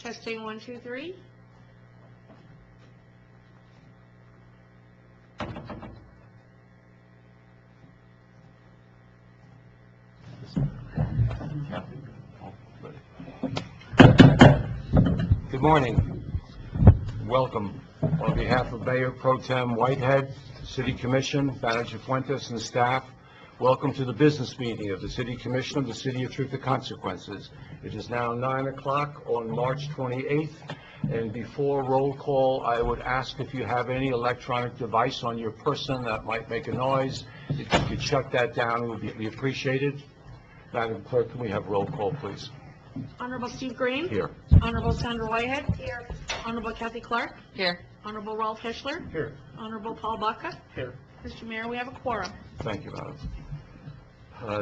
Testing 1, 2, 3. Good morning. Welcome. On behalf of Mayor Pro Tem Whitehead, City Commission, Manager Fuentes, and staff, welcome to the business meeting of the City Commission of the City of Truth and Consequences. It is now 9 o'clock on March 28th, and before roll call, I would ask if you have any electronic device on your person that might make a noise. If you could shut that down, it would be appreciated. Madam Clerk, can we have roll call, please? Honorable Steve Green. Here. Honorable Sandra Whitehead. Here. Honorable Kathy Clark. Here. Honorable Ralph Hischler. Here. Honorable Paul Baca. Here. Mr. Mayor, we have a quorum. Thank you, Madam.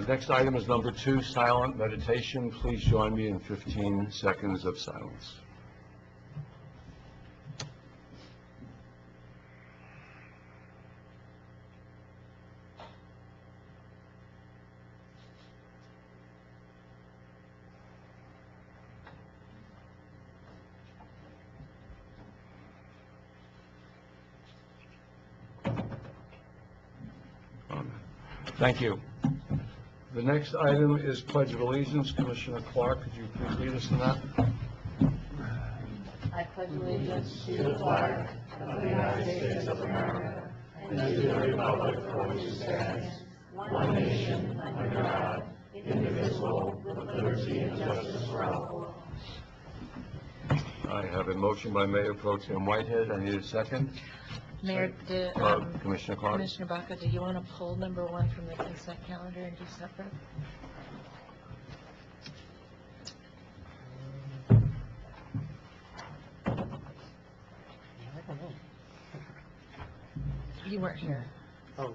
Next item is number 2, silent meditation. Please join me in 15 seconds of silence. Thank you. The next item is Pledge of Allegiance. Commissioner Clark, could you please lead us in that? I pledge allegiance to the flag of the United States of America and to the republic for which it stands, one nation, under God, indivisible, with liberty and justice for all. I have a motion by Mayor Pro Tem Whitehead. I need a second. Mayor, Commissioner Clark. Commissioner Baca, do you want to pull number 1 from the consent calendar and do separate? You weren't here. Oh,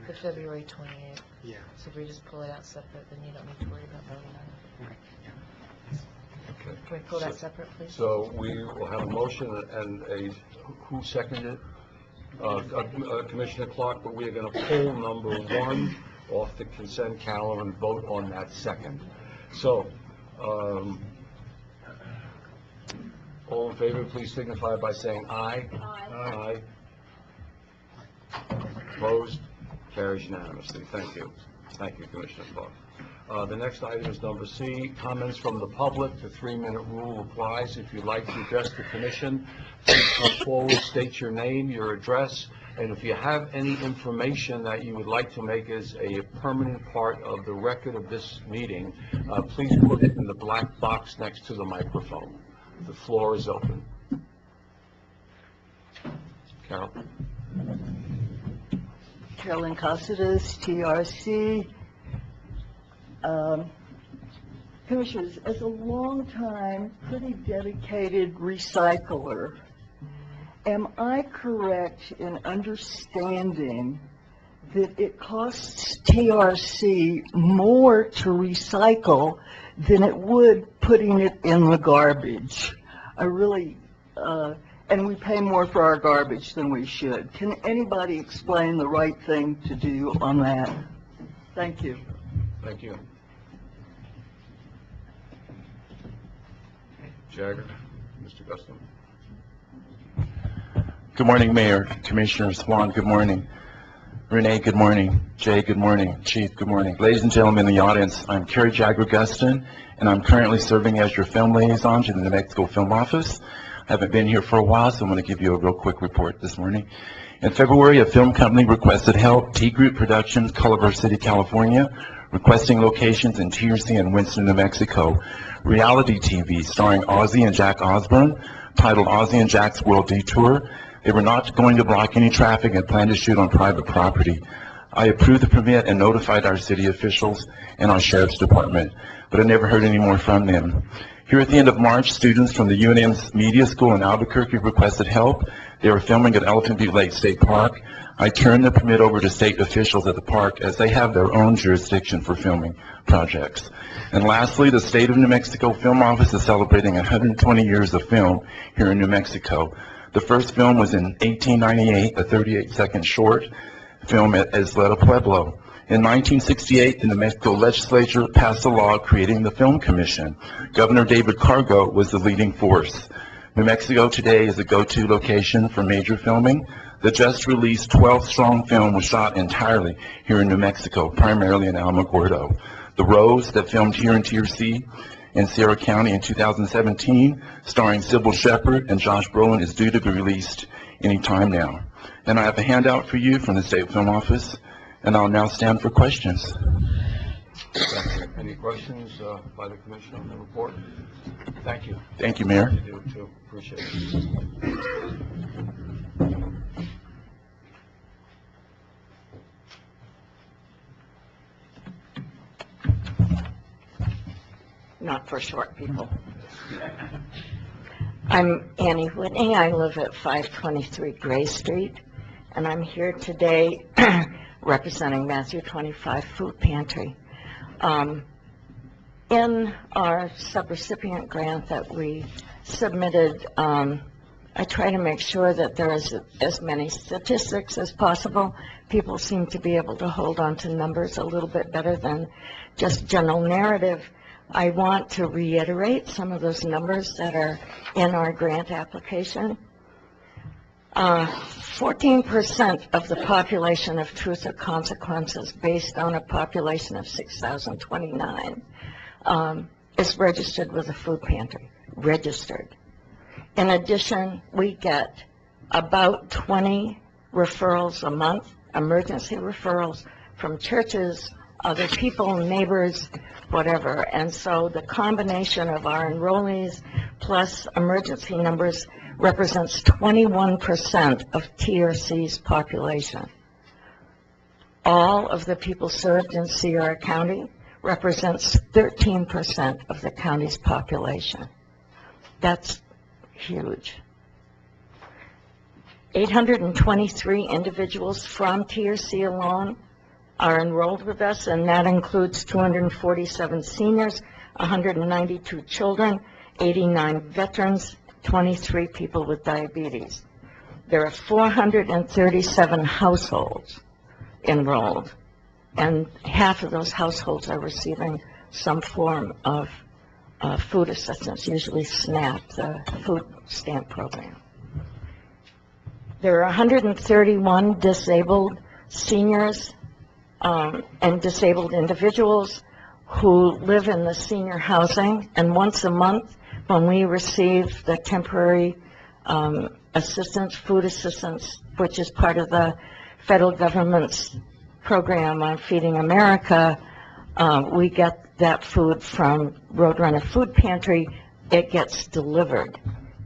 The February 28th. yeah. So if we just pull it out separate, then you don't need to worry about voting on it. Okay. Can we pull that separate, please? So we will have a motion and who seconded it? Commissioner Clark, but we are going to pull number 1 off the consent calendar and vote on that second. So, all in favor, please signify by saying aye. Aye. Opposed? Carries unanimously. Thank you. Thank you, Commissioner Clark. The next item is number C, comments from the public. The 3-minute rule applies. If you'd like to address the commission, please come forward, state your name, your address, and if you have any information that you would like to make as a permanent part of the record of this meeting, please put it in the black box next to the microphone. The floor is open. Carol? Carolyn Costas, TRC. Commissioners, as a long-time, pretty dedicated recycler, am I correct in understanding that it costs TRC more to recycle than it would putting it in the garbage? I really, and we pay more for our garbage than we should. Can anybody explain the right thing to do on that? Thank you. Thank you. Jagger, Mr. Guston. Good morning, Mayor, Commissioners. Juan, good morning. Renee, good morning. Jay, good morning. Chief, good morning. Ladies and gentlemen in the audience, I'm Kerry Jagger Guston, and I'm currently serving as your film liaison to the New Mexico Film Office. I haven't been here for a while, so I'm going to give you a real quick report this morning. In February, a film company requested help, T Group Productions, Culver City, California, requesting locations in TRC and Winston, New Mexico. Reality TV starring Ozzy and Jack Osbourne, titled Ozzy and Jack's World Detour. They were not going to block any traffic and planned to shoot on private property. I approved the permit and notified our city officials and our sheriff's department, but I never heard any more from them. Here at the end of March, students from the UNM's media school in Albuquerque requested help. They were filming at Elephant Butte Lake State Park. I turned the permit over to state officials at the park as they have their own jurisdiction for filming projects. And lastly, the State of New Mexico Film Office is celebrating 120 years of film here in New Mexico. The first film was in 1898, a 38-second short film at Isleta Pueblo. In 1968, the New Mexico legislature passed a law creating the Film Commission. Governor David Cargo was the leading force. New Mexico today is a go-to location for major filming. The just-released 12-strong film was shot entirely here in New Mexico, primarily in Alamogordo. The Rose, that filmed here in Tier C in Sierra County in 2017, starring Sybil Shepherd and Josh Brolin, is due to be released any time now. And I have a handout for you from the State Film Office, and I'll now stand for questions. Any questions by the commission on the report? Thank you. Thank you, Mayor. I do too. Appreciate it. Not for short people. I'm Annie Whitney. I live at 523 Gray Street, and I'm here today representing Matthew 25 Food Pantry. In our subrecipient grant that we submitted, I try to make sure that there is as many statistics as possible. People seem to be able to hold on to numbers a little bit better than just general narrative. I want to reiterate some of those numbers that are in our grant application. 14% of the population of Truth or Consequences, based on a population of 6,029, is registered with a food pantry, registered. In addition, we get about 20 referrals a month, emergency referrals from churches, other people, neighbors, whatever. And so the combination of our enrollees plus emergency numbers represents 21% of TRC's population. All of the people served in Sierra County represents 13% of the county's population. That's huge. 823 individuals from TRC alone are enrolled with us, and that includes 247 seniors, 192 children, 89 veterans, 23 people with diabetes. There are 437 households enrolled, and half of those households are receiving some form of food assistance, usually SNAP, the food stamp program. There are 131 disabled seniors and disabled individuals who live in the senior housing, and once a month when we receive the temporary assistance, food assistance, which is part of the federal government's program on Feeding America, we get that food from Roadrunner Food Pantry. It gets delivered,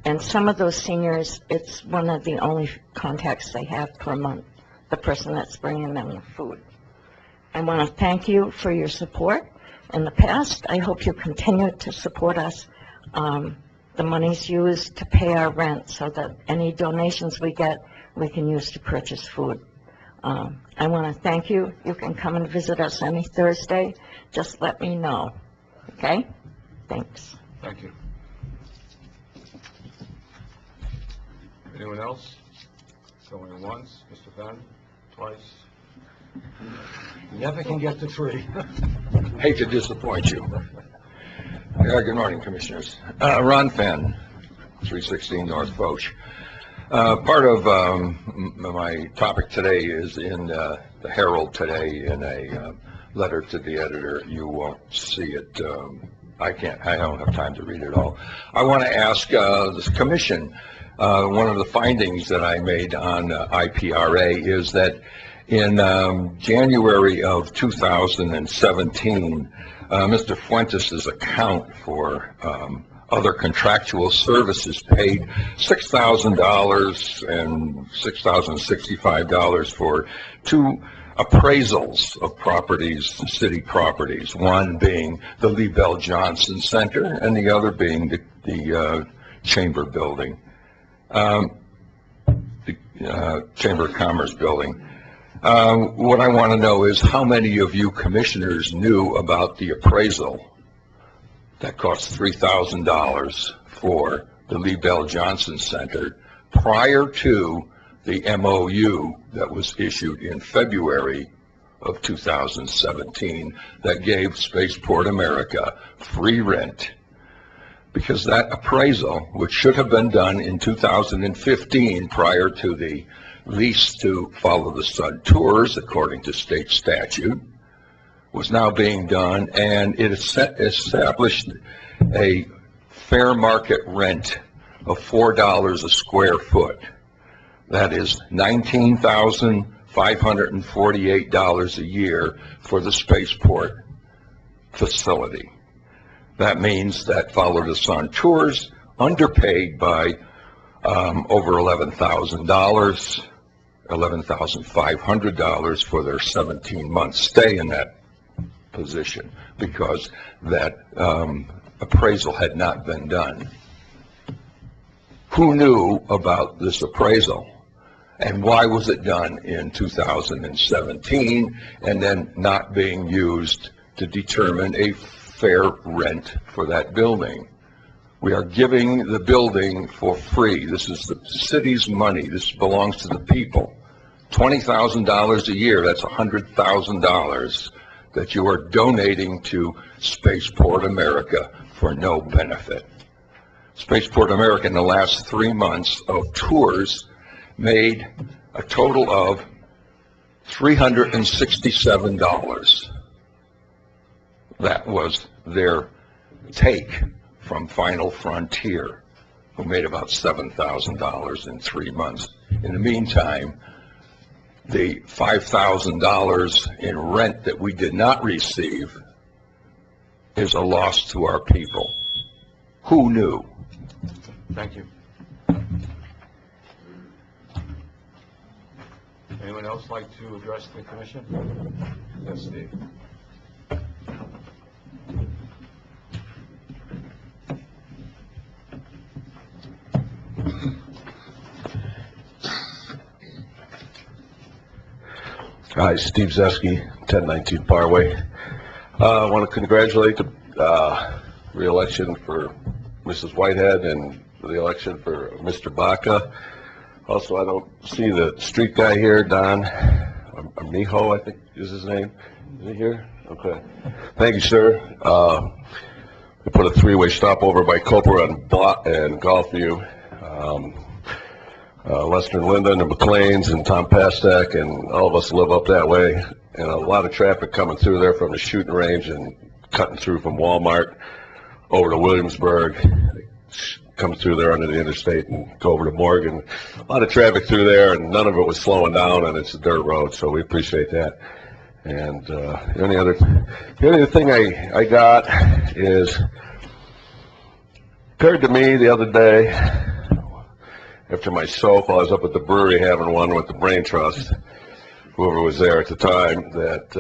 and some of those seniors, it's one of the only contacts they have per month, the person that's bringing them the food. I want to thank you for your support in the past. I hope you continue to support us. The money's used to pay our rent, so that any donations we get, we can use to purchase food. I want to thank you. You can come and visit us any Thursday. Just let me know. Okay? Thanks. Thank you. Anyone else? Going once, Mr. Fenn, twice. You never can get to three. Hate to disappoint you. Good morning, Commissioners. Ron Fenn, 316 North Foch. Part of my topic today is in the Herald today in a letter to the editor. You won't see it. I don't have time to read it all. I want to ask this commission, one of the findings that I made on IPRA is that in January of 2017, Mr. Fuentes' account for other contractual services paid $6,000 and $6,065 for two appraisals of properties, city properties, one being the Lee Bell Johnson Center and the other being the Chamber Building, the Chamber of Commerce Building. What I want to know is how many of you commissioners knew about the appraisal that cost $3,000 for the Lee Bell Johnson Center prior to the MOU that was issued in February of 2017 that gave Spaceport America free rent, because that appraisal, which should have been done in 2015 prior to the lease to Follow the Sun tours, according to state statute, was now being done, and it established a fair market rent of $4 a square foot. That is $19,548 a year for the Spaceport facility. That means that Follow the Sun tours underpaid by over $11,000, $11,500 for their 17-month stay in that position, because that appraisal had not been done. Who knew about this appraisal? And why was it done in 2017 and then not being used to determine a fair rent for that building? We are giving the building for free. This is the city's money. This belongs to the people. $20,000 a year, that's $100,000 that you are donating to Spaceport America for no benefit. Spaceport America in the last 3 months of tours made a total of $367. That was their take from Final Frontier, who made about $7,000 in 3 months. In the meantime, the $5,000 in rent that we did not receive is a loss to our people. Who knew? Thank you. Anyone else like to address the commission? Yes, Steve. Hi, Steve Zeski, 1019 Parway. I want to congratulate the re-election for Mrs. Whitehead and the election for Mr. Baca. Also, I don't see the street guy here, Don Amijo, I think is his name. Is he here? Okay. Thank you, sir. We put a three-way stopover by Cooper and Golfview. Lester and Linden and McLean's and Tom Pastak, and all of us live up that way, and a lot of traffic coming through there from the shooting range and cutting through from Walmart over to Williamsburg, come through there under the interstate and go over to Morgan. A lot of traffic through there, and none of it was slowing down, and it's a dirt road, so we appreciate that. And the only other thing I got is, occurred to me the other day, after my soap, I was up at the brewery having one with the Brain Trust, whoever was there at the time, that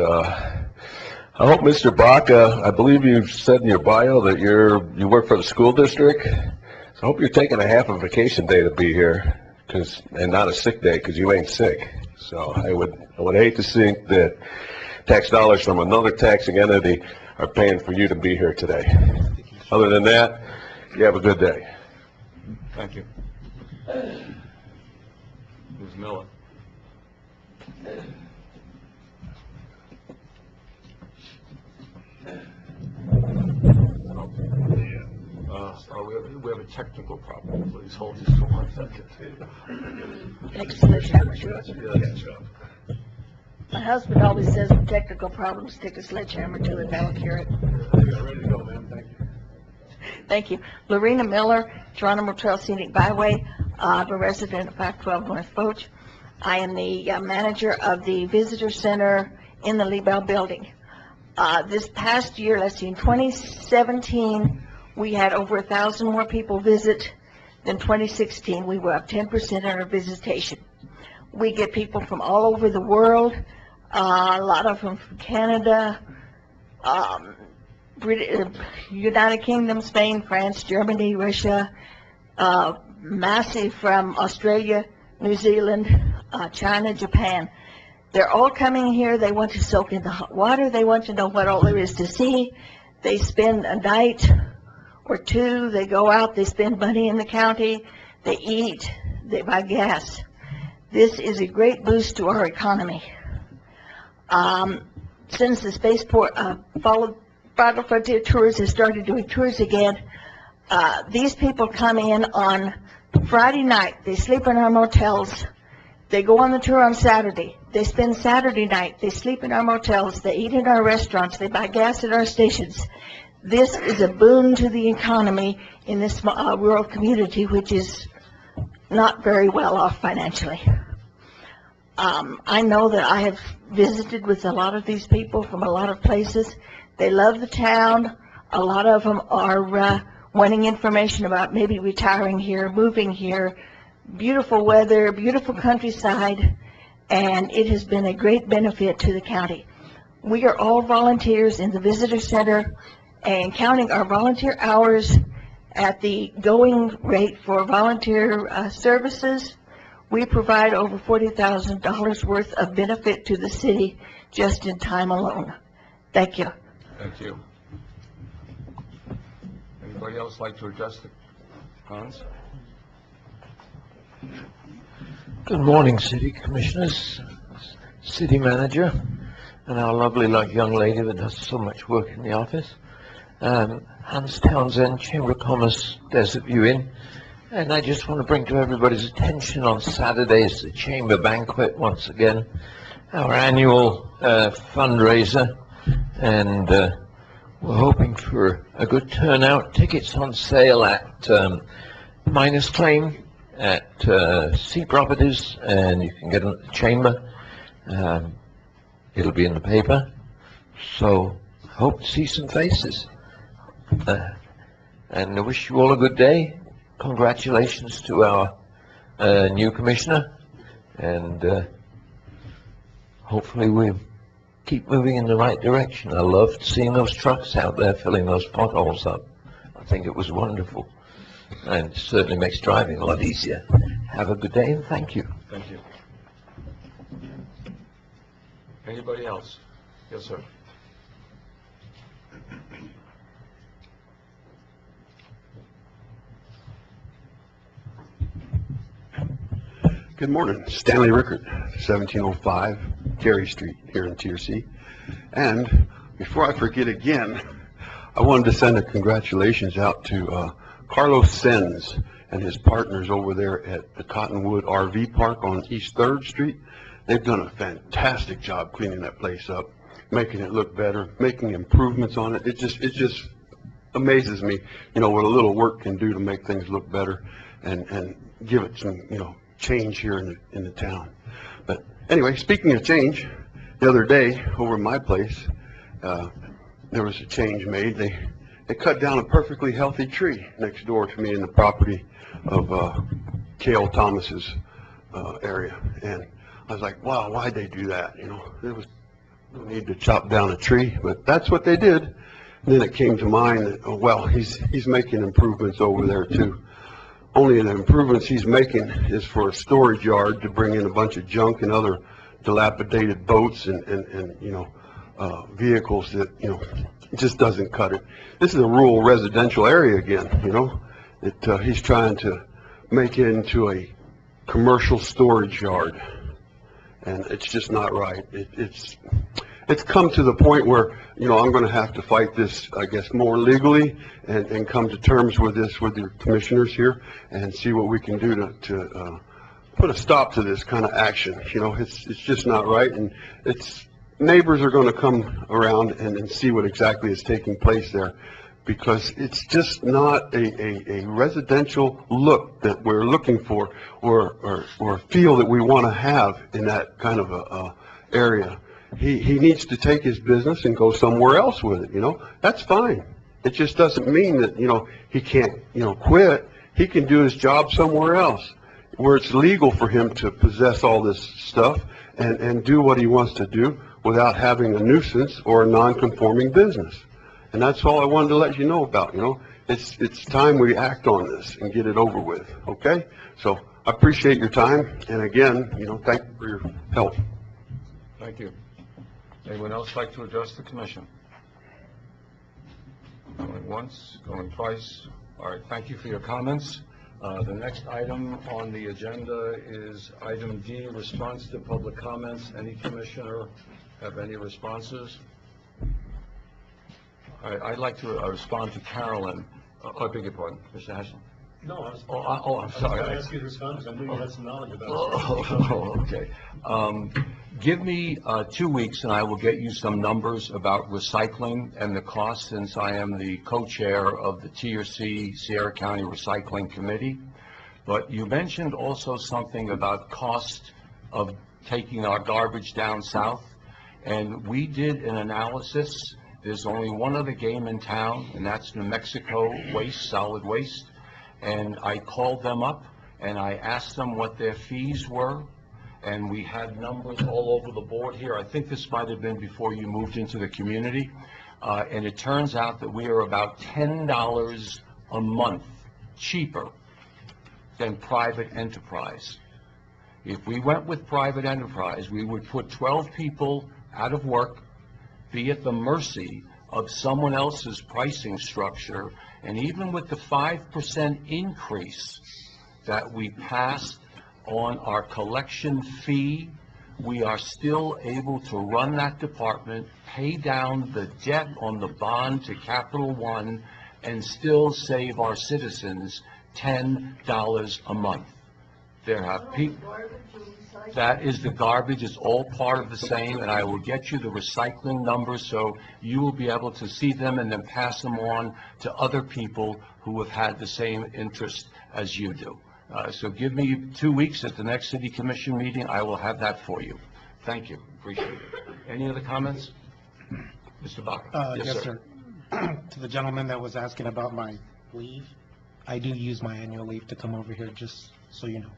I hope Mr. Baca, I believe you said in your bio that you work for the school district. So I hope you're taking a half a vacation day to be here, and not a sick day, because you ain't sick. So I would hate to think that tax dollars from another taxing entity are paying for you to be here today. Other than that, you have a good day. Thank you. Ms. Miller. We have a technical problem. Please hold just for 1 second. My husband always says with technical problems, take a sledgehammer to it, that'll cure it. Ready to go, man. Thank you. Thank you. Lorena Miller, Geronimo Trail Scenic Byway. I'm a resident of 512 North Foch. I am the manager of the visitor center in the Liebel building. This past year, let's see, in 2017, we had over 1,000 more people visit than 2016. We were up 10% in our visitation. We get people from all over the world, a lot of them from Canada, United Kingdom, Spain, France, Germany, Russia, massive from Australia, New Zealand, China, Japan. They're all coming here. They want to soak in the hot water. They want to know what all there is to see. They spend a night or two. They go out. They spend money in the county. They eat. They buy gas. This is a great boost to our economy. Since the spaceport, Bridal Frontier Tours has started doing tours again, these people come in on Friday night, they sleep in our motels, they go on the tour on Saturday, they spend Saturday night, they sleep in our motels, they eat in our restaurants, they buy gas at our stations. This is a boon to the economy in this rural community, which is not very well off financially. I know that I have visited with a lot of these people from a lot of places. They love the town. A lot of them are wanting information about maybe retiring here, moving here. Beautiful weather, beautiful countryside, and it has been a great benefit to the county. We are all volunteers in the visitor center, and counting our volunteer hours at the going rate for volunteer services, we provide over $40,000 worth of benefit to the city just in time alone. Thank you. Thank you. Anybody else like to address the comments? Good morning, City Commissioners, City Manager, and our lovely young lady that does so much work in the office. Hans Townsend, Chamber of Commerce, Desert View Inn. And I just want to bring to everybody's attention on Saturday is the Chamber Banquet once again, our annual fundraiser, and we're hoping for a good turnout. Tickets on sale at Miners Claim at Sea Properties, and you can get them at the Chamber. It'll be in the paper, so hope to see some faces. And I wish you all a good day. Congratulations to our new commissioner, and hopefully we keep moving in the right direction. I loved seeing those trucks out there filling those potholes up. I think it was wonderful, and it certainly makes driving a lot easier. Have a good day, and thank you. Thank you. Anybody else? Yes, sir. Good morning, Stanley Rickert, 1705 Cary Street here in TRC. And before I forget again, I wanted to send a congratulations out to Carlos Sens and his partners over there at the Cottonwood RV Park on East 3rd Street. They've done a fantastic job cleaning that place up, making it look better, making improvements on it. It just amazes me, you know, what a little work can do to make things look better and give it some, you know, change here in the town. But anyway, speaking of change, the other day over in my place, there was a change made. They cut down a perfectly healthy tree next door to me in the property of Cale Thomas's area, and I was like, wow, why'd they do that? You know, there was no need to chop down a tree, but that's what they did. And then it came to mind that, oh, well, he's making improvements over there too. Only the improvements he's making is for a storage yard to bring in a bunch of junk and other dilapidated boats and you know, vehicles that, you know, just doesn't cut it. This is a rural residential area again, you know. He's trying to make it into a commercial storage yard, and it's just not right. It's come to the point where, you know, I'm going to have to fight this, I guess, more legally and come to terms with this with your commissioners here and see what we can do to put a stop to this kind of action. You know, it's just not right, and neighbors are going to come around and see what exactly is taking place there, because it's just not a residential look that we're looking for or feel that we want to have in that kind of a area. He needs to take his business and go somewhere else with it, you know. That's fine. It just doesn't mean that, you know, he can't, you know, quit. He can do his job somewhere else where it's legal for him to possess all this stuff and do what he wants to do without having a nuisance or a non-conforming business. And that's all I wanted to let you know about, you know. It's time we act on this and get it over with, okay? So I appreciate your time, and again, you know, thank you for your help. Thank you. Anyone else like to address the commission? Going once, going twice. All right, thank you for your comments. The next item on the agenda is item D, response to public comments. Any commissioner have any responses? I'd like to respond to Carolyn. I beg your pardon, Mr. Hassan. No, I was, I'm sorry. going to ask you to respond because I knew you had some knowledge about it. Oh, okay. Give me 2 weeks and I will get you some numbers about recycling and the cost, since I am the co-chair of the TRC Sierra County Recycling Committee. But you mentioned also something about cost of taking our garbage down south, and we did an analysis. There's only one other game in town, and that's New Mexico Waste, Solid Waste. And I called them up and I asked them what their fees were, and we had numbers all over the board here. I think this might have been before you moved into the community. And it turns out that we are about $10 a month cheaper than private enterprise. If we went with private enterprise, we would put 12 people out of work, be at the mercy of someone else's pricing structure, and even with the 5% increase that we passed on our collection fee, we are still able to run that department, pay down the debt on the bond to Capital One, and still save our citizens $10 a month. There have people. That is the garbage. It's all part of the same, and I will get you the recycling numbers so you will be able to see them and then pass them on to other people who have had the same interest as you do. So give me 2 weeks at the next City Commission meeting. I will have that for you. Thank you. Appreciate it. Any other comments? Mr. Baca? Yes, sir. To the gentleman that was asking about my leave, I do use my annual leave to come over here, just so you know.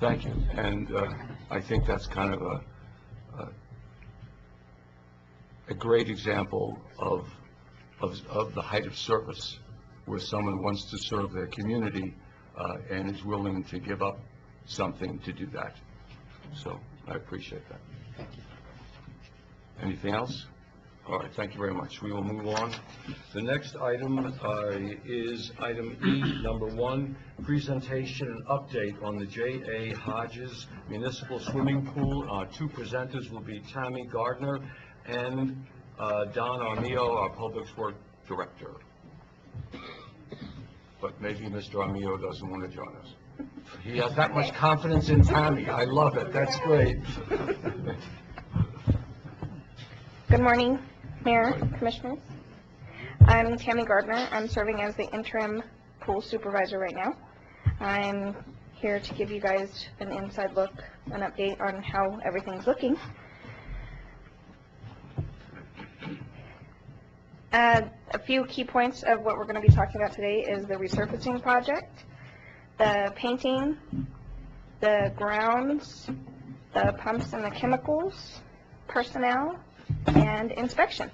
Thank you. And I think that's kind of a great example of the height of service, where someone wants to serve their community and is willing to give up something to do that. So I appreciate that. Thank you. Anything else? All right, thank you very much. We will move on. The next item is item E, number 1, presentation and update on the J.A. Hodges Municipal Swimming Pool. Our 2 presenters will be Tammy Gardner and Don Armillo, our Public Works Director. But maybe Mr. Armillo doesn't want to join us. He has that much confidence in Tammy. I love it. That's great. Good morning, Mayor, Commissioners. I'm Tammy Gardner. I'm serving as the interim pool supervisor right now. I'm here to give you guys an inside look, an update on how everything's looking. A few key points of what we're going to be talking about today is the resurfacing project, the painting, the grounds, the pumps and the chemicals, personnel, and inspection.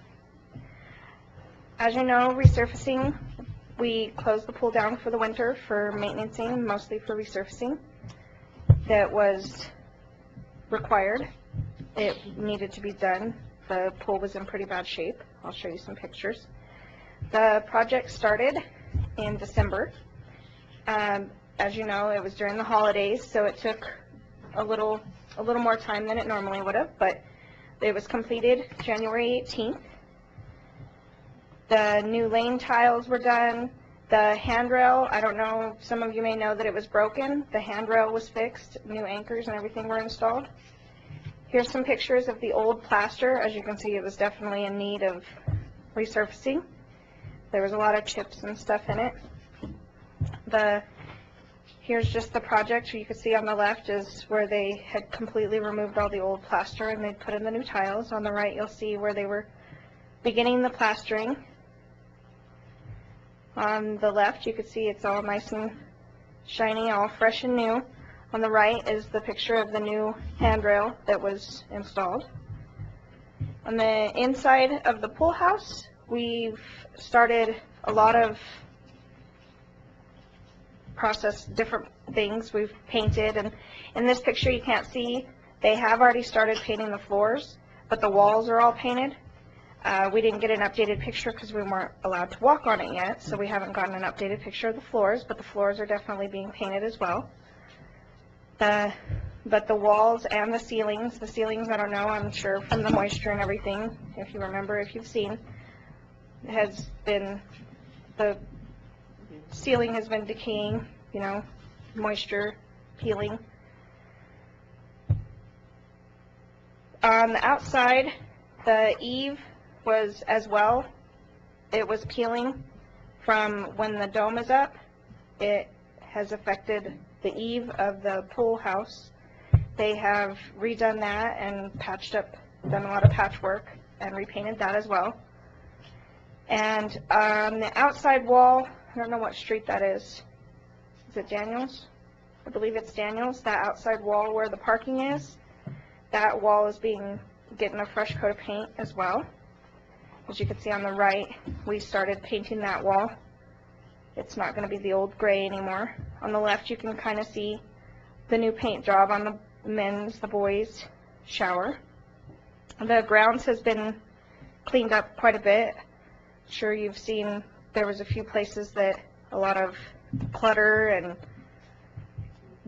As you know, resurfacing, we closed the pool down for the winter for maintaining, mostly for resurfacing. That was required. It needed to be done. The pool was in pretty bad shape. I'll show you some pictures. The project started in December. As you know, it was during the holidays, so it took a little more time than it normally would have, but it was completed January 18th. The new lane tiles were done. The handrail, I don't know, some of you may know that it was broken. The handrail was fixed. New anchors and everything were installed. Here's some pictures of the old plaster. As you can see, it was definitely in need of resurfacing. There was a lot of chips and stuff in it. Here's just the project. You can see on the left is where they had completely removed all the old plaster and they put in the new tiles. On the right, you'll see where they were beginning the plastering. On the left, you can see it's all nice and shiny, all fresh and new. On the right is the picture of the new handrail that was installed. On the inside of the pool house, we've started a lot of different things. We've painted, and in this picture you can't see, they have already started painting the floors, but the walls are all painted. We didn't get an updated picture because we weren't allowed to walk on it yet, so we haven't gotten an updated picture of the floors, but the floors are definitely being painted as well. but the walls and the ceilings, I don't know, I'm sure from the moisture and everything, if you remember, if you've seen, the ceiling has been decaying, you know, moisture, peeling. On the outside, the eave was as well. It was peeling from when the dome is up. It has affected the eave of the pool house. They have redone that and patched up, done a lot of patchwork and repainted that as well. And on the outside wall, I don't know what street that is. Is it Daniels? I believe it's Daniels. That outside wall where the parking is, that wall is getting a fresh coat of paint as well. As you can see on the right, we started painting that wall. It's not going to be the old gray anymore. On the left, you can kind of see the new paint job on the boys' shower. The grounds has been cleaned up quite a bit. Sure, you've seen there was a few places that a lot of clutter and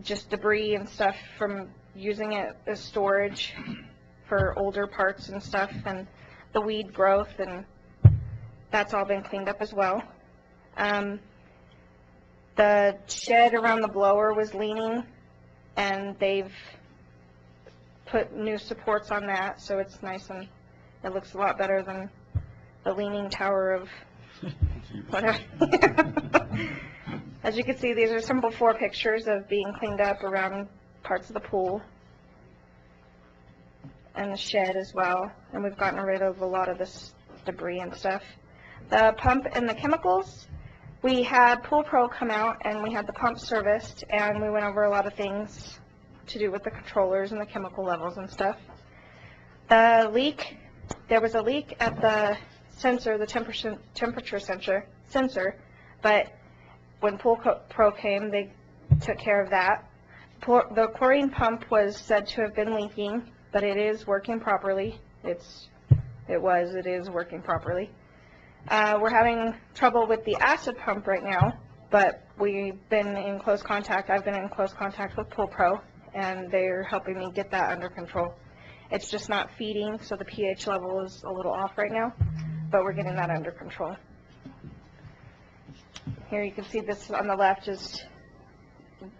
just debris and stuff from using it as storage for older parts and stuff, and the weed growth, and that's all been cleaned up as well. The shed around the blower was leaning, and they've put new supports on that, so it's nice and it looks a lot better than the leaning tower of whatever. As you can see, these are some before pictures of being cleaned up around parts of the pool and the shed as well, and we've gotten rid of a lot of this debris and stuff. The pump and the chemicals, we had Pool Pro come out and we had the pump serviced, and we went over a lot of things to do with the controllers and the chemical levels and stuff. The leak, there was a leak at the sensor, the temperature sensor, but when Pool Pro came, they took care of that. The chlorine pump was said to have been leaking, but it is working properly. It is working properly. We're having trouble with the acid pump right now, but we've been in close contact. I've been in close contact with Pool Pro, and they're helping me get that under control. It's just not feeding, so the pH level is a little off right now, but we're getting that under control. Here you can see this on the left is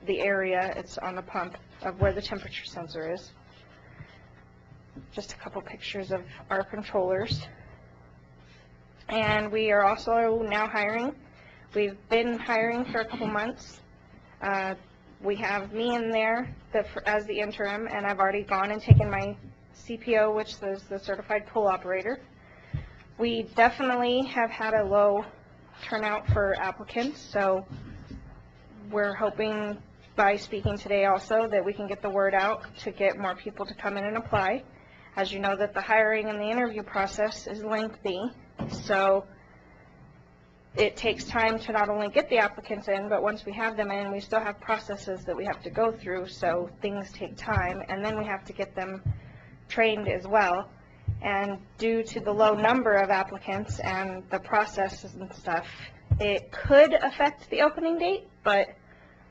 the area, it's on the pump of where the temperature sensor is. Just a couple pictures of our controllers. And we are also now hiring. We've been hiring for a couple months. We have me in there as the interim, and I've already gone and taken my CPO, which is the certified pool operator. We definitely have had a low turnout for applicants, so we're hoping by speaking today also that we can get the word out to get more people to come in and apply. As you know, that the hiring and the interview process is lengthy, so it takes time to not only get the applicants in, but once we have them in, we still have processes that we have to go through, so things take time, and then we have to get them trained as well. And due to the low number of applicants and the processes and stuff, it could affect the opening date, but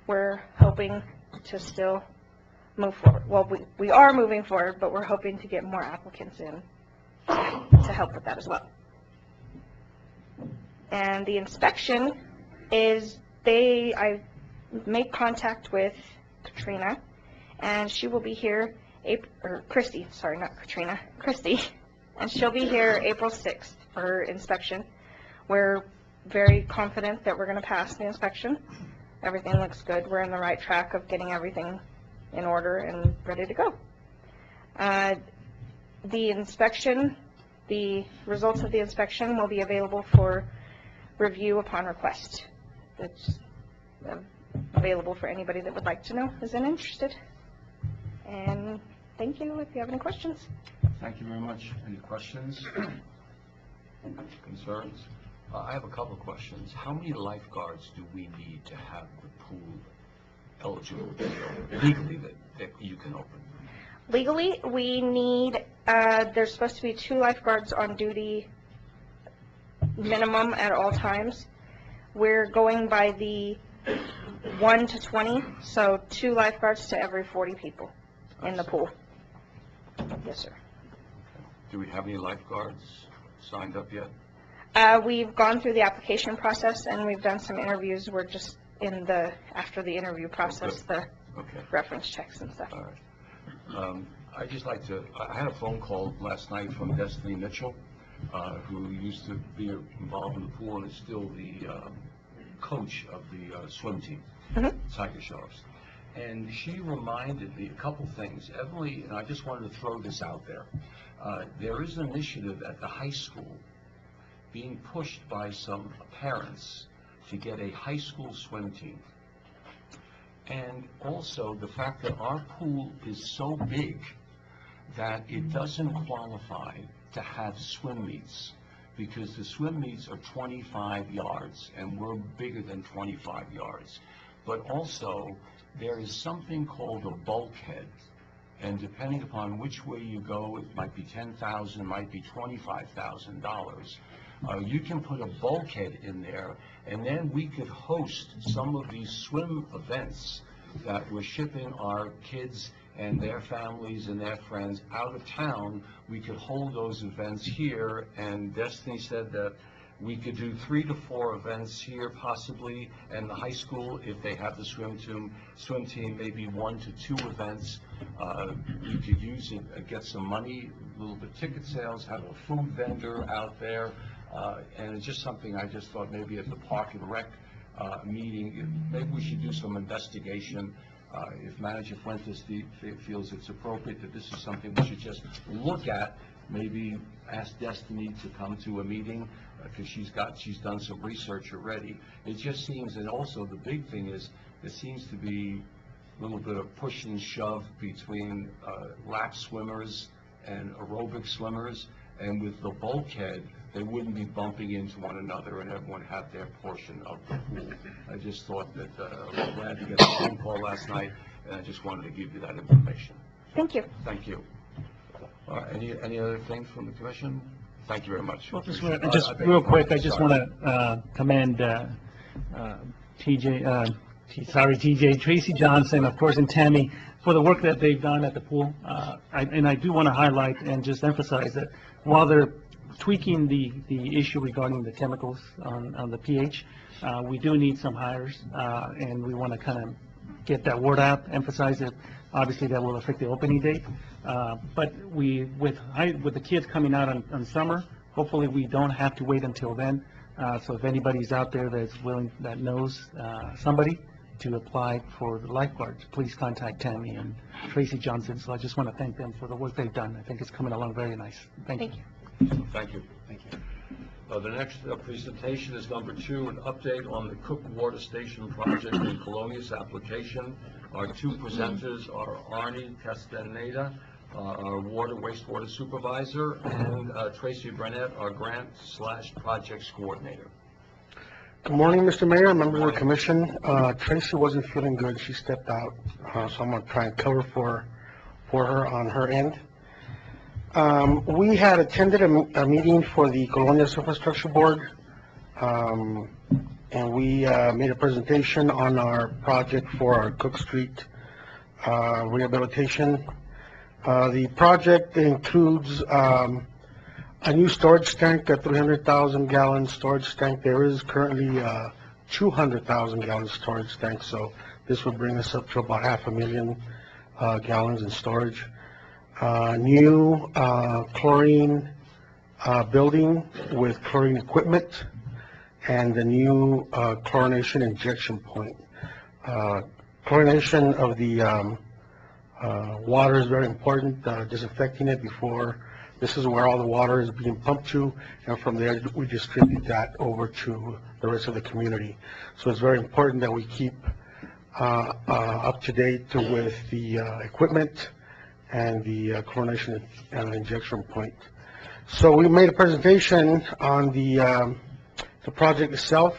we're hoping to still move forward. Well, we are moving forward, but we're hoping to get more applicants in to help with that as well. And the inspection is, I made contact with Katrina, and she will be here, Christy, sorry, not Katrina, Christy, and she'll be here April 6th for her inspection. We're very confident that we're going to pass the inspection. Everything looks good. We're in the right track of getting everything in order and ready to go. The inspection, the results of the inspection will be available for review upon request. It's available for anybody that would like to know, is interested. And thank you if you have any questions. Thank you very much. Any questions? Concerns? I have a couple of questions. How many lifeguards do we need to have the pool eligible to be open, legally, that you can open? Legally, we need, there's supposed to be 2 lifeguards on duty minimum at all times. We're going by the 1 to 20, so 2 lifeguards to every 40 people. in the pool. Yes, sir. Do we have any lifeguards signed up yet? We've gone through the application process and we've done some interviews. We're just after the interview process, the Okay. reference checks and stuff. All right. I'd just like to, I had a phone call last night from Destiny Mitchell, who used to be involved in the pool and is still the coach of the swim team, Tiger Sharks. And she reminded me a couple things. Emily, and I just wanted to throw this out there. There is an initiative at the high school being pushed by some parents to get a high school swim team. And also the fact that our pool is so big that it doesn't qualify to have swim meets, because the swim meets are 25 yards and we're bigger than 25 yards. But also there is something called a bulkhead, and depending upon which way you go, it might be $10,000, it might be $25,000. You can put a bulkhead in there, and then we could host some of these swim events that we're shipping our kids and their families and their friends out of town. We could hold those events here, and Destiny said that we could do 3 to 4 events here possibly, and the high school, if they have the swim team, maybe 1 to 2 events. We could use it, get some money, a little bit ticket sales, have a food vendor out there, and it's just something I just thought maybe at the Park and Rec meeting, maybe we should do some investigation. If Manager Fuentes feels it's appropriate, that this is something we should just look at, maybe ask Destiny to come to a meeting, because she's done some research already. It just seems, and also the big thing is, there seems to be a little bit of push and shove between lap swimmers and aerobic swimmers, and with the bulkhead, they wouldn't be bumping into one another and everyone have their portion of the pool. I just thought that, I was glad to get a phone call last night, and I just wanted to give you that information. Thank you. Thank you. Any other things from the commission? Thank you very much. Well, just real quick, I just want to commend TJ, Tracy Johnson, of course, and Tammy for the work that they've done at the pool. And I do want to highlight and just emphasize that while they're tweaking the issue regarding the chemicals on the pH, we do need some hires, and we want to kind of get that word out, emphasize it. Obviously, that will affect the opening date. But with the kids coming out on summer, hopefully we don't have to wait until then. So if anybody's out there that's willing, that knows somebody to apply for the lifeguards, please contact Tammy and Tracy Johnson. So I just want to thank them for the work they've done. I think it's coming along very nice. Thank you. Thank you. Thank you. The next presentation is number 2, an update on the Cook Water Station project in Colonias application. Our 2 presenters are Arnie Castaneda, our wastewater supervisor, and Tracy Burnett, our grant/projects coordinator. Good morning, Mr. Mayor, members of the commission. Tracy wasn't feeling good. She stepped out, so I'm going to try and cover for her on her end. We had attended a meeting for the Colonias Infrastructure Board, and we made a presentation on our project for our Cook Street rehabilitation. The project includes a new storage tank, a 300,000 gallon storage tank. There is currently a 200,000 gallon storage tank, so this would bring us up to about 500,000 gallons in storage. New chlorine building with chlorine equipment, and the new chlorination injection point. Chlorination of the water is very important, disinfecting it before. This is where all the water is being pumped to, and from there we distribute that over to the rest of the community. So it's very important that we keep up to date with the equipment and the chlorination injection point. So we made a presentation on the project itself.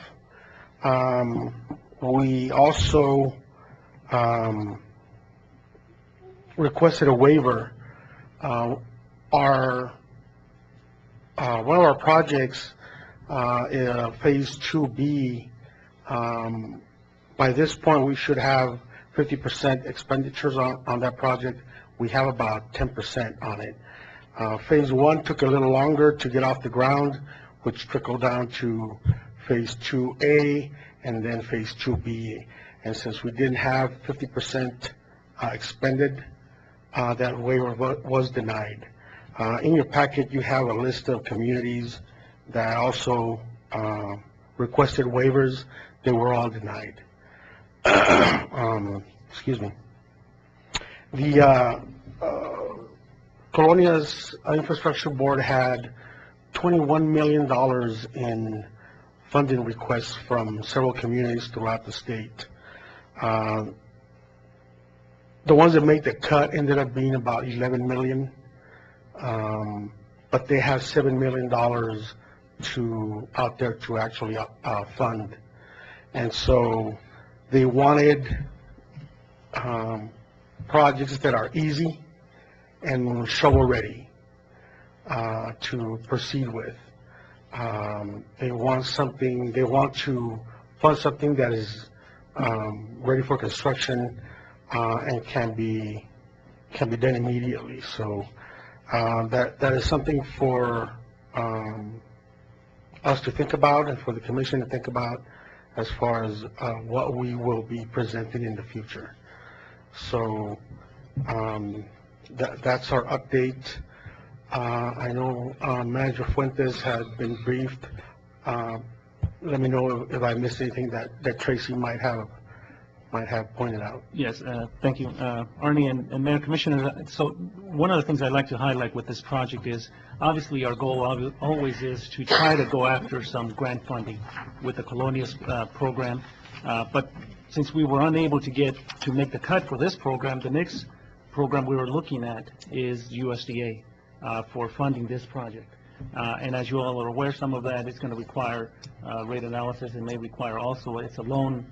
We also requested a waiver. One of our projects, phase 2B, by this point we should have 50% expenditures on that project. we have about 10% on it. Phase 1 took a little longer to get off the ground, which trickled down to Phase 2A and then Phase 2B. And since we didn't have 50% expended, that waiver was denied. In your packet, you have a list of communities that also requested waivers. They were all denied. Excuse me. The Colonia's Infrastructure Board had $21 million in funding requests from several communities throughout the state. The ones that made the cut ended up being about 11 million, but they have $7 million out there to actually fund. And so they wanted projects that are easy and shovel-ready to proceed with. They want to fund something that is ready for construction and can be done immediately. So that is something for us to think about and for the commission to think about as far as what we will be presenting in the future. So that's our update. I know Manager Fuentes has been briefed. Let me know if I missed anything that Tracy might have pointed out. Yes, thank you, Arnie and Mayor Commissioners. So one of the things I'd like to highlight with this project is, obviously, our goal always is to try to go after some grant funding with the Colonia's program. But since we were unable to make the cut for this program, the next program we were looking at is USDA for funding this project. And as you all are aware, some of that is going to require rate analysis and may require also, it's a loan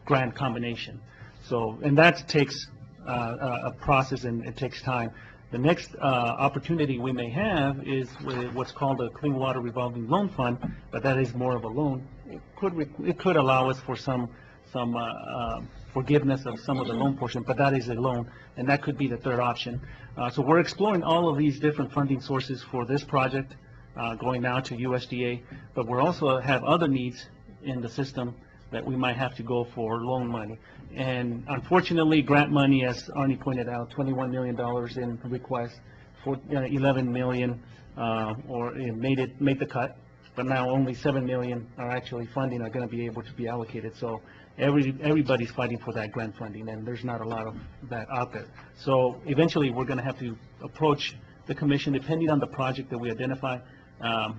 grant combination. So, and that takes a process and it takes time. The next opportunity we may have is with what's called a Clean Water Revolving Loan Fund, but that is more of a loan. It could allow us for some forgiveness of some of the loan portion, but that is a loan, and that could be the third option. So we're exploring all of these different funding sources for this project, going now to USDA, but we also have other needs in the system that we might have to go for loan money. And unfortunately, grant money, as Arnie pointed out, $21 million in requests, for 11 million made the cut, but now only 7 million are actually funding are going to be able to be allocated. So everybody's fighting for that grant funding, and there's not a lot of that out there. So eventually, we're going to have to approach the commission, depending on the project that we identify, a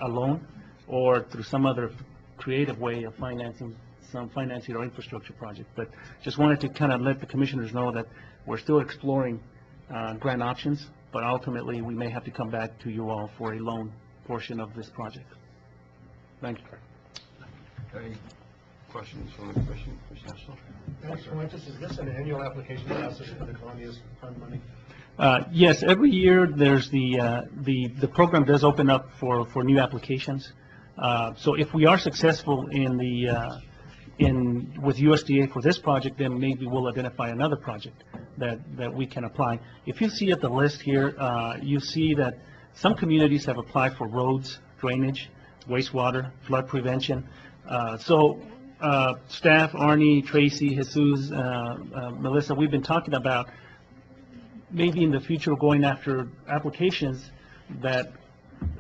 loan or through some other creative way of financing our infrastructure project. But just wanted to kind of let the commissioners know that we're still exploring grant options, but ultimately we may have to come back to you all for a loan portion of this project. Thank you. Any questions from the commission? Mr. Fuentes, is this an annual application process for the Colonia's fund money? Yes, every year there's the program does open up for new applications. So if we are successful with USDA for this project, then maybe we'll identify another project that we can apply. If you see at the list here, you see that some communities have applied for roads, drainage, wastewater, flood prevention. Staff, Arnie, Tracy, Jesus, Melissa, we've been talking about maybe in the future going after applications that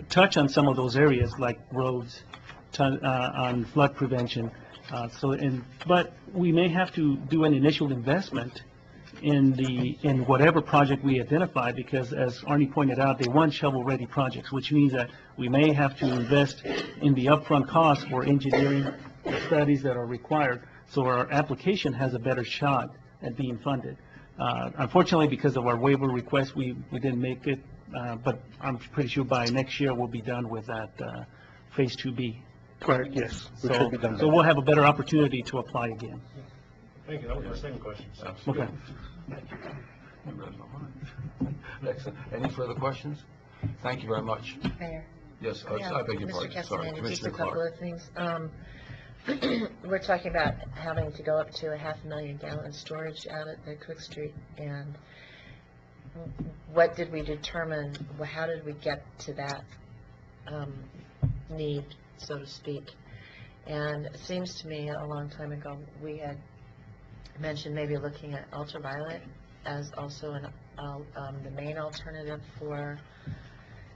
touch on some of those areas like roads, on flood prevention. But we may have to do an initial investment in whatever project we identify, because as Arnie pointed out, they want shovel-ready projects, which means that we may have to invest in the upfront costs for engineering studies that are required, so our application has a better shot at being funded. Unfortunately, because of our waiver request, we didn't make it, but I'm pretty sure by next year we'll be done with that Phase 2B. Correct, yes. We should be done. So we'll have a better opportunity to apply again. Thank you. That was my second question. Okay. Excellent. Any further questions? Thank you very much. Mayor. Yes, I beg your pardon. Mr. Sorry, Castellano, just a Commissioner couple Clark. of things. we're talking about having to go up to a 500,000 gallon storage out at the Cook Street, and what did we determine, how did we get to that need, so to speak? And it seems to me a long time ago we had mentioned maybe looking at ultraviolet as also the main alternative for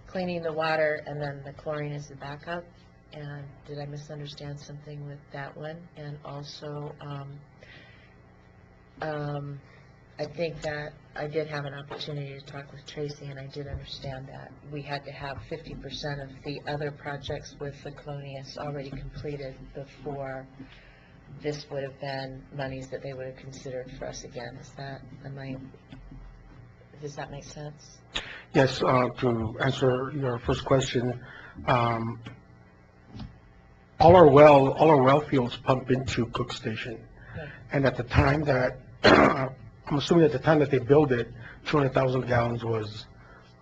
cleaning the water, and then the chlorine is the backup. And did I misunderstand something with that one? And also, I think that I did have an opportunity to talk with Tracy, and I did understand that we had to have 50% of the other projects with the Colonias already completed before this would have been monies that they would have considered for us again. Does that make sense? Yes, to answer your first question, all our well fields pump into Cook Station. Yeah. And at the time that, I'm assuming at the time that they built it, 200,000 gallons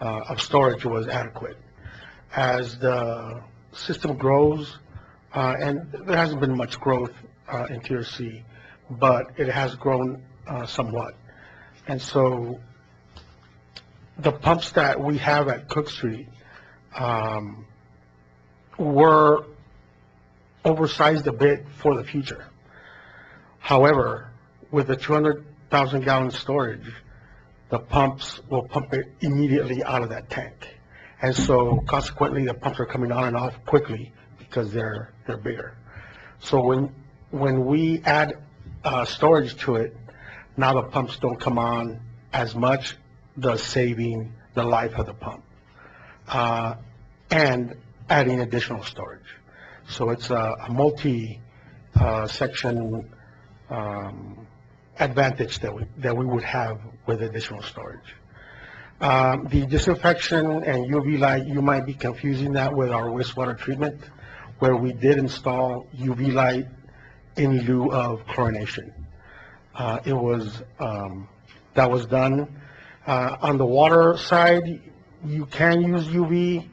of storage was adequate. As the system grows, and there hasn't been much growth in Tier C, but it has grown somewhat. And so the pumps that we have at Cook Street were oversized a bit for the future. However, with the 200,000 gallon storage, the pumps will pump it immediately out of that tank. And so consequently, the pumps are coming on and off quickly because they're bigger. So when we add storage to it, now the pumps don't come on as much, thus saving the life of the pump, and adding additional storage. So it's a multi-section advantage that we would have with additional storage. The disinfection and UV light, you might be confusing that with our wastewater treatment, where we did install UV light in lieu of chlorination. That was done. On the water side, you can use UV.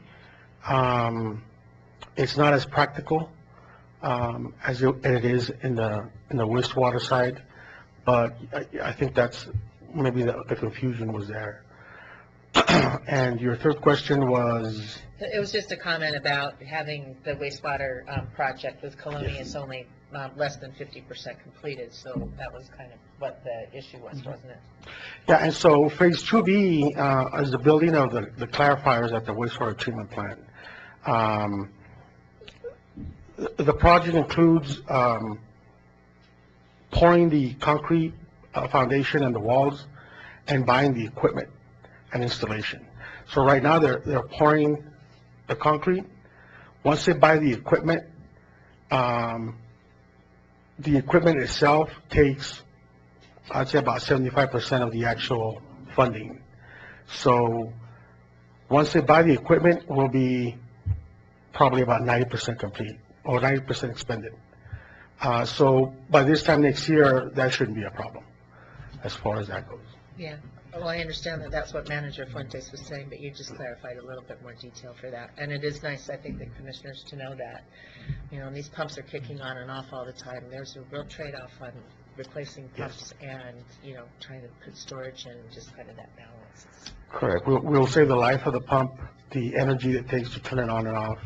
It's not as practical as it is in the wastewater side, but I think that's maybe the confusion was there. And your third question was? It was just a comment about having the wastewater project with Colonias only less than 50% completed, so that was kind of what the issue was, wasn't it? Yeah, and so Phase 2B is the building of the clarifiers at the wastewater treatment plant. The project includes pouring the concrete foundation and the walls and buying the equipment and installation. So right now they're pouring the concrete. Once they buy the equipment itself takes, I'd say, about 75% of the actual funding. So once they buy the equipment, we'll be probably about 90% complete or 90% expended. So by this time next year, that shouldn't be a problem as far as that goes. Yeah. Well, I understand that that's what Manager Fuentes was saying, but you just clarified a little bit more detail for that. And it is nice, I think, the commissioners to know that, these pumps are kicking on and off all the time. There's a real trade-off on replacing pumps and, trying to put storage in, just kind of that balance. Correct. We'll save the life of the pump, the energy it takes to turn it on and off,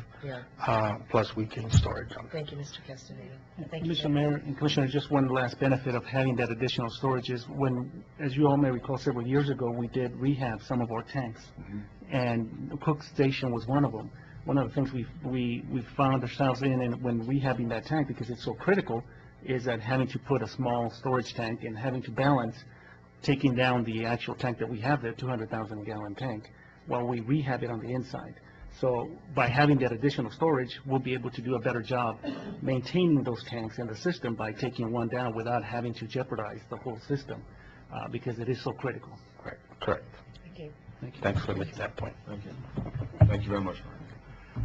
plus we gain storage on it. Thank you, Mr. Castaneda. Thank you. Mr. Mayor and Commissioner, just one last benefit of having that additional storage is when, as you all may recall, several years ago, we did rehab some of our tanks, and Cook Station was one of them. One of the things we found ourselves in when rehabbing that tank, because it's so critical, is that having to put a small storage tank and having to balance taking down the actual tank that we have there, 200,000 gallon tank, while we rehab it on the inside. So by having that additional storage, we'll be able to do a better job maintaining those tanks in the system by taking one down without having to jeopardize the whole system, because it is so critical. Correct. Thank you. Thank you. Thanks for making that point. Thank you. Thank you very much, Mark.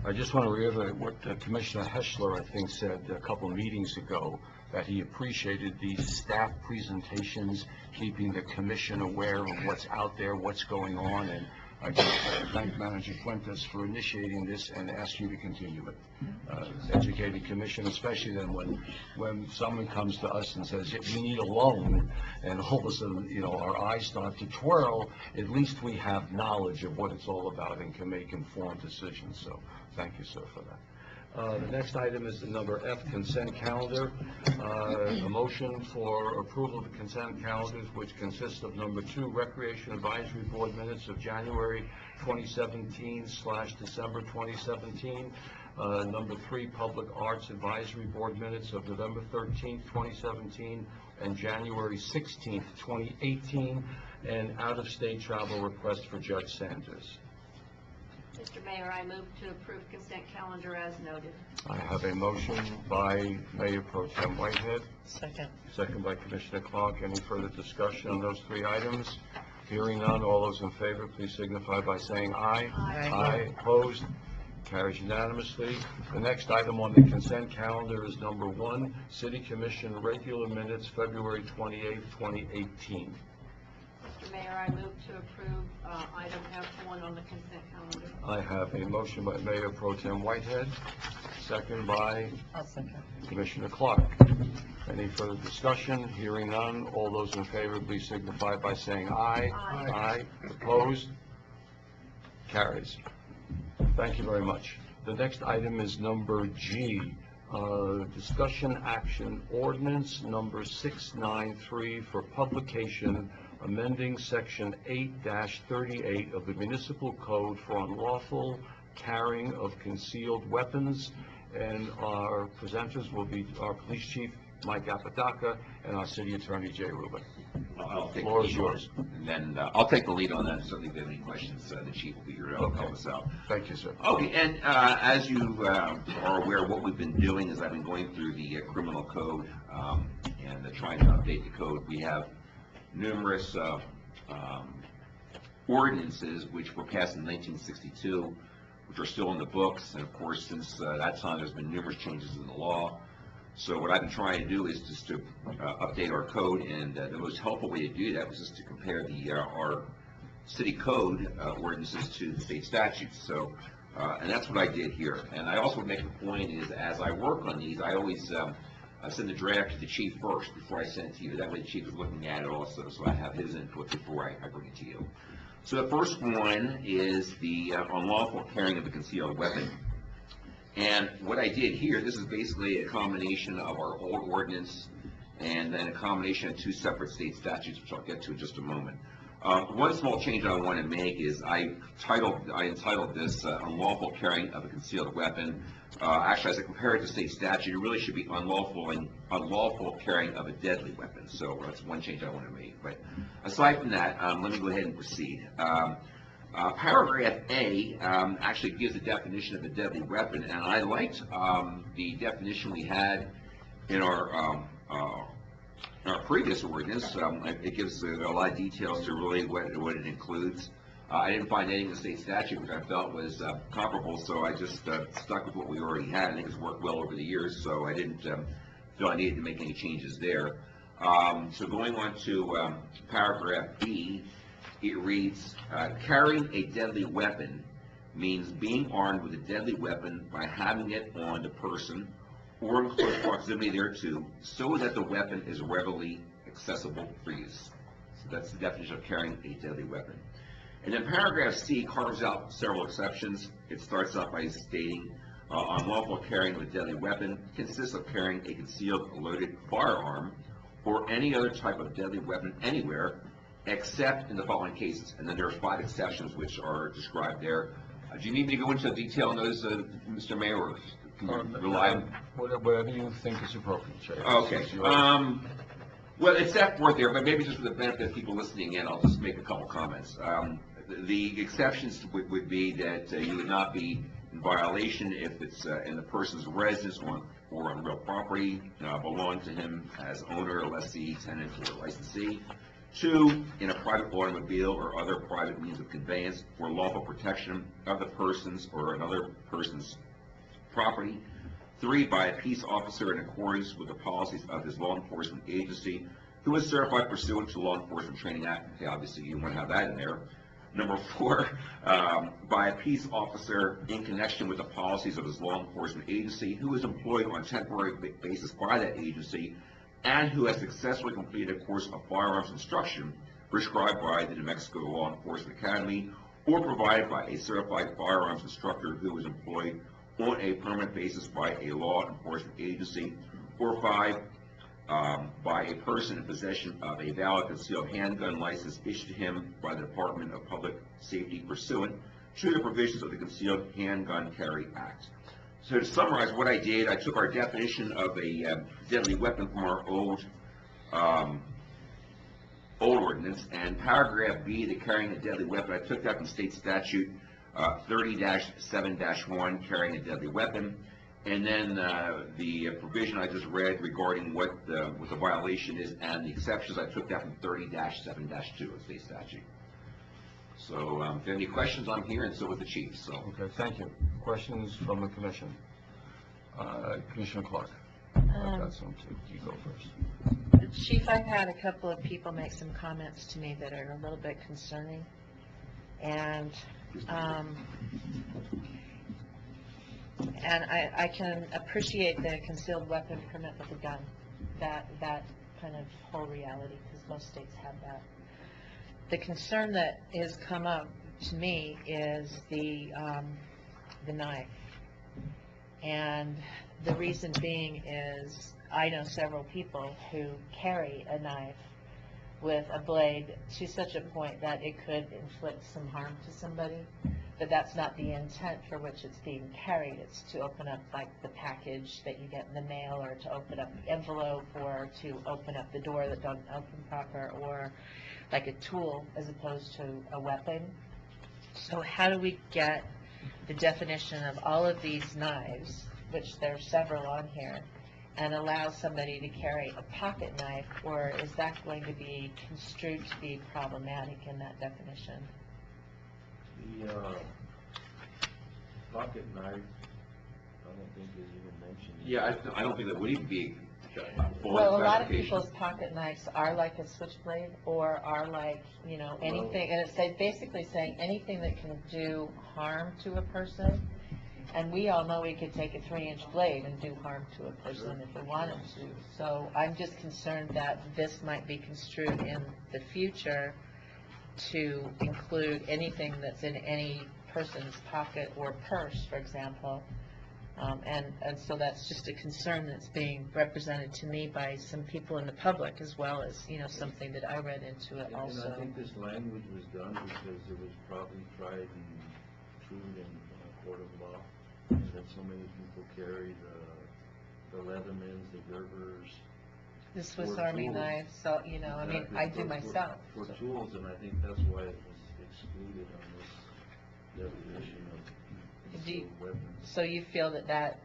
I just want to reiterate what Commissioner Heschler, I think, said a couple of meetings ago, that he appreciated these staff presentations, keeping the commission aware of what's out there, what's going on, and I just thank Manager Fuentes for initiating this and ask you to continue it. Educated Commission, especially then when someone comes to us and says, you need a loan, and all of a sudden, our eyes start to twirl, at least we have knowledge of what it's all about and can make informed decisions. So thank you, sir, for that. The next item is the number F, consent calendar. A motion for approval of the consent calendars, which consists of number 2, Recreation Advisory Board minutes of January 2017/December 2017. Number 3, Public Arts Advisory Board minutes of November 13th, 2017, and January 16th, 2018, and out-of-state travel request for Judge Sanders. Mr. Mayor, I move to approve consent calendar as noted. I have a motion by Mayor Pro Tem Whitehead. Second. Second by Commissioner Clark. Any further discussion on those 3 items? Hearing none, all those in favor, please signify by saying aye. Aye. Aye. Opposed? Carries unanimously. The next item on the consent calendar is number 1, City Commission regular minutes, February 28th, 2018. Mr. Mayor, I move to approve item F1 on the consent calendar. I have a motion by Mayor Pro Tem Whitehead, second by I'll second. Commissioner Clark. Any further discussion? Hearing none, all those in favor, please signify by saying aye. Aye. Aye. Opposed? Carries. Thank you very much. The next item is number G, discussion action ordinance number 693 for publication, amending section 8-38 of the municipal code for unlawful carrying of concealed weapons. And our presenters will be our police chief, Mike Apodaca, and our city attorney, Jay Rubin. I'll take the Floor is lead yours. on it. And then I'll take the lead on that. Certainly, if you have any questions, the chief will be here to help us out. Thank you, sir. Okay, and as you are aware, what we've been doing is I've been going through the criminal code and trying to update the code. We have numerous ordinances which were passed in 1962, which are still in the books, and of course, since that time, there's been numerous changes in the law. So what I've been trying to do is just to update our code, and the most helpful way to do that was just to compare our city code ordinances to the state statutes. So, and that's what I did here. And I also make the point is, as I work on these, I always send the draft to the chief first before I send it to you. That way the chief is looking at it also, so I have his input before I bring it to you. So the first one is the unlawful carrying of a concealed weapon. And what I did here, this is basically a combination of our old ordinance and then a combination of 2 separate state statutes, which I'll get to in just a moment. One small change I want to make is I entitled this unlawful carrying of a concealed weapon. Actually, as I compare it to state statute, it really should be unlawful carrying of a deadly weapon. So that's one change I want to make. But aside from that, let me go ahead and proceed. Paragraph A actually gives a definition of a deadly weapon, and I liked the definition we had in our previous ordinance. It gives a lot of details to really what it includes. I didn't find anything in the state statute which I felt was comparable, so I just stuck with what we already had. I think it's worked well over the years, so I didn't feel I needed to make any changes there. So going on to paragraph B, it reads, carrying a deadly weapon means being armed with a deadly weapon by having it on the person or in close proximity thereto, so that the weapon is readily accessible for use. So that's the definition of carrying a deadly weapon. And then paragraph C carves out several exceptions. It starts out by stating, unlawful carrying of a deadly weapon consists of carrying a concealed loaded firearm or any other type of deadly weapon anywhere, except in the following cases. And then there are 5 exceptions which are described there. Do you need me to go into detail on those, Mr. Mayor, or can you rely on? Whatever you think is appropriate, Chair. Okay. Well, it's set forth there, but maybe just for the benefit of people listening in, I'll just make a couple comments. The exceptions would be that you would not be in violation if it's in the person's residence or on real property, belong to him as owner, lessee, tenant, or licensee. 2, in a private automobile or other private means of conveyance for lawful protection of the person's or another person's property. 3, by a peace officer in accordance with the policies of his law enforcement agency who is certified pursuant to Law Enforcement Training Act. Okay, obviously you want to have that in there. Number 4, by a peace officer in connection with the policies of his law enforcement agency who is employed on a temporary basis by that agency and who has successfully completed a course of firearms instruction prescribed by the New Mexico Law Enforcement Academy or provided by a certified firearms instructor who is employed on a permanent basis by a law enforcement agency. Or 5, by a person in possession of a valid concealed handgun license issued to him by the Department of Public Safety pursuant to the provisions of the Concealed Handgun Carry Act. So to summarize what I did, I took our definition of a deadly weapon from our old ordinance, and paragraph B, the carrying a deadly weapon, I took that from state statute 30-7-1, carrying a deadly weapon. And then the provision I just read regarding what the violation is and the exceptions, I took that from 30-7-2 of state statute. So if you have any questions, I'm here, and so with the chief. So Okay, thank you. Questions from the commission? Commissioner Clark. That's one too. You go first. Chief, I've had a couple of people make some comments to me that are a little bit concerning. And I can appreciate the concealed weapon permit with a gun, that kind of whole reality, because most states have that. The concern that has come up to me is the knife. And the reason being is I know several people who carry a knife with a blade to such a point that it could inflict some harm to somebody, but that's not the intent for which it's being carried. It's to open up like the package that you get in the mail, or to open up the envelope, or to open up the door that doesn't open proper, or like a tool as opposed to a weapon. So how do we get the definition of all of these knives, which there are several on here, and allow somebody to carry a pocket knife, or is that going to be construed to be problematic in that definition? The pocket knife, I don't think is even mentioned. yeah, I don't think that would even be full Well, a lot of classification. people's pocket knives are like a switchblade, or are like, you know, anything, and it's basically saying anything that can do harm to a person. And we all know we could take a 3-inch blade and do harm to a person if we wanted to. So I'm just concerned that this might be construed in the future to include anything that's in any person's pocket or purse, for example. And so that's just a concern that's being represented to me by some people in the public, as well as, you know, something that I read into it also. And I think this language was done because it was probably tried and proven in a court of law, and that so many people carry the Leathermans, the Gerbers. The Swiss for Army tools. knives, so, you know, I mean, Exactly, I do myself. For so. tools, and I think that's why it was excluded on this definition of Do you- concealed weapons. So you feel that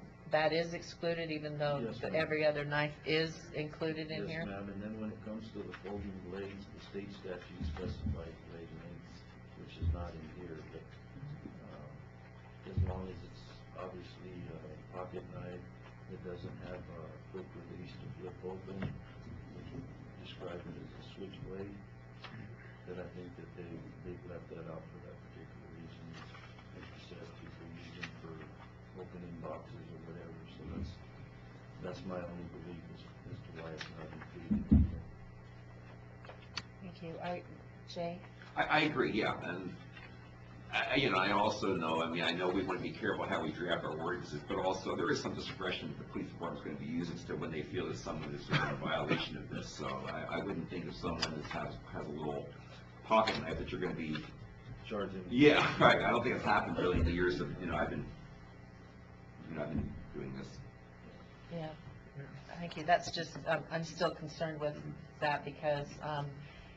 is excluded, even though Yes, ma'am. every other knife is included in here? Yes, ma'am, and then when it comes to the folding blades, the state statute specifies blade lengths, which is not in here, but as long as it's obviously a pocket knife, it doesn't have a quick release to flip open, which would describe it as a switchblade, then I think that they've left that out for that particular reason. Like you said, people use them for opening boxes or whatever, so that's my only belief as to why it's not included. Thank you. Jay? I agree, yeah, and you know, I also know, I mean, I know we want to be careful how we draft our ordinances, but also there is some discretion that the police department's going to be using to when they feel that someone is in violation of this. So I wouldn't think of someone that has a little pocket knife that you're going to be charging. Yeah, right. I don't think it's happened really in the years of, you know, I've been doing this. Yeah, thank you. That's just, I'm still concerned with that because,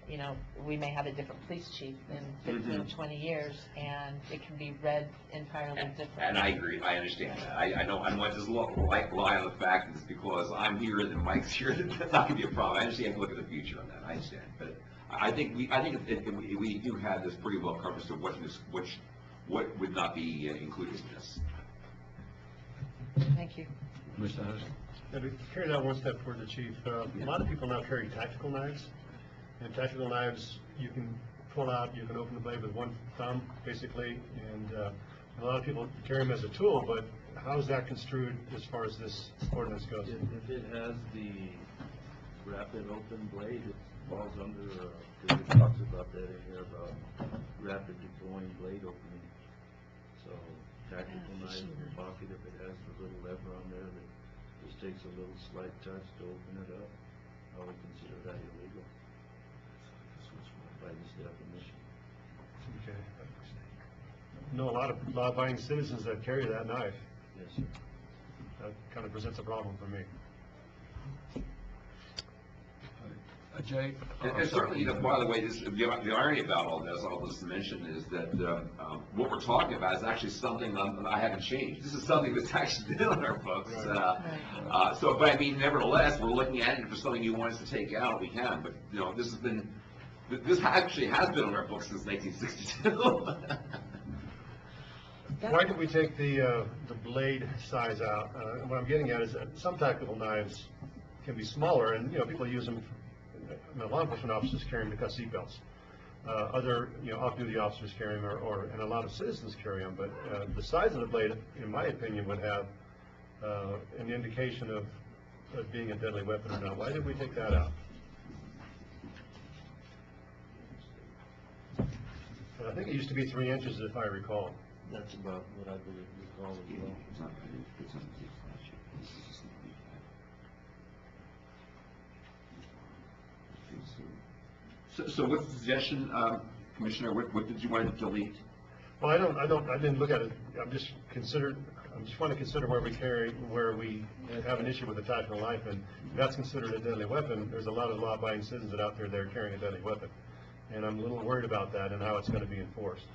you know, we may have a different police chief in 15, 20 years, and it can be read entirely different. And I agree. I understand that. I know I'm not just lie on the fact that it's because I'm here and Mike's here. That's not going to be a problem. I understand. You have to look at the future on that. I understand. But I think we do have this pretty well covered as to what would not be included in this. Thank you. Commissioner Henderson? And to carry that one step further, Chief, a lot of people now carry tactical knives, and tactical knives, you can pull out, you can open the blade with one thumb, basically, and a lot of people carry them as a tool, but how is that construed as far as this ordinance goes? If it has the rapid open blade, it falls under, because it talks about that in here, about rapid deploying blade opening. So tactical knife in your pocket, if it has the little lever on there that just takes a little slight touch to open it up, I would consider that illegal by this definition. Okay. I know a lot of law-abiding citizens that carry that knife. Yes, sir. That kind of presents a problem for me. Jay? And certainly, by the way, the irony about all this to mention is that what we're talking about is actually something I haven't changed. This is something that's actually been on our books. But I mean, nevertheless, we're looking at it. If there's something you want us to take out, we can. But, you know, this actually has been on our books since 1962. Why did we take the blade size out? What I'm getting at is that some tactical knives can be smaller, and, you know, people use them. Law enforcement officers carry them because seatbelts. Other, you know, off-duty officers carry them, and a lot of citizens carry them. But the size of the blade, in my opinion, would have an indication of it being a deadly weapon or not. Why did we take that out? I think it used to be 3 inches, if I recall. That's about what I believe we call it. Well. So what's the suggestion, Commissioner? What did you want to delete? Well, I didn't look at it. I'm just want to consider where we have an issue with a tactical knife, and if that's considered a deadly weapon. There's a lot of law-abiding citizens that out there that are carrying a deadly weapon, and I'm a little worried about that and how it's going to be enforced.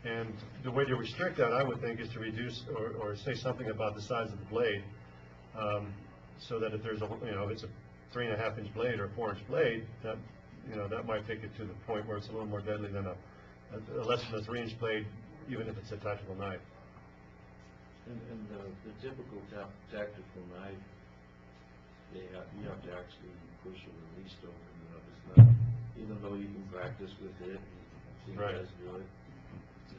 And the way to restrict that, I would think, is to reduce or say something about the size of the blade, so that if there's if it's a 3.5-inch blade or a 4-inch blade, that that might take it to the point where it's a little more deadly than a less than a 3-inch blade, even if it's a tactical knife. And the typical tactical knife, you have to actually push or release to open it up. It's not, even though you can practice with it, and see guys do it.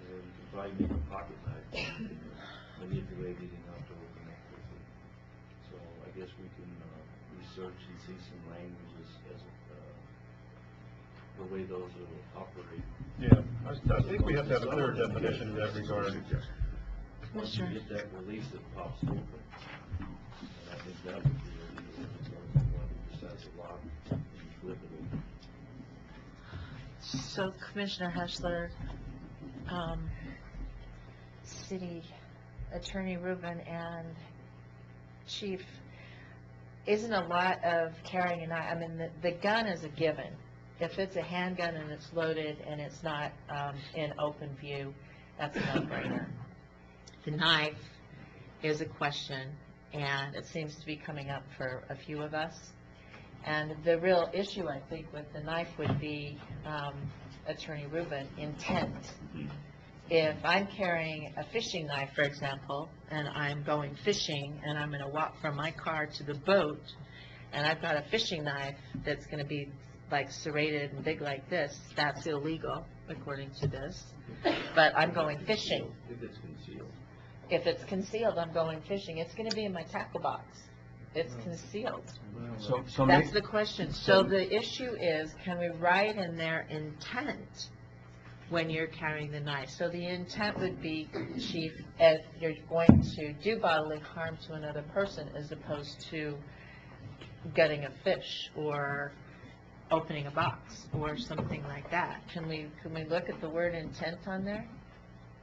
You can probably make a pocket knife, manipulating enough to open it quickly. So I guess we can research and see some languages as the way those will operate. Yeah, I think we have to have a clear definition in that regard. Once you get that release, it pops open. And I think that would be illegal if it's going to be one of the sets of lock and flip it open. So Commissioner Heschler, City Attorney Rubin, and Chief, isn't a lot of carrying a knife, I mean, the gun is a given. If it's a handgun and it's loaded and it's not in open view, that's a no-brainer. The knife is a question, and it seems to be coming up for a few of us. And the real issue, I think, with the knife would be, Attorney Rubin, intent. If I'm carrying a fishing knife, for example, and I'm going fishing, and I'm going to walk from my car to the boat, and I've got a fishing knife that's going to be like serrated and big like this, that's illegal, according to this. But I'm going fishing. If it's concealed. If it's concealed, I'm going fishing. It's going to be in my tackle box. It's concealed. That's the question. So the issue is, can we write in there intent when you're carrying the knife? So the intent would be, Chief, if you're going to do bodily harm to another person as opposed to gutting a fish or opening a box or something like that. Can we look at the word intent on there?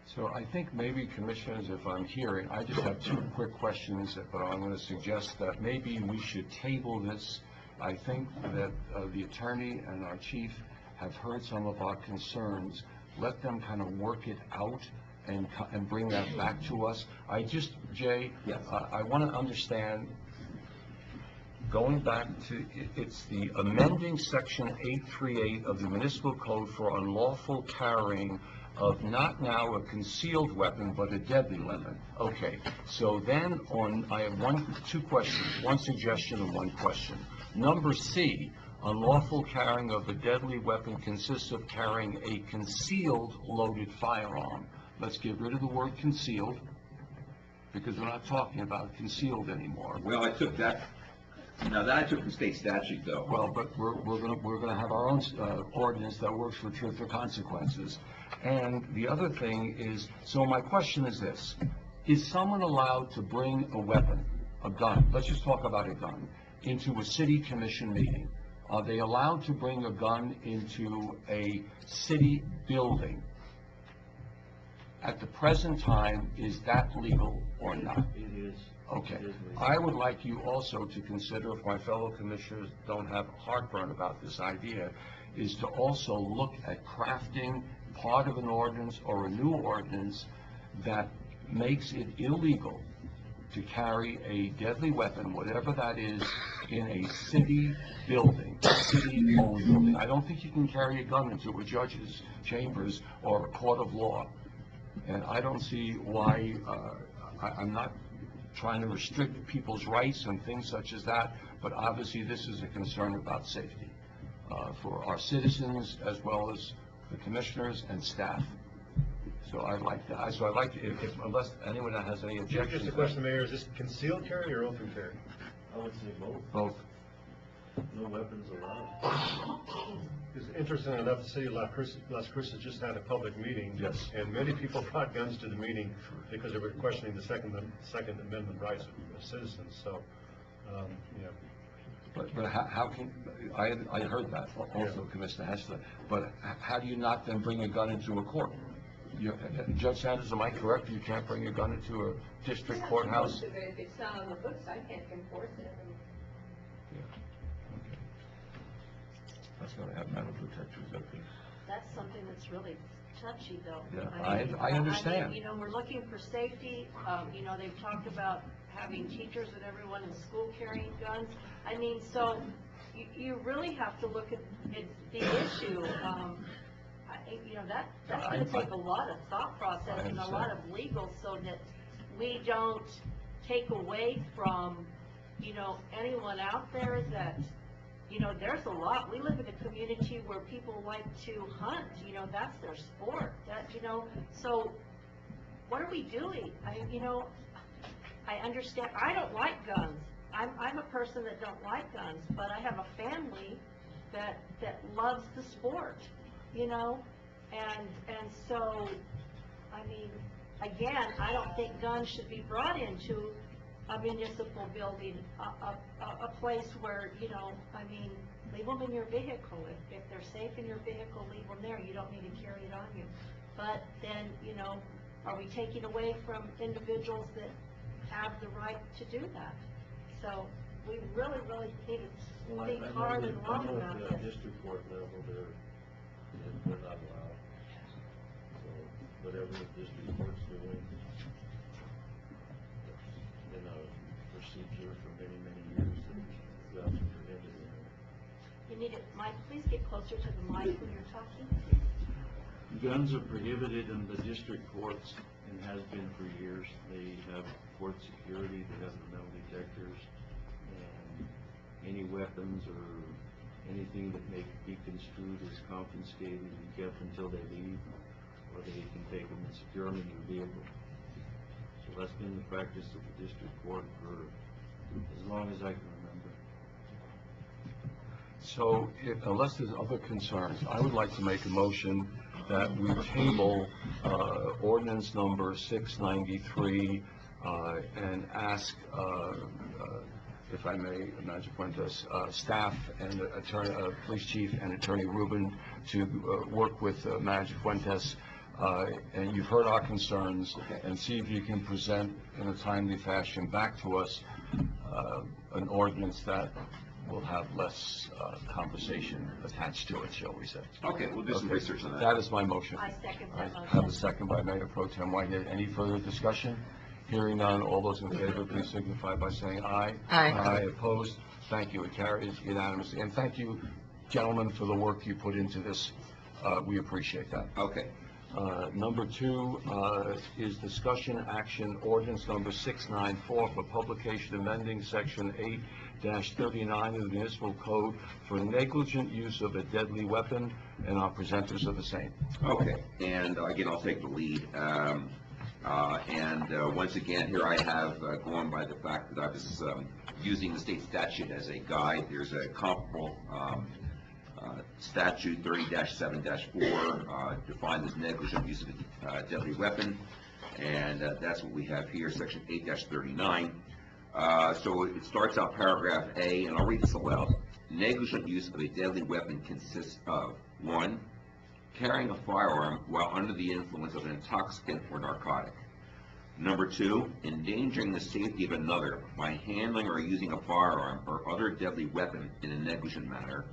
So I think maybe, Commissioners, if I'm hearing, I just have 2 quick questions, but I'm going to suggest that maybe we should table this. I think that the attorney and our chief have heard some of our concerns. Let them kind of work it out and bring that back to us. Jay, I want to understand, going back to, it's the amending section 838 of the municipal code for unlawful carrying of not now a concealed weapon, but a deadly weapon. Okay, so then I have 2 questions, 1 suggestion and 1 question. Number C, unlawful carrying of a deadly weapon consists of carrying a concealed loaded firearm. Let's get rid of the word concealed, because we're not talking about concealed anymore. Well, I took that, now that I took from state statute though. Well, but we're gonna have our own ordinance that works for truth or consequences. And the other thing is, so my question is this: is someone allowed to bring a weapon, a gun? Let's just talk about a gun, into a city commission meeting. Are they allowed to bring a gun into a city building? At the present time, is that legal or not? It is. Okay. I would like you also to consider, if my fellow commissioners don't have heartburn about this idea, is to also look at crafting part of an ordinance or a new ordinance that makes it illegal to carry a deadly weapon, whatever that is, in a city building, city-owned building. I don't think you can carry a gun into a judge's chambers or a court of law. And I don't see why, I'm not trying to restrict people's rights and things such as that, but obviously this is a concern about safety for our citizens as well as the commissioners and staff. So I'd like to, unless anyone has any objections. Just a question, Mayor, is this concealed carry or open carry? I would say both. Both. No weapons allowed. It's interesting enough, the city of Las Cruces just had a public meeting. Yes. And many people brought guns to the meeting because they were questioning the Second Amendment rights of citizens, so, yeah. But how can, I heard that also, Commissioner Hessler, but how do you not then bring a gun into a court? Judge Sanders, am I correct? You can't bring a gun into a district courthouse? If it's not on the books, I can't enforce it. That's gonna have metal detectors, I think. That's something that's really touchy, though. Yeah, I understand. I mean, you know, we're looking for safety. You know, they've talked about having teachers and everyone in school carrying guns. I mean, so you really have to look at the issue. You know, that's going to take a lot of thought process and a lot of legal, so that we don't take away from, you know, anyone out there that, you know, there's a lot. We live in a community where people like to hunt. You know, that's their sport. That, you know, so what are we doing? You know, I understand. I don't like guns. I'm a person that don't like guns, but I have a family that loves the sport. You know, and so, I mean, again, I don't think guns should be brought into a municipal building, a place where, you know, I mean, leave them in your vehicle. If they're safe in your vehicle, leave them there. You don't need to carry it on you. But then, you know, are we taking away from individuals that have the right to do that? So we really, really need to think hard and long about I know this. at the district court level, they're not allowed. So whatever the district court's doing, been a procedure for many, many years that guns are prohibited. You need it, Mike, please get closer to the mic when you're talking. Guns are prohibited in the district courts and has been for years. They have court security, they have the metal detectors, and any weapons or anything that may be construed as confiscated and kept until they leave, or they can take them and secure them in your vehicle. So that's been the practice of the district court for as long as I can remember. So unless there's other concerns, I would like to make a motion that we table ordinance number 693 and ask, if I may, Manager Fuentes, staff and police chief and Attorney Rubin to work with Manager Fuentes, and you've heard our concerns, and see if you can present in a timely fashion back to us an ordinance that will have less conversation attached to it, shall we say. Okay, we'll do some research on that. That is my motion. I second that I motion. have a second by Mayor Pro Tem Whitehead. Any further discussion? Hearing none, all those in favor, please signify by saying aye. Aye. Aye, opposed? Thank you, it carries unanimously. And thank you, gentlemen, for the work you put into this. We appreciate that. Okay. Number 2 is discussion action ordinance number 694 for publication amending section 8-39 of the municipal code for negligent use of a deadly weapon, and our presenters are the same. Okay, and again, I'll take the lead. Once again, here I have gone by the fact that I was using the state statute as a guide. There's a comparable statute 30-7-4 defined as negligent use of a deadly weapon, and that's what we have here, section 8-39. So it starts out paragraph A, and I'll read this aloud. Negligent use of a deadly weapon consists of 1. Carrying a firearm while under the influence of an intoxicant or narcotic. Number 2, endangering the safety of another by handling or using a firearm or other deadly weapon in a negligent manner.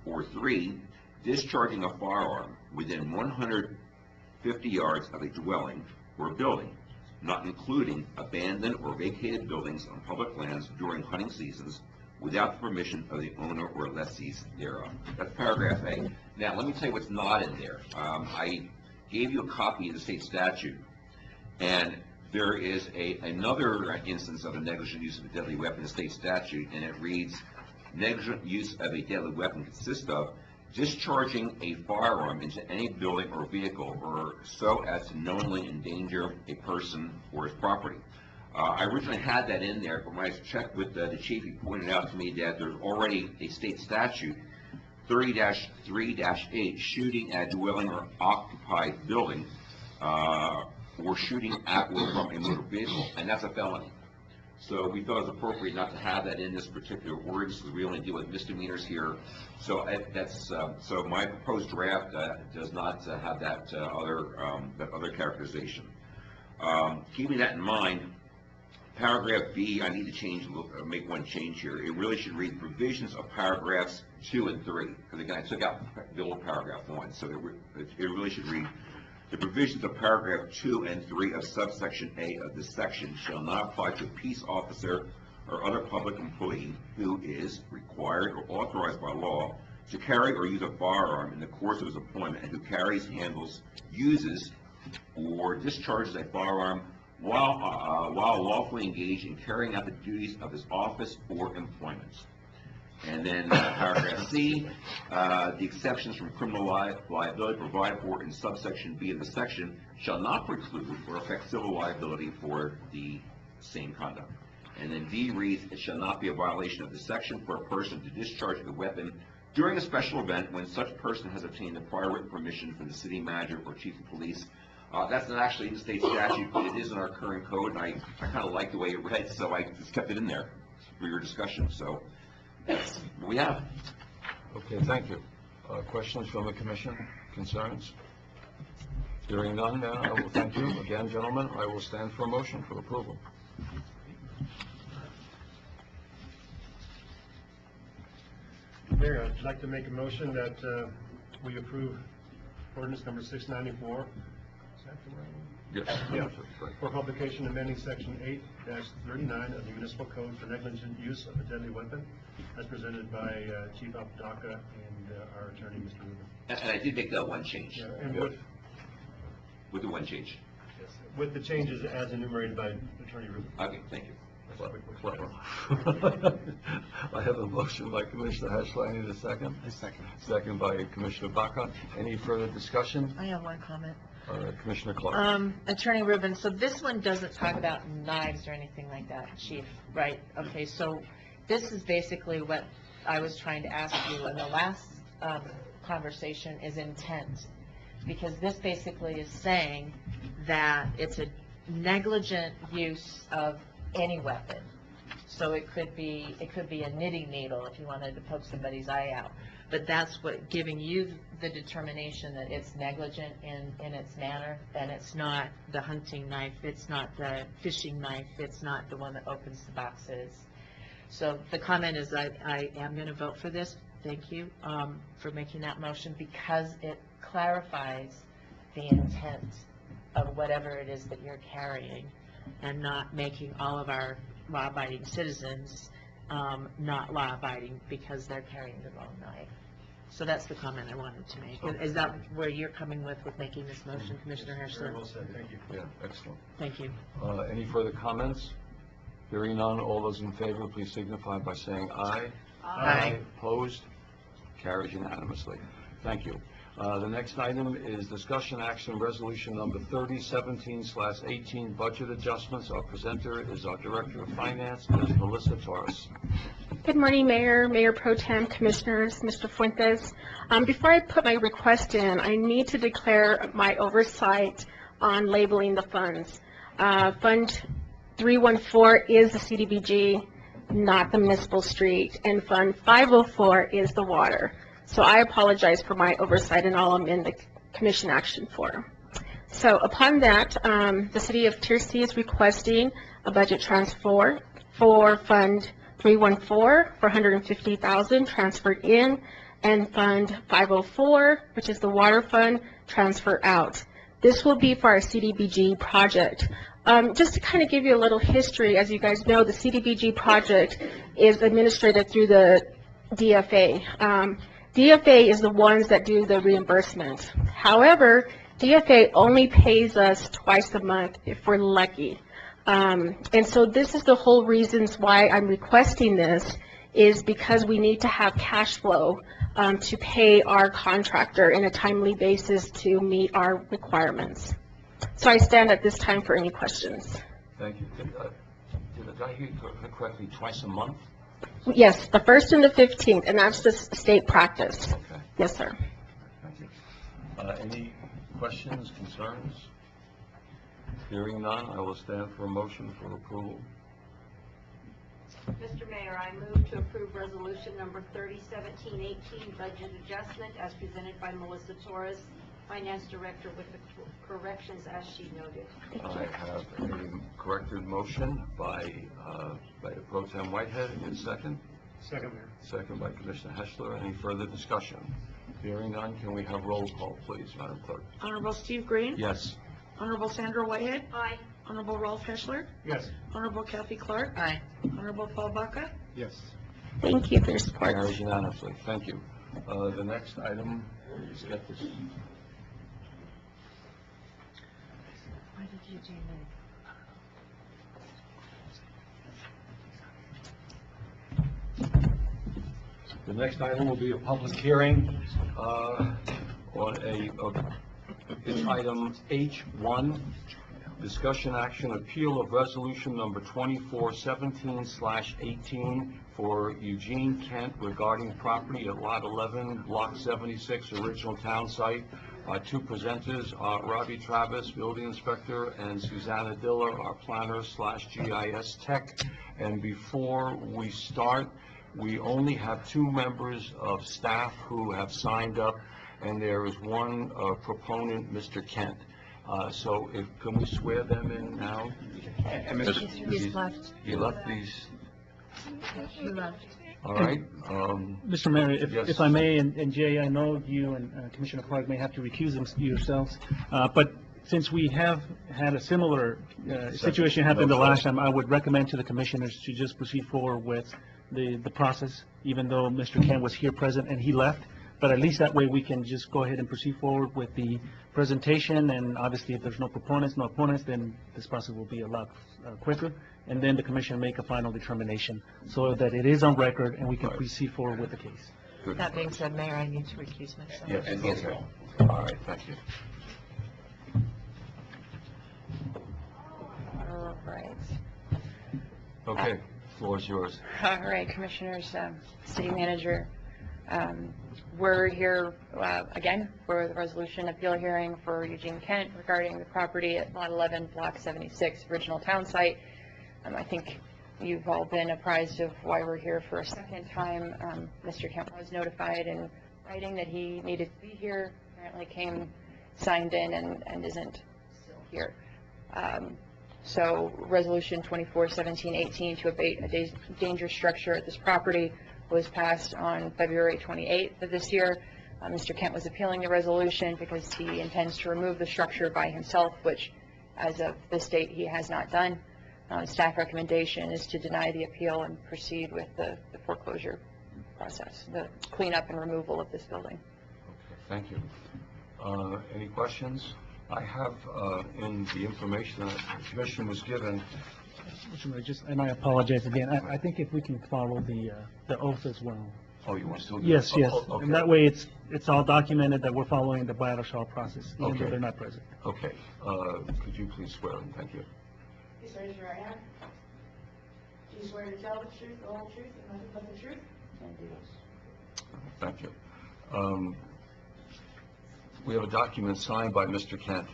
Or 3, discharging a firearm within 150 yards of a dwelling or building, not including abandoned or vacated buildings on public lands during hunting seasons, without the permission of the owner or lessees thereof. That's paragraph A. Now, let me tell you what's not in there. I gave you a copy of the state statute, and there is another instance of a negligent use of a deadly weapon in the state statute, and it reads, negligent use of a deadly weapon consists of discharging a firearm into any building or vehicle or so as to knowingly endanger a person or his property. I originally had that in there, but when I checked with the chief, he pointed out to me that there's already a state statute, 30-3-8, shooting at a dwelling or occupied building, or shooting at or from a motor vehicle, and that's a felony. So we thought it was appropriate not to have that in this particular ordinance, because we only deal with misdemeanors here. So so my proposed draft does not have that other characterization. Keeping that in mind, paragraph B, I need to make one change here. It really should read provisions of paragraphs 2 and 3, because again, I took out the old paragraph 1, so it really should read, the provisions of paragraph 2 and 3 of subsection A of this section shall not apply to a peace officer or other public employee who is required or authorized by law to carry or use a firearm in the course of his employment, and who carries, handles, uses, or discharges a firearm while lawfully engaged in carrying out the duties of his office or employment. And then paragraph C, the exceptions from criminal liability provided for in subsection B of the section shall not preclude or affect civil liability for the same conduct. And then D reads, it shall not be a violation of this section for a person to discharge a weapon during a special event when such person has obtained the prior written permission from the city manager or chief of police. That's not actually in the state statute, but it is in our current code, and I kind of like the way it read, so I just kept it in there for your discussion. So that's what we have. Okay, thank you. Questions from the commission? Concerns? Hearing none, then I will thank you. Again, gentlemen, I will stand for a motion for approval. Mayor, I'd like to make a motion that we approve ordinance number 694. Is that the right one? Yes. Yeah. For publication amending section 8-39 of the municipal code for negligent use of a deadly weapon, as presented by Chief Apodaca and our attorney, Mr. Rubin. And I did make that one change. Yeah, and with the one change. Yes, with the changes as enumerated by Attorney Rubin. Okay, thank you. Clever. I have a motion by Commissioner Heschler. I need a second. A second. Second by Commissioner Baca. Any further discussion? I have one comment. Commissioner Clark. Attorney Rubin, so this one doesn't talk about knives or anything like that, Chief, right? Okay, so this is basically what I was trying to ask you in the last conversation is intent. Because this basically is saying that it's a negligent use of any weapon. So it could be a knitting needle if you wanted to poke somebody's eye out. But that's what giving you the determination that it's negligent in its manner, and it's not the hunting knife, it's not the fishing knife, it's not the one that opens the boxes. So the comment is I am going to vote for this. Thank you for making that motion, because it clarifies the intent of whatever it is that you're carrying, and not making all of our law-abiding citizens not law-abiding because they're carrying the wrong knife. So that's the comment I wanted to make. Is that where you're coming with making this motion, Commissioner Heschler? Very well said, thank you. Yeah, excellent. Thank you. Any further comments? Hearing none, all those in favor, please signify by saying aye. Aye. Opposed? Carries unanimously. Thank you. The next item is discussion action resolution number 3017/18 budget adjustments. Our presenter is our Director of Finance, Ms. Melissa Torres. Good morning, Mayor, Mayor Pro Tem, Commissioners, Mr. Fuentes. Before I put my request in, I need to declare my oversight on labeling the funds. Fund 314 is the CDBG, not the municipal street, and Fund 504 is the water. So I apologize for my oversight, and I'll amend the commission action for. So upon that, the City of Tiercy is requesting a budget transfer for Fund 314 for $150,000 transferred in, and Fund 504, which is the water fund, transfer out. This will be for our CDBG project. Just to kind of give you a little history, as you guys know, the CDBG project is administered through the DFA. DFA is the ones that do the reimbursement. However, DFA only pays us twice a month if we're lucky. And so this is the whole reasons why I'm requesting this, is because we need to have cash flow to pay our contractor in a timely basis to meet our requirements. So I stand at this time for any questions. Thank you. Did I hear you correctly, twice a month? Yes, the 1st and the 15th, and that's just state practice. Okay. Yes, sir. Thank you. Any questions, concerns? Hearing none, I will stand for a motion for approval. Mr. Mayor, I move to approve resolution number 3017-18 budget adjustment as presented by Melissa Torres, Finance Director, with the corrections as she noted. I have a corrected motion by Pro Tem Whitehead. Is second? Second, Mayor. Second by Commissioner Heschler. Any further discussion? Hearing none, can we have roll call, please, Madam Clerk? Honorable Steve Green? Yes. Honorable Sandra Whitehead? Aye. Honorable Rolf Heschler? Yes. Honorable Kathy Clark? Aye. Honorable Paul Baca? Yes. Thank you for your support. Carries unanimously. Thank you. The next item, let's get this. Why did you do The next item will be a public hearing on it's item H1, discussion action appeal of resolution number 2417/18 for Eugene Kent regarding property at Lot 11, Block 76, original town site. Our two presenters are Robbie Travis, building inspector, and Susanna Diller, our planner/GIS tech. And before we start, we only have two members of staff who have signed up, and there is one proponent, Mr. Kent. So can we swear them in now? He's left. You left these, He left. all right? Mr. Mayor, Yes. if I may, and Jay, I know you and Commissioner Clark may have to recuse yourselves, but since we have had a similar situation happen the last time, I would recommend to the commissioners to just proceed forward with the process, even though Mr. Kent was here present and he left. But at least that way we can just go ahead and proceed forward with the presentation, and obviously if there's no proponents, no opponents, then this process will be a lot quicker, and then the commission make a final determination so that it is on record and we can proceed forward with the case. Good. That being said, Mayor, I need to recuse myself. Yes, okay. All right, thank you. All right. Okay, floor is yours. All right, Commissioners, City Manager, we're here again for the resolution appeal hearing for Eugene Kent regarding the property at Lot 11, Block 76, original town site. I think you've all been apprised of why we're here for a second time. Mr. Kent was notified in writing that he needed to be here, apparently came, signed in, and isn't still here. So resolution 2417-18 to abate a dangerous structure at this property was passed on February 28th of this year. Mr. Kent was appealing the resolution because he intends to remove the structure by himself, which as of this date he has not done. Staff recommendation is to deny the appeal and proceed with the foreclosure process, the cleanup and removal of this building. Thank you. Any questions? I have, in the information that the commission was given, Mr. Mayor, and I apologize again, I think if we can follow the oath as well. oh, you want to still do Yes, it? yes, Oh, okay. and that way it's all documented that we're following the Bayard-Shaw process, even though Okay. they're not present. Okay, could you please swear in? Thank you. Please raise your right hand. Do you swear to tell the truth, the whole truth, and nothing but the truth? Thank you. We have a document signed by Mr. Kent.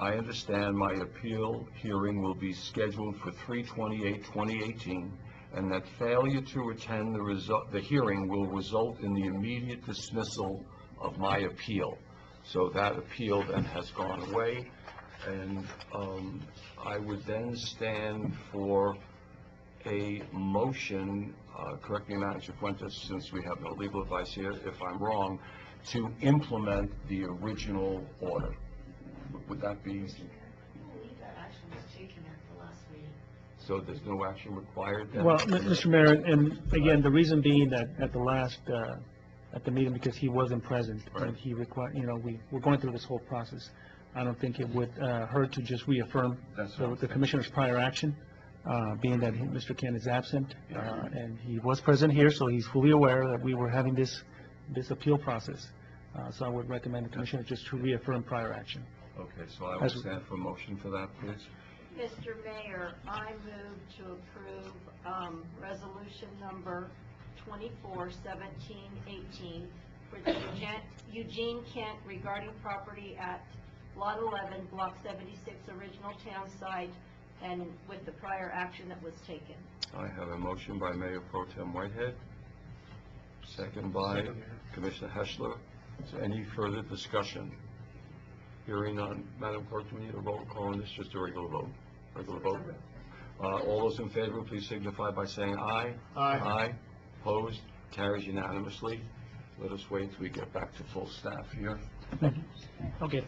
I understand my appeal hearing will be scheduled for 3/28/2018, and that failure to attend the hearing will result in the immediate dismissal of my appeal. So that appeal then has gone away, and I would then stand for a motion, correct me, Manager Fuentes, since we have no legal advice here, if I'm wrong, to implement the original order. Would that be, I believe that action was taken at the last meeting. so there's no action required then? Well, Mr. Mayor, and again, the reason being that at the last, at the meeting, because he wasn't present, and he required, we're going through this whole process. I don't think it would hurt to just reaffirm the Commissioner's prior action, being that Mr. Kent is absent, and he was present here, so he's fully aware that we were having this appeal process. So I would recommend the Commissioner just to reaffirm prior action. Okay, so I will stand for a motion for that, please. Mr. Mayor, I move to approve resolution number 241718 for the Eugene Kent regarding property at Lot 11, Block 76, original town site, and with the prior action that was taken. I have a motion by Mayor Pro Tem Whitehead, second by Commissioner Heschler. Is there any further discussion? Hearing none. Madam Clerk, do we need a roll call on this, just a regular vote? Regular vote? All those in favor, please signify by saying aye. Aye. Aye. Opposed? Carries unanimously. Let us wait until we get back to full staff here. Okay. Thank you.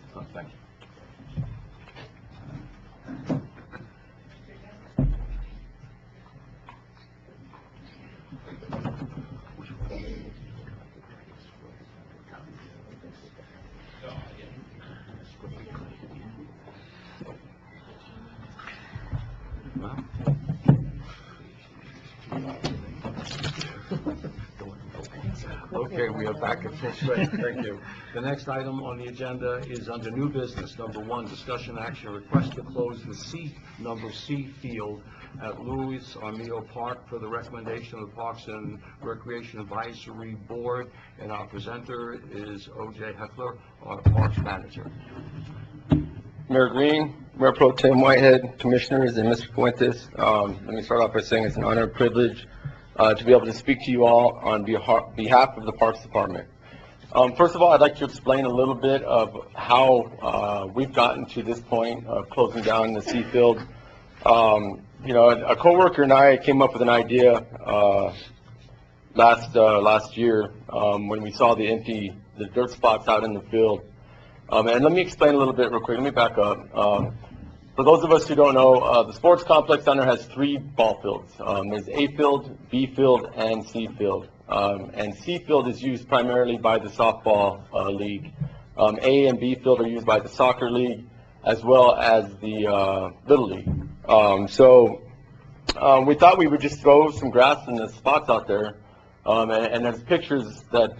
Okay, we are back at full strength. Thank you. The next item on the agenda is under new business. Number 1, discussion action, request to close the number C field at Luis Armijo Park for the recommendation of the Parks and Recreation Advisory Board. And our presenter is O.J. Heffler, our Parks Manager. Mayor Green, Mayor Pro Tem Whitehead, Commissioners, and Mr. Fuentes, let me start off by saying it's an honor and privilege to be able to speak to you all on behalf of the Parks Department. First of all, I'd like to explain a little bit of how we've gotten to this point of closing down the C field. A coworker and I came up with an idea last year when we saw the dirt spots out in the field. And let me explain a little bit real quick. Let me back up. For those of us who don't know, the sports complex down there has 3 ball fields. There's A field, B field, and C field. And C field is used primarily by the softball league. A and B field are used by the soccer league as well as the Little League. We thought we would just throw some grass in the spots out there. And there's pictures that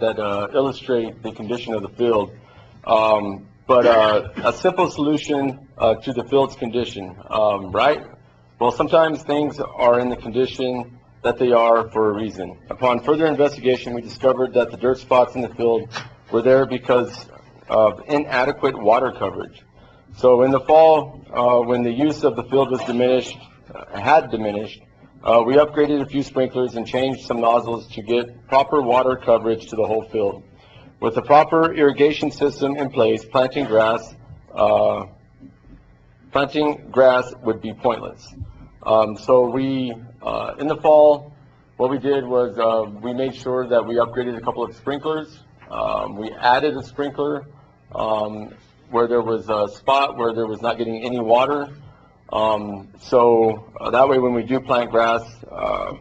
illustrate the condition of the field. But a simple solution to the field's condition, right? Well, sometimes things are in the condition that they are for a reason. Upon further investigation, we discovered that the dirt spots in the field were there because of inadequate water coverage. So in the fall, when the use of the field was had diminished, we upgraded a few sprinklers and changed some nozzles to get proper water coverage to the whole field. With the proper irrigation system in place, planting grass would be pointless. So we, in the fall, what we did was we made sure that we upgraded a couple of sprinklers. We added a sprinkler where there was a spot where there was not getting any water. So that way, when we do plant grass,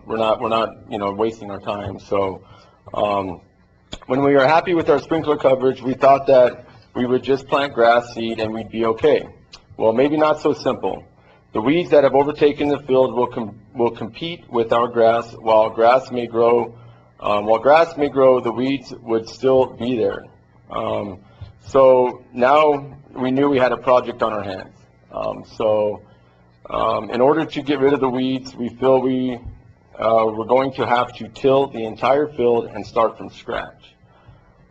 we're not wasting our time. So When we were happy with our sprinkler coverage, we thought that we would just plant grass seed and we'd be okay. Well, maybe not so simple. The weeds that have overtaken the field will compete with our grass. While grass may grow, the weeds would still be there. So now we knew we had a project on our hands. In order to get rid of the weeds, we feel we're going to have to till the entire field and start from scratch.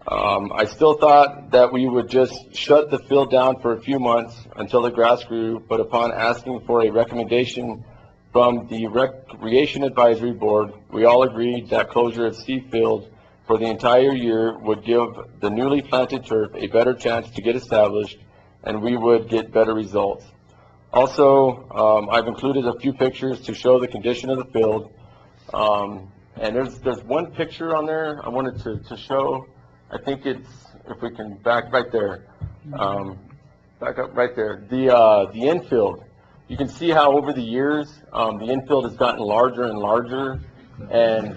I still thought that we would just shut the field down for a few months until the grass grew, but upon asking for a recommendation from the Recreation Advisory Board, we all agreed that closure of C Field for the entire year would give the newly planted turf a better chance to get established, and we would get better results. Also, I've included a few pictures to show the condition of the field, and there's one picture on there I wanted to show. I think it's, if we can back right there, back up right there, the infield. You can see how over the years, the infield has gotten larger and larger, and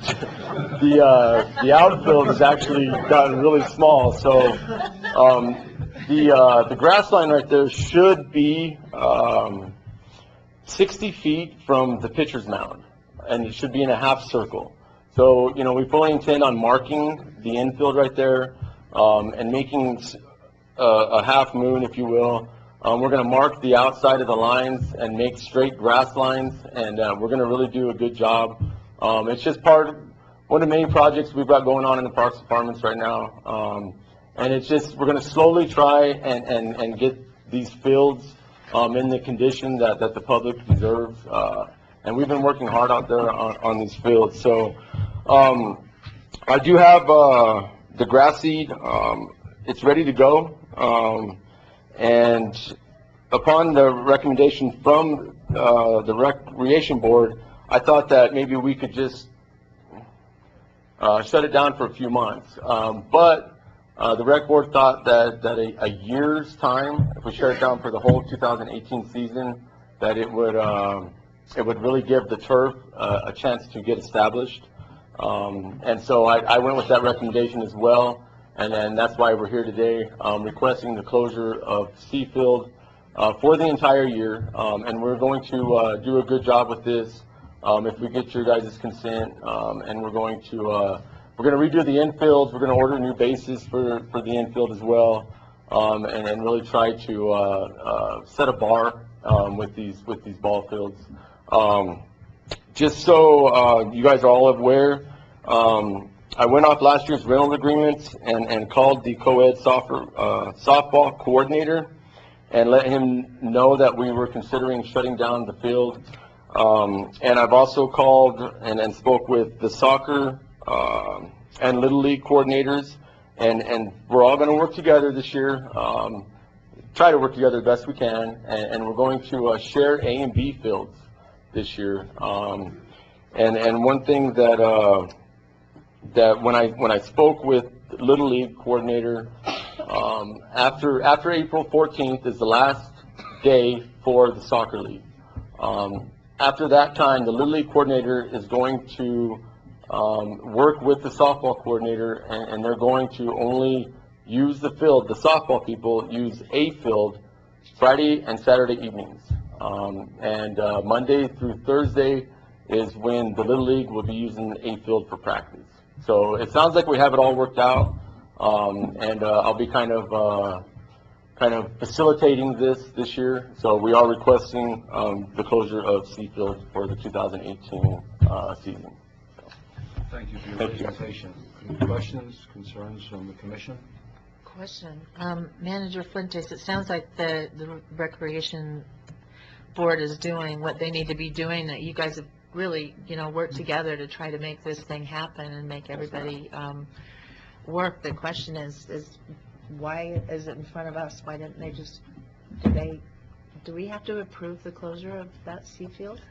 the outfield has actually gotten really small. So the grass line right there should be 60 feet from the pitcher's mound, and it should be in a half circle. So, you know, we fully intend on marking the infield right there and making a half moon, if you will. We're going to mark the outside of the lines and make straight grass lines, and we're going to really do a good job. It's just one of the main projects we've got going on in the Parks Departments right now. And it's just, we're going to slowly try and get these fields in the condition that the public deserves. And we've been working hard out there on these fields. So I do have the grass seed. It's ready to go. And upon the recommendation from the Recreation Board, I thought that maybe we could just shut it down for a few months. But the Rec Board thought that a year's time, if we shut it down for the whole 2018 season, that it would really give the turf a chance to get established. And so I went with that recommendation as well, and then that's why we're here today requesting the closure of C Field for the entire year, and we're going to do a good job with this if we get your guys' consent, and we're going to redo the infields. We're going to order new bases for the infield as well, and really try to set a bar with these ball fields. Just so you guys are all aware, I went off last year's rental agreements and called the co-ed softball coordinator and let him know that we were considering shutting down the field. And I've also called and spoke with the soccer and Little League coordinators, and we're all going to work together this year, try to work together the best we can, and we're going to share A and B fields this year. And one thing that when I spoke with Little League coordinator, after April 14th is the last day for the soccer league. After that time, the Little League coordinator is going to work with the softball coordinator, and they're going to only use the field. The softball people use A field Friday and Saturday evenings. And Monday through Thursday is when the Little League will be using the A field for practice. So it sounds like we have it all worked out, and I'll be kind of facilitating this year. So we are requesting the closure of C Field for the 2018 season. Thank you for your presentation. Any questions, concerns from the commission? Question. Manager Fuentes, it sounds like the Recreation Board is doing what they need to be doing, that you guys have really, worked together to try to make this thing happen and make everybody work. The question is why is it in front of us? Why didn't they just, do we have to approve the closure of that C field?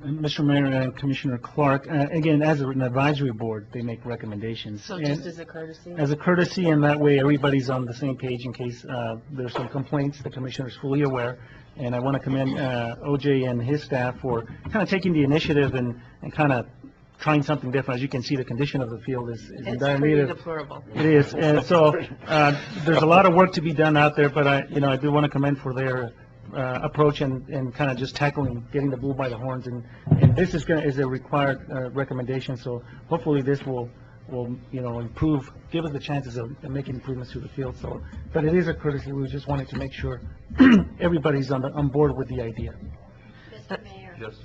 Mr. Mayor and Commissioner Clark, again, as an advisory board, they make recommendations. So just as a courtesy? As a courtesy, and that way everybody's on the same page in case there's some complaints. The commissioner is fully aware. And I want to commend OJ and his staff for kind of taking the initiative and kind of trying something different. As you can see, the condition of the field is in It's dire pretty need of. deplorable. It is, and so, there's a lot of work to be done out there, but I do want to commend for their, approach and kind of just tackling, getting the bull by the horns, and this is a required, recommendation, so hopefully this will, improve, give us the chances of making improvements to the field, so, but it is a courtesy, we just wanted to make sure everybody's on board with the idea. Mr. Mayor? Yes.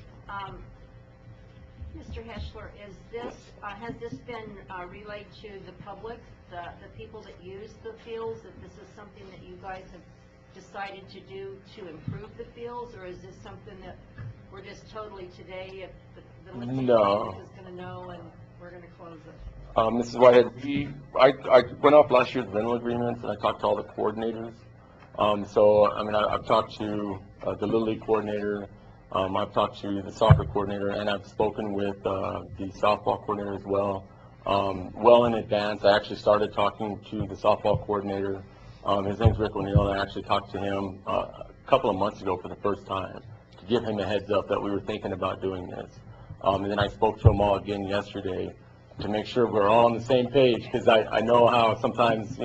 Mr. Heschler, has this been relayed to the public, the people that use the fields, that this is something that you guys have decided to do to improve the fields, or is this something that we're just totally today, if the Latino No. is going to know and we're going to close it? Mrs. Whitehead, I went off last year's rental agreements, and I talked to all the coordinators. So, I mean, I've talked to the Little League coordinator, I've talked to the soccer coordinator, and I've spoken with the softball coordinator as well. Well in advance, I actually started talking to the softball coordinator. His name's Rick O'Neill, and I actually talked to him a couple of months ago for the first time to give him a heads up that we were thinking about doing this. And then I spoke to them all again yesterday to make sure we're all on the same page, because I know how sometimes,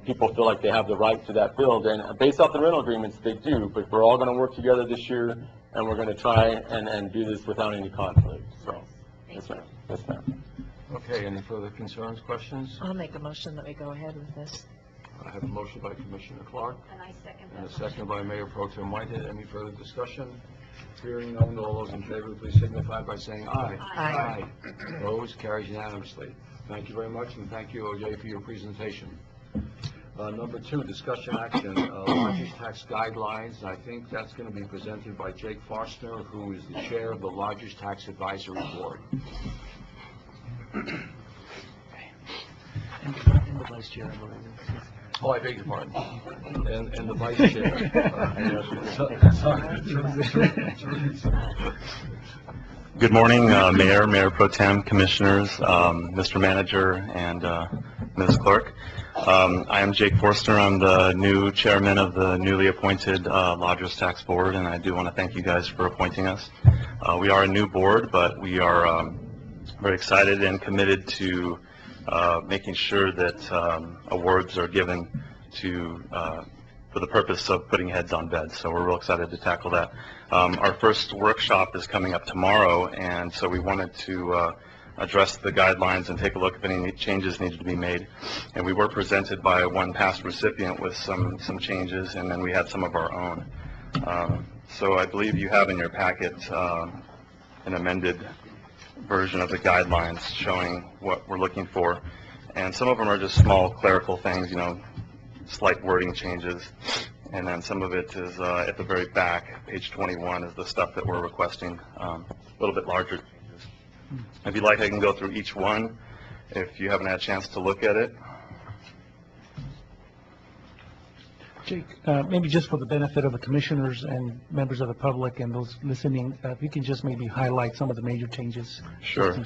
people feel like they have the right to that field, and based off the rental agreements, they do, but we're all going to work together this year, and we're going to try and do this without any conflict, so, yes, ma'am. Yes, ma'am. Okay, any further concerns, questions? I'll make a motion that we go ahead with this. I have a motion by Commissioner Clark And I second and a that. second by Mayor Pro Tem Whitehead. Any further discussion? Hearing none, all those in favor, please signify by saying aye. Aye. Opposed, carries unanimously. Thank you very much, and thank you, OJ, for your presentation. Number 2, discussion action, lodging tax guidelines. I think that's going to be presented by Jake Forstner, who is the chair of the Lodging Tax Advisory Board. And the vice chair, I believe. Oh, I beg your pardon. And the vice chair. Good morning, Mayor Pro Tem, Commissioners, Mr. Manager, and Ms. Clerk. I am Jake Forstner. I'm the new chairman of the newly appointed Lodgers Tax Board, and I do want to thank you guys for appointing us. We are a new board, but we are very excited and committed to making sure that awards are given to for the purpose of putting heads on beds. So we're real excited to tackle that. Our first workshop is coming up tomorrow, and so we wanted to address the guidelines and take a look if any changes needed to be made. And we were presented by one past recipient with some changes, and then we had some of our own. So I believe you have in your packet an amended version of the guidelines showing what we're looking for. And some of them are just small clerical things, slight wording changes. And then some of it is at the very back, page 21, is the stuff that we're requesting, a little bit larger changes. If you'd like, I can go through each one if you haven't had a chance to look at it. Jake, maybe just for the benefit of the commissioners and members of the public and those listening, if you can just maybe highlight some of the major changes. Sure.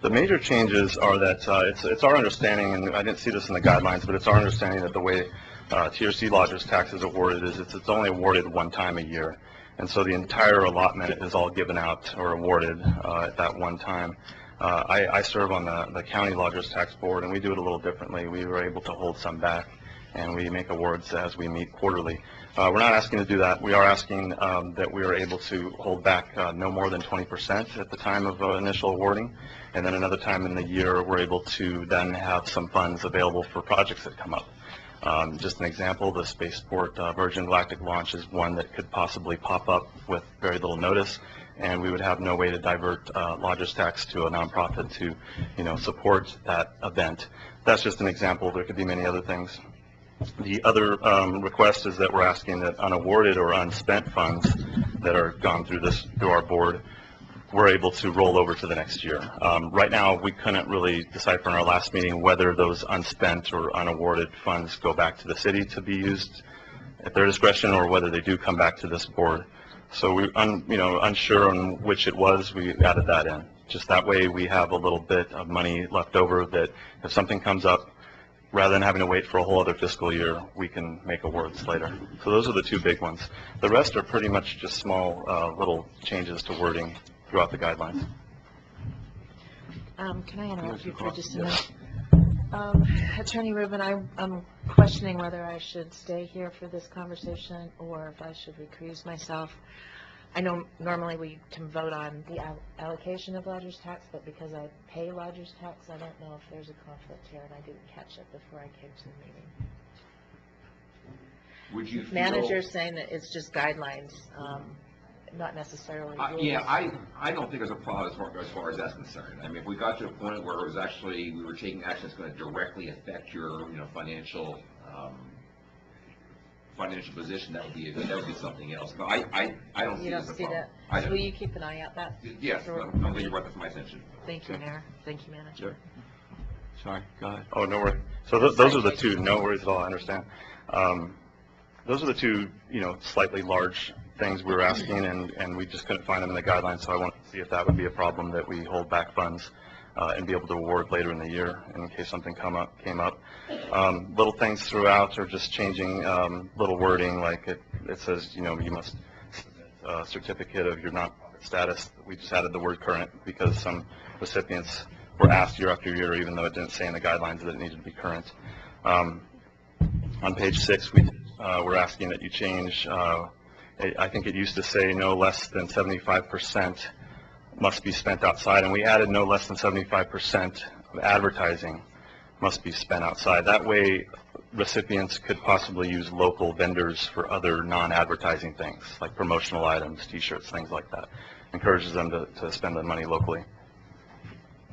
The major changes are that it's our understanding, and I didn't see this in the guidelines, but it's our understanding that the way TRC lodgers tax is awarded is it's only awarded one time a year. And so the entire allotment is all given out or awarded at that one time. I serve on the county lodgers tax board, and we do it a little differently. We were able to hold some back, and we make awards as we meet quarterly. We're not asking to do that. We are asking that we are able to hold back no more than 20% at the time of initial awarding, and then another time in the year we're able to then have some funds available for projects that come up. Just an example, the Spaceport Virgin Galactic launch is one that could possibly pop up with very little notice, and we would have no way to divert lodgers tax to a nonprofit to, support that event. That's just an example. There could be many other things. The other request is that we're asking that unawarded or unspent funds that are gone through our board, we're able to roll over to the next year. Right now, we couldn't really decipher in our last meeting whether those unspent or unawarded funds go back to the city to be used at their discretion or whether they do come back to this board. So we, unsure on which it was, we added that in. Just that way, we have a little bit of money left over that if something comes up, rather than having to wait for a whole other fiscal year, we can make awards later. So those are the two big ones. The rest are pretty much just small little changes to wording throughout the guidelines. Can I interrupt you for Yes. just a minute? Attorney Rubin, I'm questioning whether I should stay here for this conversation or if I should recuse myself. I know normally we can vote on the allocation of lodger's tax, but because I pay lodger's tax, I don't know if there's a conflict here, and I didn't catch it before I came to the meeting. Would you feel? Manager's saying that it's just guidelines, not necessarily rules. Yeah, I don't think there's a problem as far as that's concerned. I mean, if we got to a point where it was actually, we were taking action that's going to directly affect your, financial position, that would be something else. But I don't see You it don't as a see problem. that? I don't. Will you keep an eye out that? Yes, I'm glad you brought that to my attention. Thank you, Mayor. Thank you, Manager. Sorry, go ahead. Oh, no worries. So those are the two, no worries at all, I understand. Those are the two, slightly large things we were asking, and we just couldn't find them in the guidelines, so I wanted to see if that would be a problem, that we hold back funds and be able to award later in the year in case something came up. Little things throughout are just changing little wording, like it says, you must submit a certificate of your nonprofit status. We just added the word current because some recipients were asked year after year, even though it didn't say in the guidelines that it needed to be current. On page 6, we're asking that you change, I think it used to say no less than 75% must be spent outside, and we added no less than 75% of advertising must be spent outside. That way, recipients could possibly use local vendors for other non-advertising things, like promotional items, T-shirts, things like that. Encourages them to spend the money locally.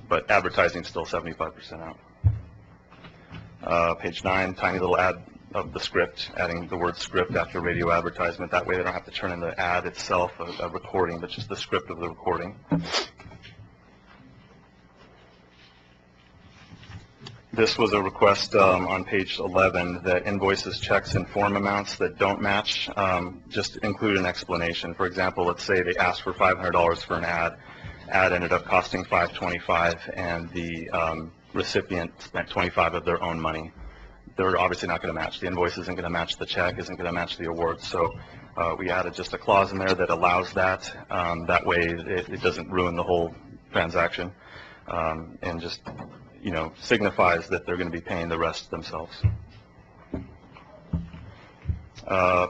But advertising is still 75% out. Page 9, tiny little ad of the script, adding the word script after radio advertisement. That way they don't have to turn in the ad itself, a recording, but just the script of the recording. This was a request on page 11 that invoices, checks, and form amounts that don't match, just include an explanation. For example, let's say they asked for $500 for an ad. Ad ended up costing $525, and the recipient spent $25 of their own money. They're obviously not going to match. The invoice isn't going to match the check, isn't going to match the award. So we added just a clause in there that allows that. That way it doesn't ruin the whole transaction, and just, signifies that they're going to be paying the rest themselves.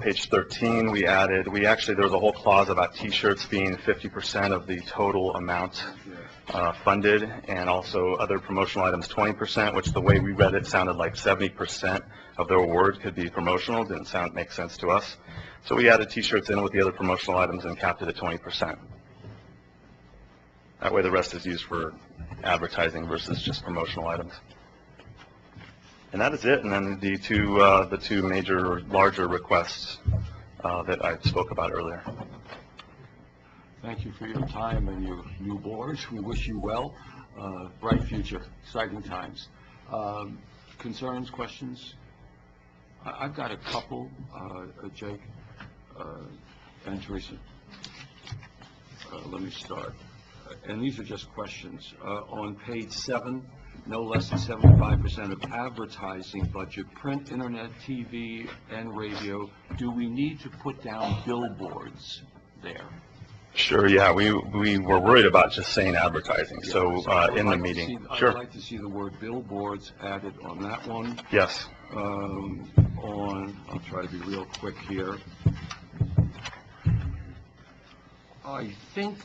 Page 13, there was a whole clause about T-shirts being 50% of the total amount funded, and also other promotional items 20%, which the way we read it sounded like 70% of their award could be promotional. Didn't make sense to us. So we added T-shirts in with the other promotional items and capped it at 20%. That way the rest is used for advertising versus just promotional items. And that is it. And then the two major, larger requests that I spoke about earlier. Thank you for your time and your new board. We wish you well. Bright future, exciting times. Concerns, questions? I've got a couple, Jake and Teresa. Let me start. And these are just questions. On page 7, no less than 75% of advertising budget, print, internet, TV, and radio. Do we need to put down billboards there? Sure, yeah, we were worried about just saying advertising, so in the meeting. Sure. I'd like to see the word billboards added on that one. Yes. I'll try to be real quick here. I think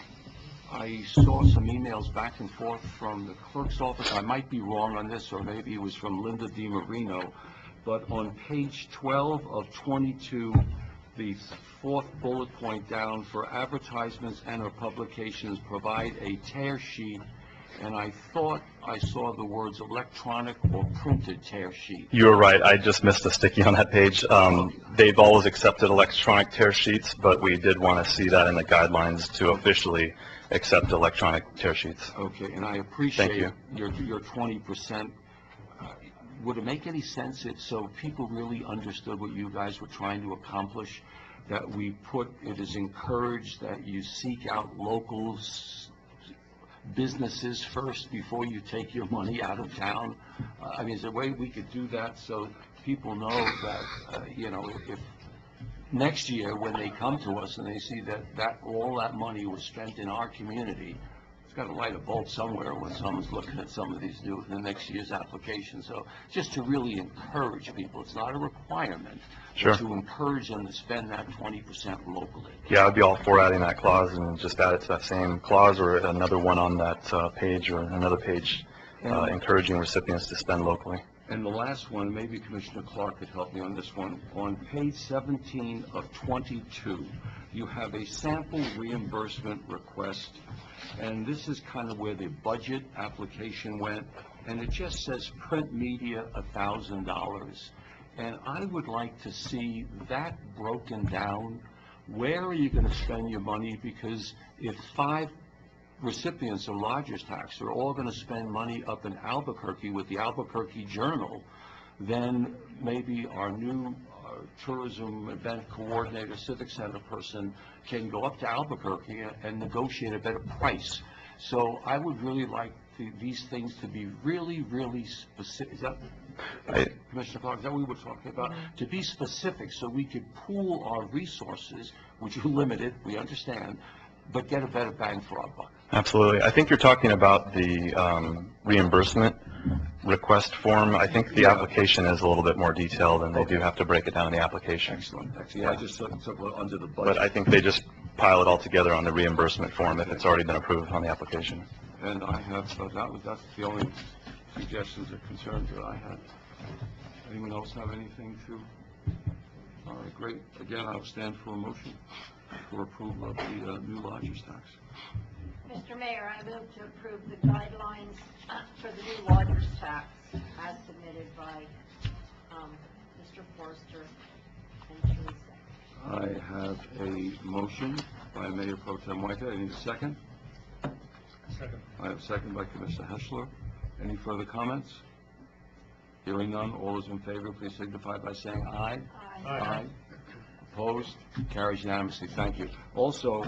I saw some emails back and forth from the clerk's office. I might be wrong on this, or maybe it was from Linda DiMarino, but on page 12 of 22, the fourth bullet point down, for advertisements and or publications, provide a tear sheet, and I thought I saw the words electronic or printed tear sheet. You were right. I just missed a sticky on that page. They've always accepted electronic tear sheets, but we did want to see that in the guidelines to officially accept electronic tear sheets. Okay, and I appreciate your 20%. Would it make any sense if, so people really understood what you guys were trying to accomplish, that we put, it is encouraged that you seek out local businesses first before you take your money out of town? I mean, is there a way we could do that so people know that, if next year when they come to us and they see that all that money was spent in our community, it's got to light a bulb somewhere when someone's looking at some of these new, the next year's application. So just to really encourage people, it's not a requirement, Sure. but to encourage them to spend that 20% locally. Yeah, I'd be all for adding that clause and just add it to that same clause or another one on that page or another page encouraging recipients to spend locally. And the last one, maybe Commissioner Clark could help me on this one. On page 17 of 22, you have a sample reimbursement request, and this is kind of where the budget application went, and it just says print media $1,000. And I would like to see that broken down. Where are you going to spend your money? Because if 5 recipients of lodger's tax are all going to spend money up in Albuquerque with the Albuquerque Journal, then maybe our new tourism event coordinator, civic center person can go up to Albuquerque and negotiate a better price. So I would really like these things to be really, really specific. Is that, Commissioner Clark, is that what we were talking about? To be specific so we could pool our resources, which are limited, we understand, but get a better bang for our buck. Absolutely. I think you're talking about the reimbursement request form. I think the application is a little bit more detailed, and they do have to break it down in the application. Excellent. Yeah, I just took under the budget. But I think they just pile it all together on the reimbursement form if it's already been approved on the application. And I have, that's the only suggestions or concerns that I had. Anyone else have anything to? All right, great. Again, I'll stand for a motion for approval of the new lodger's tax. Mr. Mayor, I move to approve the guidelines for the new lodger's tax as submitted by Mr. Forrester and Teresa. I have a motion by Mayor Pro Tem Whitehead. I need a second. Second. I have a second by Commissioner Heschler. Any further comments? Hearing none, all those in favor, please signify by saying aye. Aye. Opposed? Carries unanimously. Thank you. Also,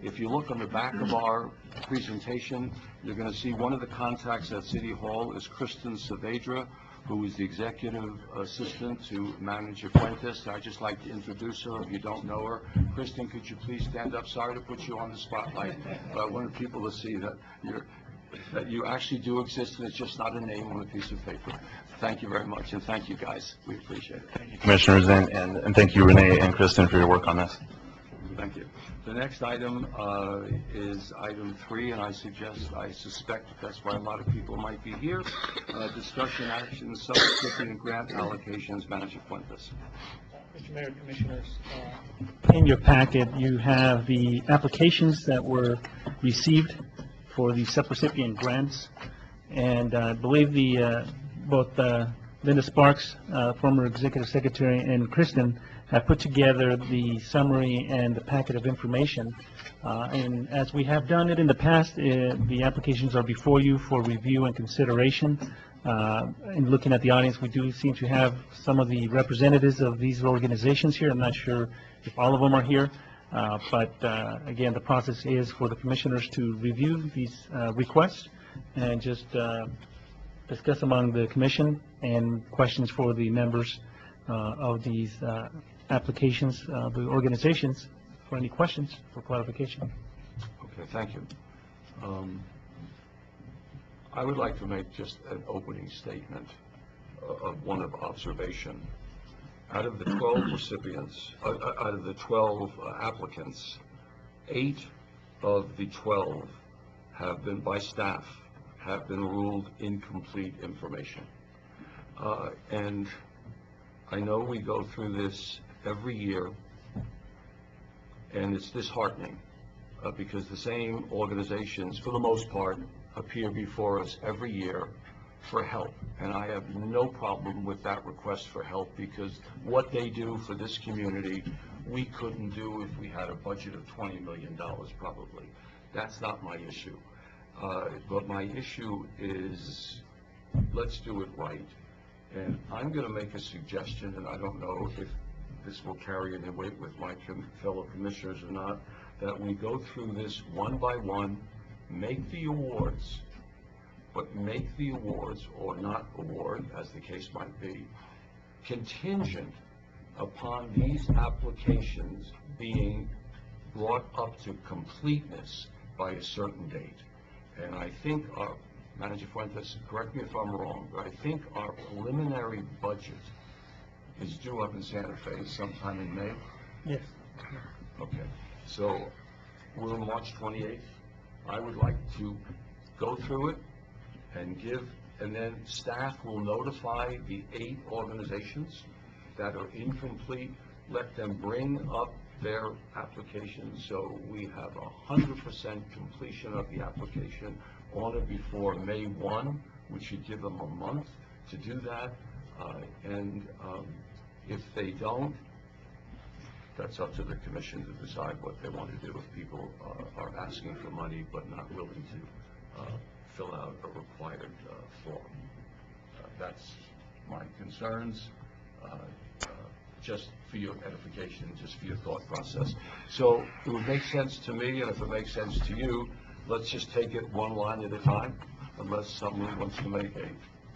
if you look on the back of our presentation, you're going to see one of the contacts at City Hall is Kristen Saavedra, who is the executive assistant to Manager Fuentes. I'd just like to introduce her if you don't know her. Kristen, could you please stand up? Sorry to put you on the spotlight, but I wanted people to see that you actually do exist, and it's just not a name on a piece of paper. Thank you very much, and thank you, guys. We appreciate it. Thank you. Commissioners, and thank you, Renee and Kristen, for your work on this. Thank you. The next item is item 3, and I suspect that's why a lot of people might be here. Discussion action, subrecipient grant allocations, Manager Fuentes. Mr. Mayor, Commissioners, in your packet, you have the applications that were received for the subrecipient grants, and I believe both Linda Sparks, former Executive Secretary, and Kristen have put together the summary and the packet of information. And as we have done it in the past, the applications are before you for review and consideration. In looking at the audience, we do seem to have some of the representatives of these organizations here. I'm not sure if all of them are here. But again, the process is for the commissioners to review these requests and just discuss among the commission, and questions for the members of these applications, the organizations, for any questions for clarification. Okay, thank you. I would like to make just an opening statement of one of observation. Out of the 12 recipients, out of the 12 applicants, 8 of the 12 have been, by staff, have been ruled incomplete information. And I know we go through this every year, and it's disheartening because the same organizations, for the most part, appear before us every year for help, and I have no problem with that request for help, because what they do for this community, we couldn't do if we had a budget of $20 million, probably. That's not my issue. But my issue is, let's do it right. And I'm going to make a suggestion, and I don't know if this will carry any weight with my fellow commissioners or not, that we go through this one by one, make the awards, but make the awards, or not award, as the case might be, contingent upon these applications being brought up to completeness by a certain date. And I think our, Manager Fuentes, correct me if I'm wrong, but I think our preliminary budget is due up in Santa Fe sometime in May. Yes. Okay, so we're March 28th. I would like to go through it and and then staff will notify the 8 organizations that are incomplete, let them bring up their applications, so we have 100% completion of the application on or before May 1, which should give them a month to do that. If they don't, that's up to the commission to decide what they want to do if people are asking for money but not willing to fill out a required form. That's my concerns, just for your edification, just for your thought process. So it would make sense to me, and if it makes sense to you, let's just take it one line at a time, unless someone wants to make a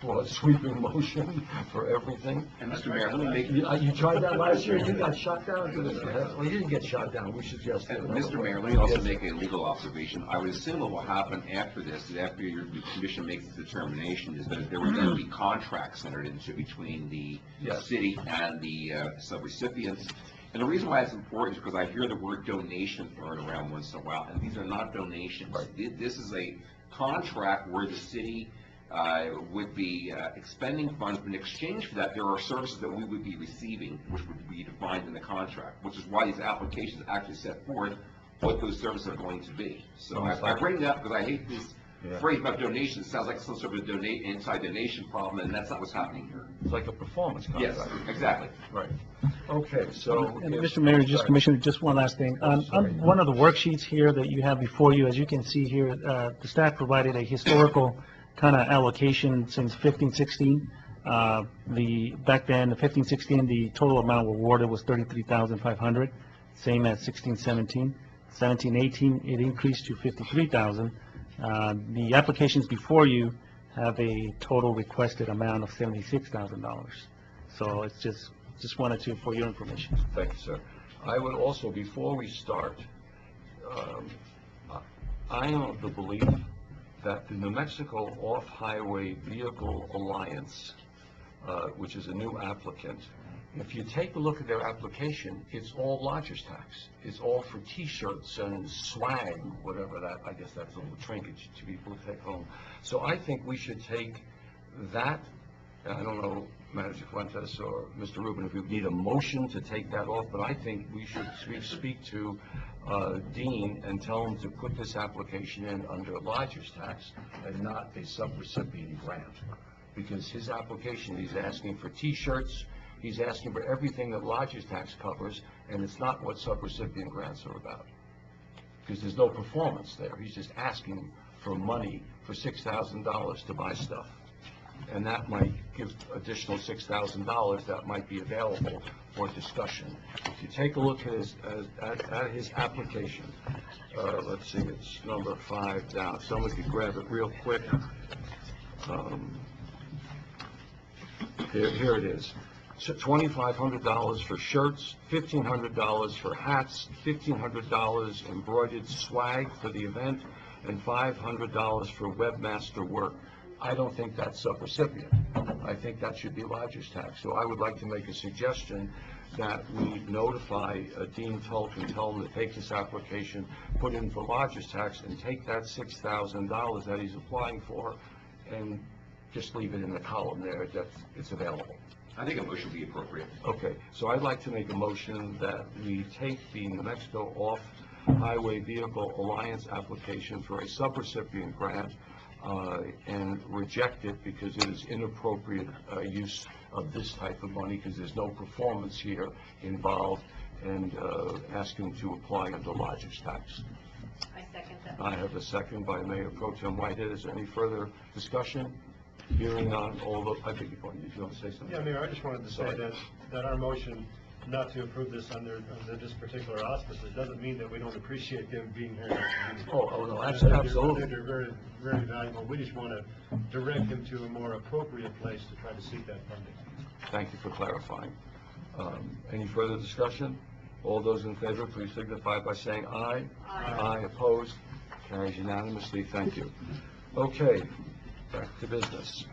broad sweeping motion for everything. And Mr. Mayor, let me make... You tried that last year, you got shot down? Well, you didn't get shot down, we should just... Mr. Mayor, let me also make a legal observation. I would assume what will happen after this, is after your commission makes the determination, is that there would then be contracts entered into between the city and the subrecipients. And the reason why it's important is because I hear the word donation thrown around once in a while, and these are not donations. This is a contract where the city would be expending funds, but in exchange for that, there are services that we would be receiving, which would be defined in the contract, which is why these applications actually set forth what those services are going to be. So I bring that up because I hate this phrase about donations. It sounds like some sort of anti-donation problem, and that's not what's happening here. It's like a performance contract. Yes, exactly. Right. Okay, so... And Mr. Mayor, Commissioner, just one last thing. On one of the worksheets here that you have before you, as you can see here, the staff provided a historical kind of allocation since 1516. Back then, the 1516, the total amount awarded was $33,500, same as 1617. 1718, it increased to $53,000. The applications before you have a total requested amount of $76,000. So it's just wanted to, for your information. Thank you, sir. I would also, before we start, I am of the belief that the New Mexico Off-Highway Vehicle Alliance, which is a new applicant, if you take a look at their application, it's all lodger's tax. It's all for T-shirts and swag, whatever that, I guess that's a little trinkage to people to take home. So I think we should take that, I don't know, Manager Fuentes or Mr. Rubin, if we need a motion to take that off, but I think we should speak to Dean and tell him to put this application in under lodger's tax and not a subrecipient grant. Because his application, he's asking for T-shirts, he's asking for everything that lodger's tax covers, and it's not what subrecipient grants are about. Because there's no performance there. He's just asking for money for $6,000 to buy stuff. And that might give additional $6,000 that might be available for discussion. If you take a look at his application, let's see, it's number 5 down. Someone could grab it real quick. Here it is. So $2,500 for shirts, $1,500 for hats, $1,500 embroidered swag for the event, and $500 for webmaster work. I don't think that's subrecipient. I think that should be lodger's tax. So I would like to make a suggestion that we notify Dean Tulk and tell him to take this application, put in for lodger's tax, and take that $6,000 that he's applying for, and just leave it in the column there that it's available. I think a motion would be appropriate. Okay, so I'd like to make a motion that we take the New Mexico Off-Highway Vehicle Alliance application for a subrecipient grant and reject it because it is inappropriate use of this type of money because there's no performance here involved, and ask him to apply under lodger's tax. I second that. I have a second by Mayor Pro Tem Whitehead. Is there any further discussion? Hearing on all the, I beg your pardon, did you want to say something? Yeah, Mayor, I just wanted to say that our motion not to approve this under this particular auspices doesn't mean that we don't appreciate them being here. Oh, no, absolutely. They're very, very valuable. We just want to direct them to a more appropriate place to try to seek that funding. Thank you for clarifying. Any further discussion? All those in favor, please signify by saying aye. Aye. Aye, opposed? Carries unanimously, thank you. Okay, back to business.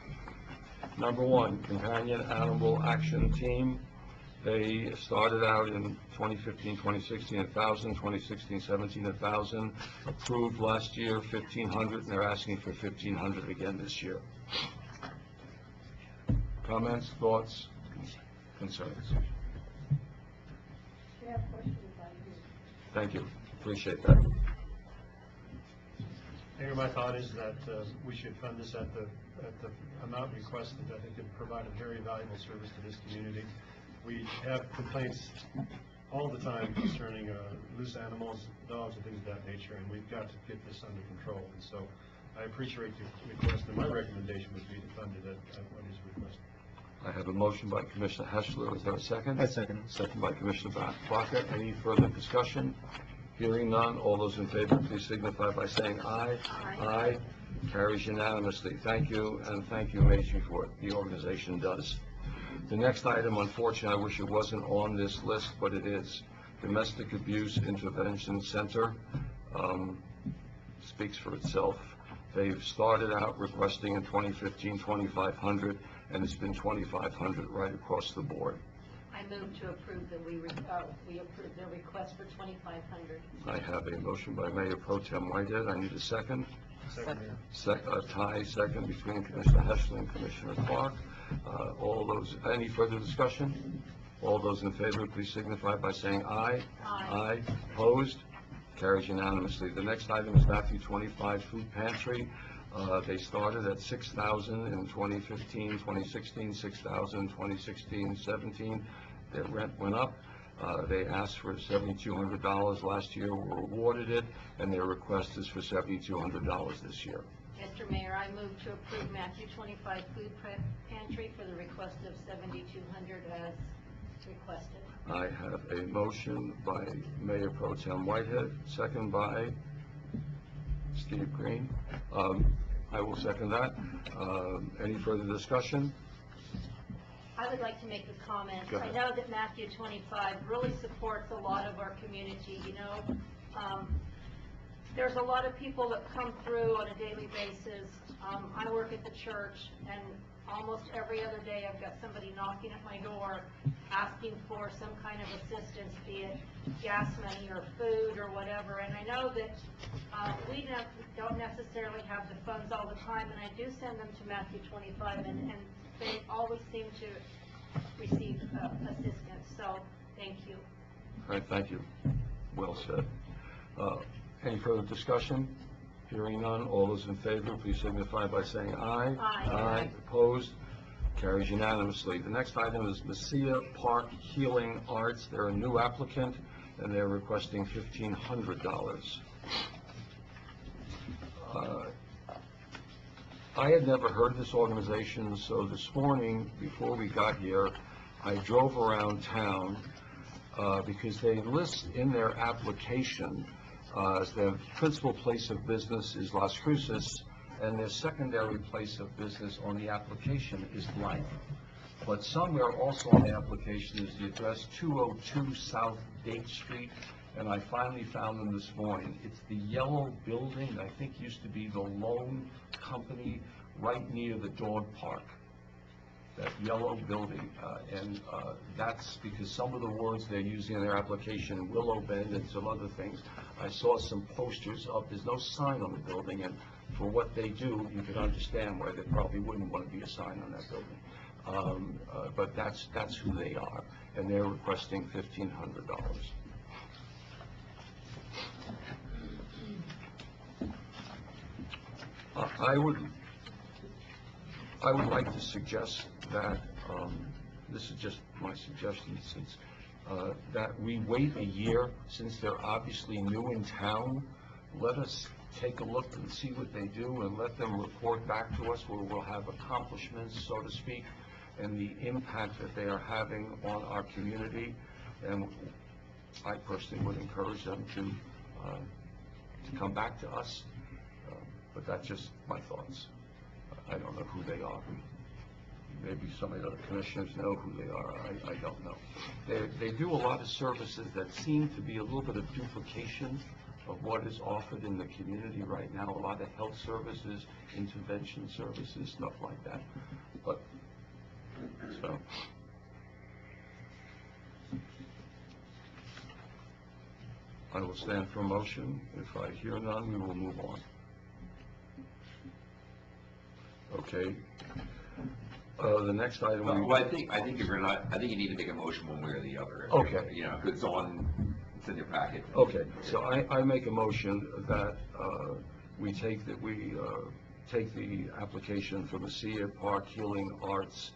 Number one, Companion Animal Action Team. They started out in 2015, 2016, 1,000, 2016, 17, 1,000. Approved last year, 1,500, and they're asking for 1,500 again this year. Comments, thoughts, concerns? Thank you, appreciate that. Mayor, my thought is that we should fund this at the amount requested. I think it would provide a very valuable service to this community. We have complaints all the time concerning loose animals, dogs, and things of that nature, and we've got to get this under control. And so I appreciate the request, and my recommendation would be to fund it at what is requested. I have a motion by Commissioner Heschler. Is there a second? I second. Second by Commissioner Baca. Any further discussion? Hearing none. All those in favor, please signify by saying aye. Aye. Carries unanimously. Thank you, and thank you, Macy, for what the organization does. The next item, unfortunately, I wish it wasn't on this list, but it is. Domestic Abuse Intervention Center speaks for itself. They've started out requesting in 2015 $2,500, and it's been $2,500 right across the board. I move to approve that we approve their request for $2,500. I have a motion by Mayor Pro Tem Whitehead. I need a second. Second. Tie second between Commissioner Heschler and Commissioner Clark. Any further discussion? All those in favor, please signify by saying aye. Aye. Opposed? Carries unanimously. The next item is Matthew 25 Food Pantry. They started at $6,000 in 2015, 2016, $6,000, 2016, 17. Their rent went up. They asked for $7,200 last year, were awarded it, and their request is for $7,200 this year. Mr. Mayor, I move to approve Matthew 25 Food Pantry for the request of $7,200 as requested. I have a motion by Mayor Pro Tem Whitehead, second by Steve Green. I will second that. Any further discussion? I would like to make a comment. Go ahead. I know that Matthew 25 really supports a lot of our community, you know. There's a lot of people that come through on a daily basis. I work at the church, and almost every other day I've got somebody knocking at my door asking for some kind of assistance, be it gas money or food or whatever. And I know that we don't necessarily have the funds all the time, and I do send them to Matthew 25, and they always seem to receive assistance. So thank you. All right, thank you. Well said. Any further discussion? Hearing none, all those in favor, please signify by saying aye. Aye. Opposed? Carries unanimously. The next item is Messiah Park Healing Arts. They're a new applicant, and they're requesting $1,500. I had never heard of this organization, so this morning, before we got here, I drove around town because they list in their application their principal place of business is Las Cruces, and their secondary place of business on the application is blank. But somewhere also on the application is the address 202 South Date Street, and I finally found them this morning. It's the yellow building, I think used to be the loan company right near the dog park. That yellow building, and that's because some of the words they're using in their application, Willow Bend and some other things. I saw some posters up. There's no sign on the building, and for what they do, you can understand why there probably wouldn't want to be a sign on that building. But that's who they are, and they're requesting $1,500. I would like to suggest that, this is just my suggestion, since that we wait a year, since they're obviously new in town. Let us take a look and see what they do, and let them report back to us where we'll have accomplishments, so to speak, and the impact that they are having on our community. And I personally would encourage them to come back to us, but that's just my thoughts. I don't know who they are. Maybe some of the other commissioners know who they are. I don't know. They do a lot of services that seem to be a little bit of duplication of what is offered in the community right now, a lot of health services, intervention services, stuff like that. But, so. I will stand for a motion. If I hear none, we will move on. Okay. The next item. Well, I think if you're not, I think you need to make a motion one way or the other. Okay. You know, 'cause it's in your packet. Okay, so I make a motion that we take the application for the Sia Park Healing Arts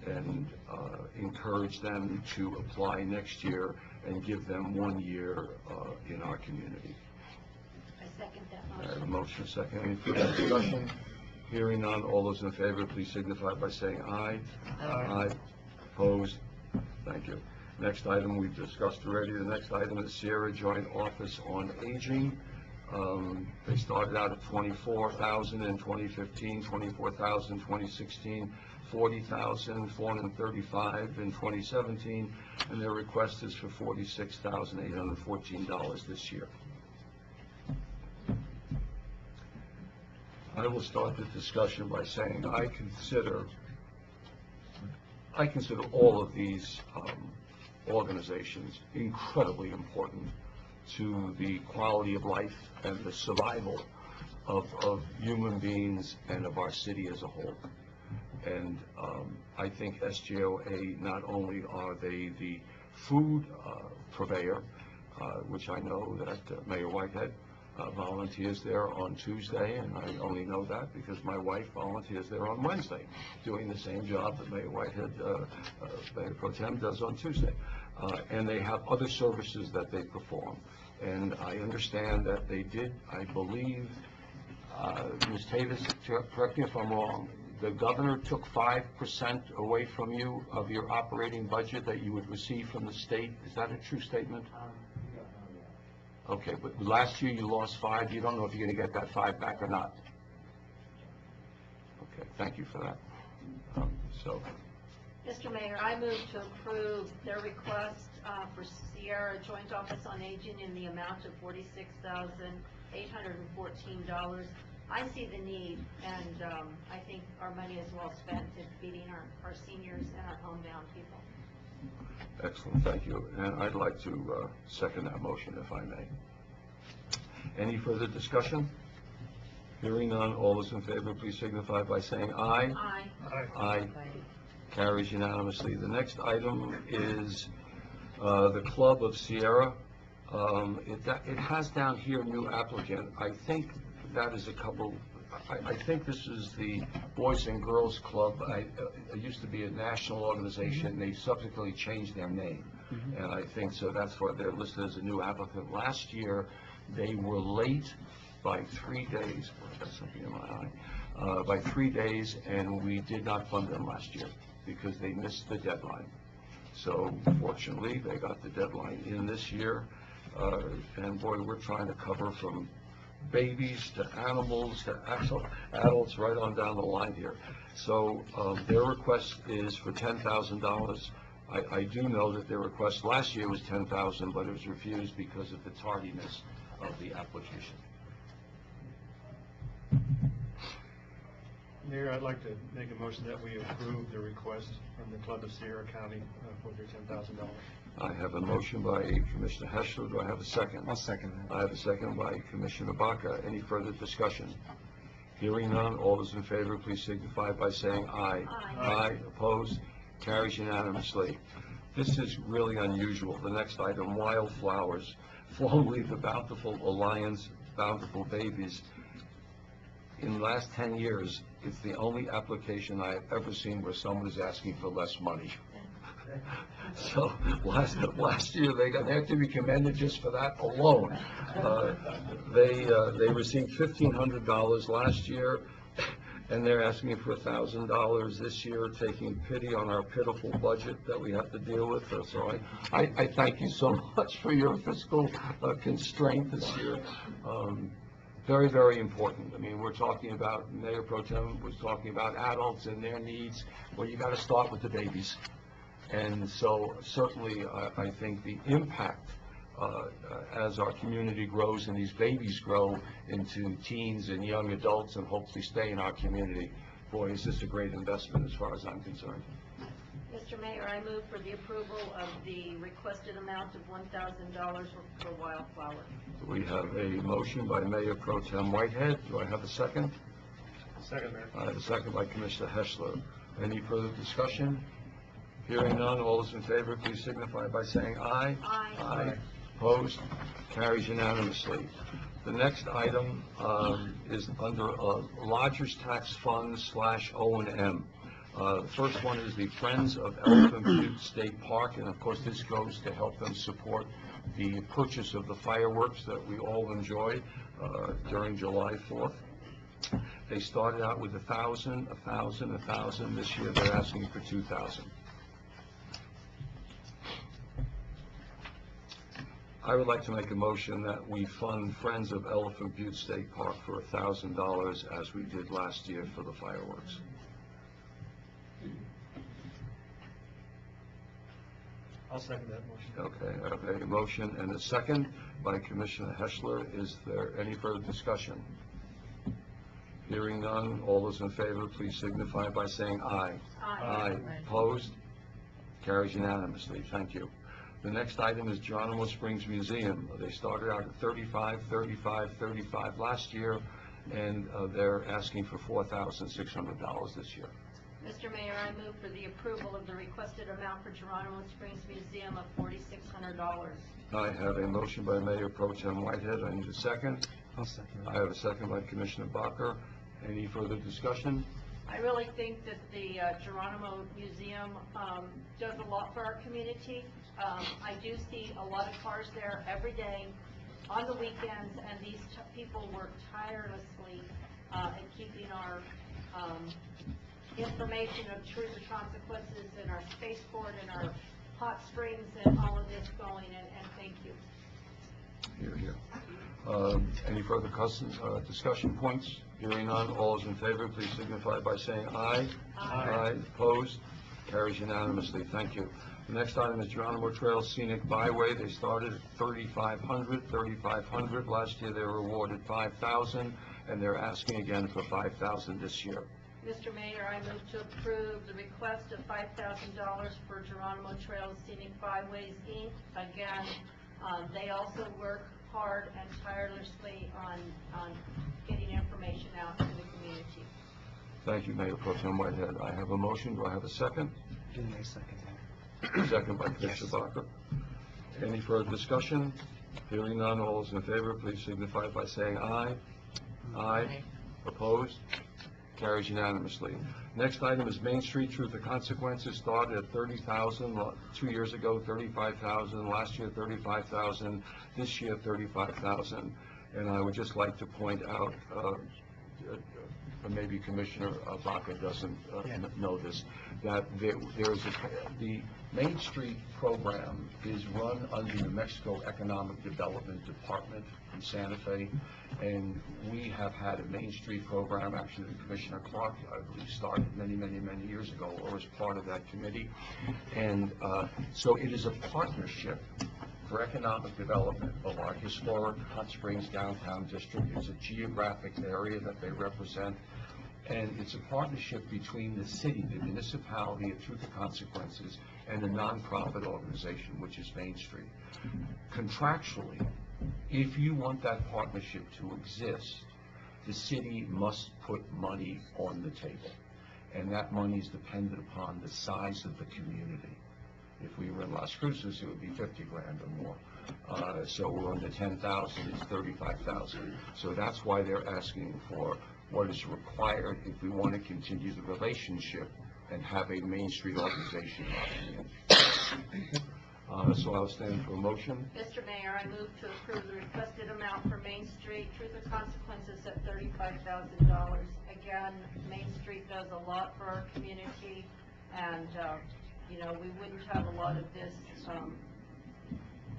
and encourage them to apply next year and give them 1 year in our community. I second that I have a motion. motion, second. Any further discussion? Hearing none, all those in favor, please signify by saying aye. Aye. Opposed? Thank you. Next item we've discussed already. The next item is Sierra Joint Office on Aging. They started out at $24,000 in 2015, $24,000 in 2016, $40,435 in 2017, and their request is for $46,814 this year. I will start the discussion by saying I consider all of these organizations incredibly important to the quality of life and the survival of human beings and of our city as a whole. And I think SJOA, not only are they the food purveyor, which I know that Mayor Whitehead volunteers there on Tuesday, and I only know that because my wife volunteers there on Wednesday, doing the same job that Mayor Whitehead, Mayor Pro Tem does on Tuesday. And they have other services that they perform. And I understand that they did, I believe, Ms. Tavis, correct me if I'm wrong, the governor took 5% away from you of your operating budget that you would receive from the state. Is that a true statement? Okay, but last year you lost 5. You don't know if you're going to get that 5 back or not. Okay, thank you for that. Mr. Mayor, I move to approve their request for Sierra Joint Office on Aging in the amount of $46,814. I see the need, and I think our money is well spent in feeding our seniors and our homebound people. Excellent, thank you. And I'd like to second that motion, if I may. Any further discussion? Hearing none, all those in favor, please signify by saying aye. Aye. Aye. Carries unanimously. The next item is the Club of Sierra. It has down here new applicant. I think that is a couple, I think this is the Boys and Girls Club. It used to be a national organization. They subsequently changed their name. And I think so that's why they're listed as a new applicant. Last year, they were late by 3 days. Boy, I got something in my eye. By 3 days, and we did not fund them last year because they missed the deadline. So fortunately, they got the deadline in this year. And boy, we're trying to cover from babies to animals to adults right on down the line here. So their request is for $10,000. I do know that their request last year was $10,000, but it was refused because of the tardiness of the application. Mayor, I'd like to make a motion that we approve the request from the Club of Sierra County for their $10,000. I have a motion by Commissioner Heschler. Do I have a second? I'll second that. I have a second by Commissioner Baca. Any further discussion? Hearing none, all those in favor, please signify by saying aye. Aye. Opposed? Carries unanimously. This is really unusual. The next item, Wildflowers, formerly the Bountiful Alliance, Bountiful Babies. In the last 10 years, it's the only application I have ever seen where someone is asking for less money. So last year, they have to be commended just for that alone. They received $1,500 last year, and they're asking for $1,000 this year, taking pity on our pitiful budget that we have to deal with. So I thank you so much for your fiscal constraint this year. Very, very important. I mean, we're talking about, Mayor Pro Tem was talking about adults and their needs. Well, you got to start with the babies. And so certainly I think the impact as our community grows and these babies grow into teens and young adults and hopefully stay in our community. Boy, is this a great investment as far as I'm concerned. Mr. Mayor, I move for the approval of the requested amount of $1,000 for Wildflower. We have a motion by Mayor Pro Tem Whitehead. Do I have a second? Second, Mayor. I have a second by Commissioner Heschler. Any further discussion? Hearing none, all those in favor, please signify by saying aye. Aye. Opposed? Carries unanimously. The next item is under Lodgers Tax Fund / O&M. The first one is the Friends of Elephant Butte State Park, and of course this goes to help them support the purchase of the fireworks that we all enjoy during July 4th. They started out with 1,000, 1,000, 1,000. This year they're asking for 2,000. I would like to make a motion that we fund Friends of Elephant Butte State Park for $1,000 as we did last year for the fireworks. I'll second that motion. Okay, I have a motion and a second by Commissioner Heschler. Is there any further discussion? Hearing none, all those in favor, please signify by saying aye. Aye. Opposed? Carries unanimously. Thank you. The next item is Geronimo Springs Museum. They started out at 35, 35, 35 last year, and they're asking for $4,600 this year. Mr. Mayor, I move for the approval of the requested amount for Geronimo Springs Museum of $4,600. I have a motion by Mayor Pro Tem Whitehead. I need a second. I'll second I have a second by Commissioner Bacher. Any further discussion? I really think that the Geronimo Museum does a lot for our community. I do see a lot of cars there every day on the weekends, and these people work tirelessly at keeping our information of truth and consequences and our spaceport and our hot springs and all of this going, and thank you. Here, here. Any further discussion points? Hearing none, all those in favor, please signify by saying aye. Aye. Opposed? Carries unanimously. Thank you. The next item is Geronimo Trail Scenic Byway. They started at 3,500, 3,500. Last year they were awarded 5,000, and they're asking again for 5,000 this year. Mr. Mayor, I move to approve the request of $5,000 for Geronimo Trails Scenic Byways, Inc. Again, they also work hard and tirelessly on getting information out to the community. Thank you, Mayor Pro Tem Whitehead. I have a motion. Do I have a second? Give me a second. Second by Commissioner Bacher. Any further discussion? Hearing none, all those in favor, please signify by saying aye. Aye. Opposed? Carries unanimously. Next item is Main Street Truth or Consequences. Started at 30,000 2 years ago, 35,000 last year, 35,000 this year, 35,000. And I would just like to point out, maybe Commissioner Baca doesn't know this, that the Main Street program is run under the New Mexico Economic Development Department in Santa Fe, and we have had a Main Street program. Actually, Commissioner Clark, I believe, started many, many, many years ago, or was part of that committee. And so it is a partnership for economic development of our historic Hot Springs downtown district. It's a geographic area that they represent, and it's a partnership between the city, the municipality of Truth or Consequences, and a nonprofit organization, which is Main Street. Contractually, if you want that partnership to exist, the city must put money on the table, and that money is dependent upon the size of the community. If we were in Las Cruces, it would be 50 grand or more. So we're under 10,000, it's 35,000. So that's why they're asking for what is required if we want to continue the relationship and have a Main Street organization. So I'll stand for a motion. Mr. Mayor, I move to approve the requested amount for Main Street Truth or Consequences at $35,000. Again, Main Street does a lot for our community, and you know, we wouldn't have a lot of this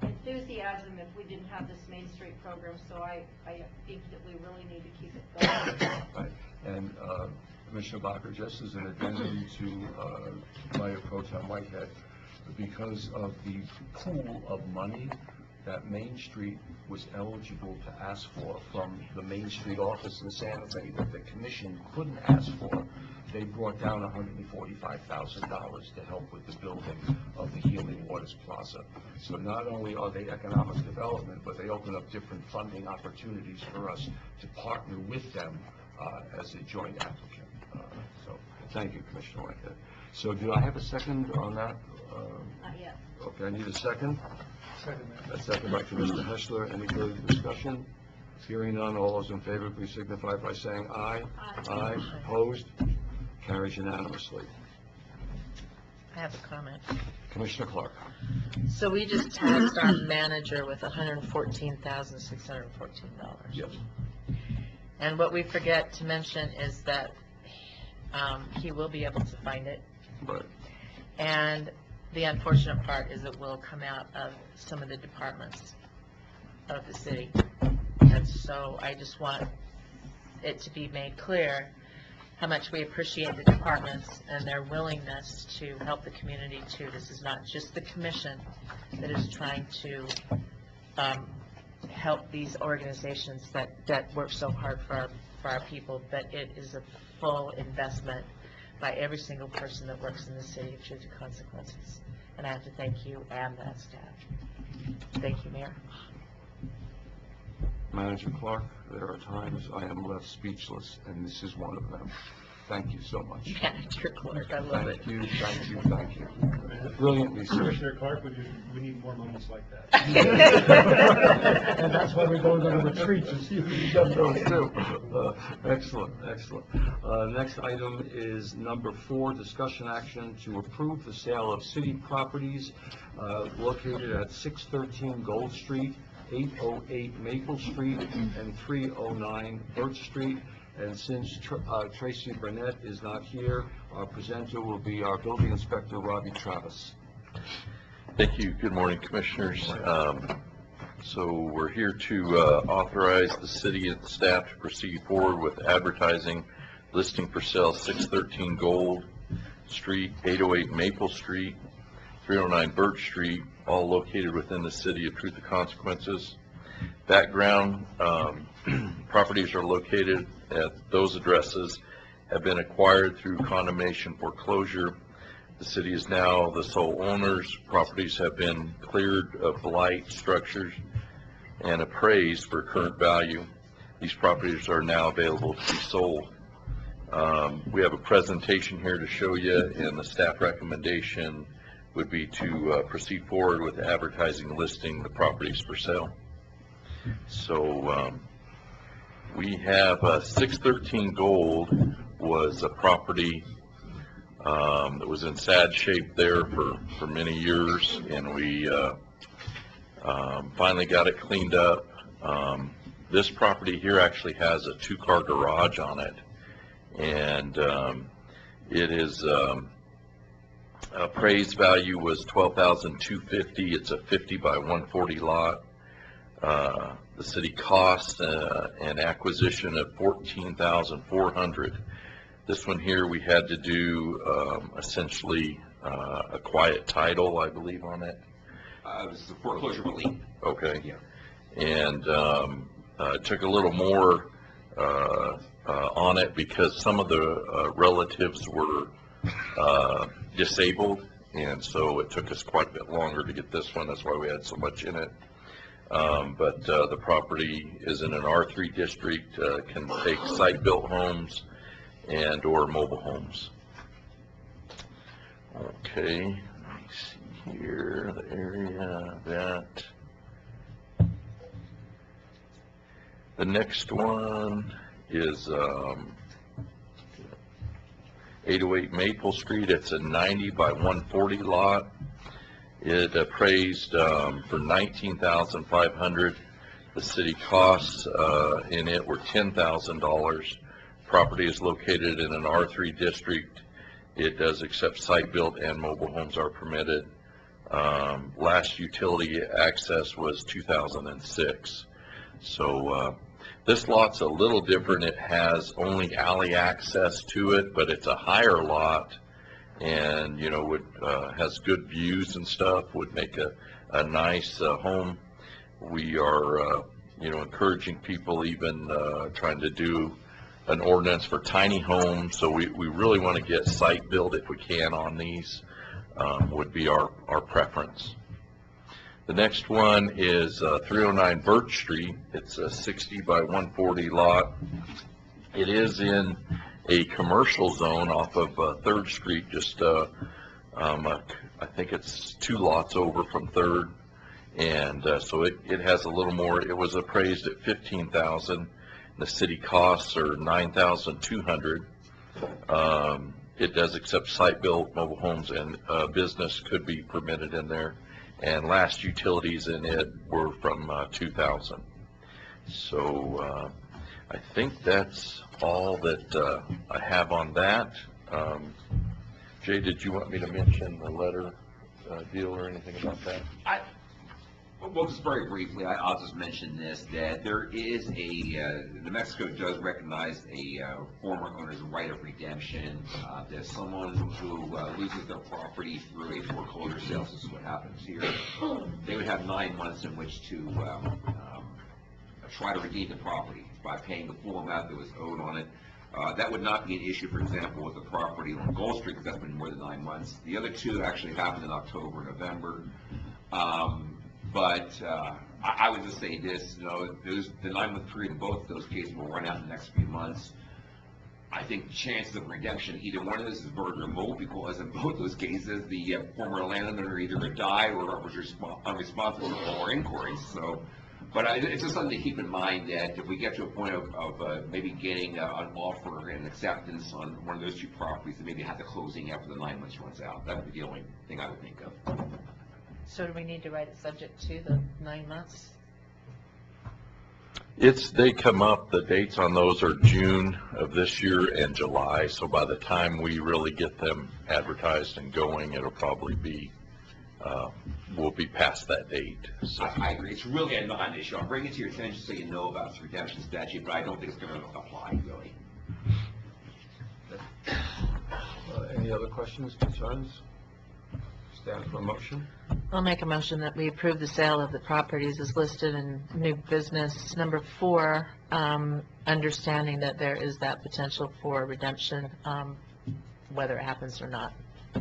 enthusiasm if we didn't have this Main Street program, so I think that we really need to keep it going. Right. And Commissioner Bacher, just as an addendum to Mayor Pro Tem Whitehead, because of the pool of money that Main Street was eligible to ask for from the Main Street office in Santa Fe that the commission couldn't ask for, they brought down $145,000 to help with the building of the Healing Waters Plaza. So not only are they economic development, but they open up different funding opportunities for us to partner with them as a joint applicant. So thank you, Commissioner Whitehead. So do I have a second on that? Not yet. Okay, I need a second. Second. A second by Commissioner Heschler. Any further discussion? Hearing none, all those in favor, please signify by saying aye. Aye. Opposed? Carries unanimously. I have a comment. Commissioner Clark. So we just taxed our manager with $114,614. Yes. And what we forget to mention is that he will be able to find it. Right. And the unfortunate part is it will come out of some of the departments of the city. And so I just want it to be made clear how much we appreciate the departments and their willingness to help the community too. This is not just the commission that is trying to help these organizations that work so hard for our people, but it is a full investment by every single person that works in the city of Truth and Consequences. And I have to thank you and that staff. Thank you, Mayor. Manager Clark, there are times I am left speechless, and this is one of them. Thank you so much. Manager Clark, I love it. Thank you, thank you, thank you. Brilliant research. Commissioner Clark, we need more moments like that. And that's why we go to the retreats and see if we can get those too. Excellent, excellent. Next item is number 4, discussion action to approve the sale of city properties located at 613 Gold Street, 808 Maple Street, and 309 Birch Street. And since Tracy Burnett is not here, our presenter will be our building inspector, Robbie Travis. Thank you. Good morning, Commissioners. So we're here to authorize the city and the staff to proceed forward with advertising, listing for sale 613 Gold Street, 808 Maple Street, 309 Birch Street, all located within the city of Truth and Consequences. Background, properties are located at those addresses, have been acquired through condemnation foreclosure. The city is now the sole owners. Properties have been cleared of blight structures and appraised for current value. These properties are now available to be sold. We have a presentation here to show you, and the staff recommendation would be to proceed forward with advertising and listing the properties for sale. So we have 613 Gold was a property that was in sad shape there for many years, and we finally got it cleaned up. This property here actually has a 2-car garage on it, and it is appraised value was $12,250. It's a 50 by 140 lot. The city cost an acquisition of $14,400. This one here we had to do essentially a quiet title, I believe, on it. This is a foreclosure relief. Okay. Yeah. And it took a little more on it because some of the relatives were disabled, and so it took us quite a bit longer to get this one. That's why we had so much in it. But the property is in an R3 district, can take site-built homes and or mobile homes. Okay, let me see here, the area that. The next one is 808 Maple Street. It's a 90 by 140 lot. It appraised for $19,500. The city costs in it were $10,000. Property is located in an R3 district. It does accept site-built and mobile homes are permitted. Last utility access was 2006. So this lot's a little different. It has only alley access to it, but it's a higher lot, and has good views and stuff. Would make a nice home. We are, encouraging people, even trying to do an ordinance for tiny homes. So we really want to get site build if we can on these, would be our preference. The next one is 309 Birch Street. It's a 60 by 140 lot. It is in a commercial zone off of 3rd Street, just I think it's 2 lots over from 3rd, and so it has a little more. It was appraised at $15,000. The city costs are $9,200. It does accept site-built mobile homes, and business could be permitted in there. And last utilities in it were from 2000. So I think that's all that I have on that. Jay, did you want me to mention the letter deal or anything about that? Well, just very briefly, I'll just mention this, that there is New Mexico does recognize a former owner's right of redemption. There's someone who loses their property through a foreclosure sale, this is what happens here. They would have 9 months in which to try to redeem the property by paying the full amount that was owed on it. That would not be an issue, for example, with the property on Gold Street, because that's been more than 9 months. The other two actually happened in October and November. But I would just say this, the 9-month period in both of those cases will run out in the next few months. I think the chances of redemption, either one of this is very remote, because in both those cases, the former landowner either died or was unresponsible for all our inquiries. So, but it's just something to keep in mind, that if we get to a point of maybe getting an offer and acceptance on one of those 2 properties, then maybe have the closing after the 9 months runs out. That would be the only thing I would think of. So do we need to write it subject to the 9 months? They come up, the dates on those are June of this year and July, so by the time we really get them advertised and going, it'll probably be, we'll be past that date. So. I agree, it's really a non-issue. I'm bringing it to your attention so you know about this redemption statute, but I don't think it's going to apply, really. Any other questions, concerns? Stand for a motion. I'll make a motion that we approve the sale of the properties as listed in new business number 4, understanding that there is that potential for redemption, whether it happens or not. I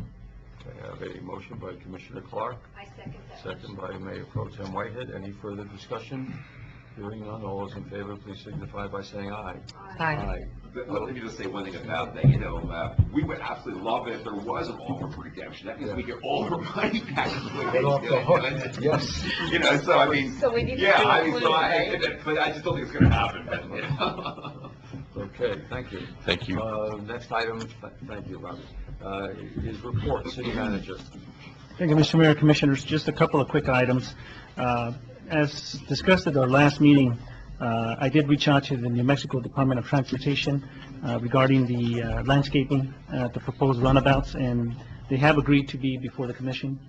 have a motion by Commissioner Clark. I second that. Second by Mayor Pro Tem Whitehead. Any further discussion? Hearing none, all those in favor, please signify by saying aye. Aye. Let me just say one thing about that. We would absolutely love it if there was an offer for redemption. That means we get all our money back. Yes. So I mean, so we need to but I just don't think it's going to happen. Okay, thank you. Thank you. Next item, thank you, Robert, is report, City Manager. Thank you, Mr. Mayor, Commissioners. Just a couple of quick items. As discussed at our last meeting, I did reach out to the New Mexico Department of Transportation regarding the landscaping at the proposed runabouts, and they have agreed to be before the commission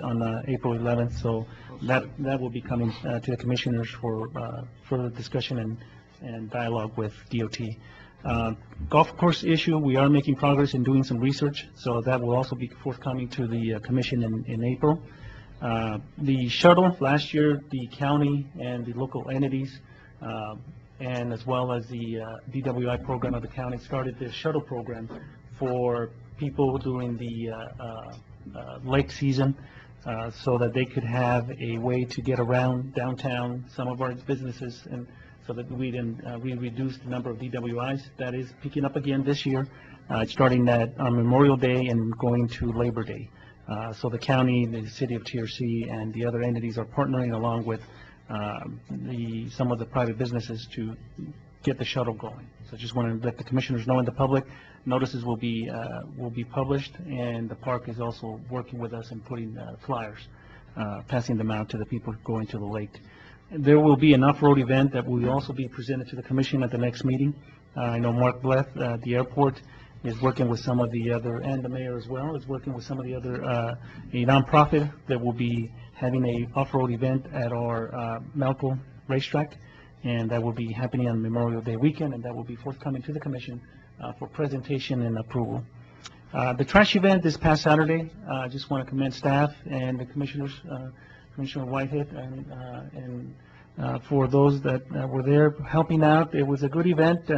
on April 11th. So that will be coming to the commissioners for further discussion and dialogue with DOT. Golf course issue, we are making progress in doing some research, so that will also be forthcoming to the commission in April. The shuttle, last year, the county and the local entities, and as well as the DWI program of the county, started the shuttle program for people during the lake season, so that they could have a way to get around downtown, some of our businesses, and so that we reduced the number of DWIs. That is picking up again this year, starting on Memorial Day and going to Labor Day. So the county, the city of TRC, and the other entities are partnering along with some of the private businesses to get the shuttle going. So I just want to let the commissioners know, and the public, notices will be published, and the park is also working with us in putting flyers, passing them out to the people going to the lake. There will be an off-road event that will also be presented to the commission at the next meeting. I know Mark Bleth at the airport is working with some of the other, and the mayor as well, is working with some of the other, a nonprofit that will be having a off-road event at our Malco racetrack, and that will be happening on Memorial Day weekend, and that will be forthcoming to the commission for presentation and approval. The trash event this past Saturday, I just want to commend staff and the commissioners Commissioner Whitehead, and for those that were there helping out. It was a good event.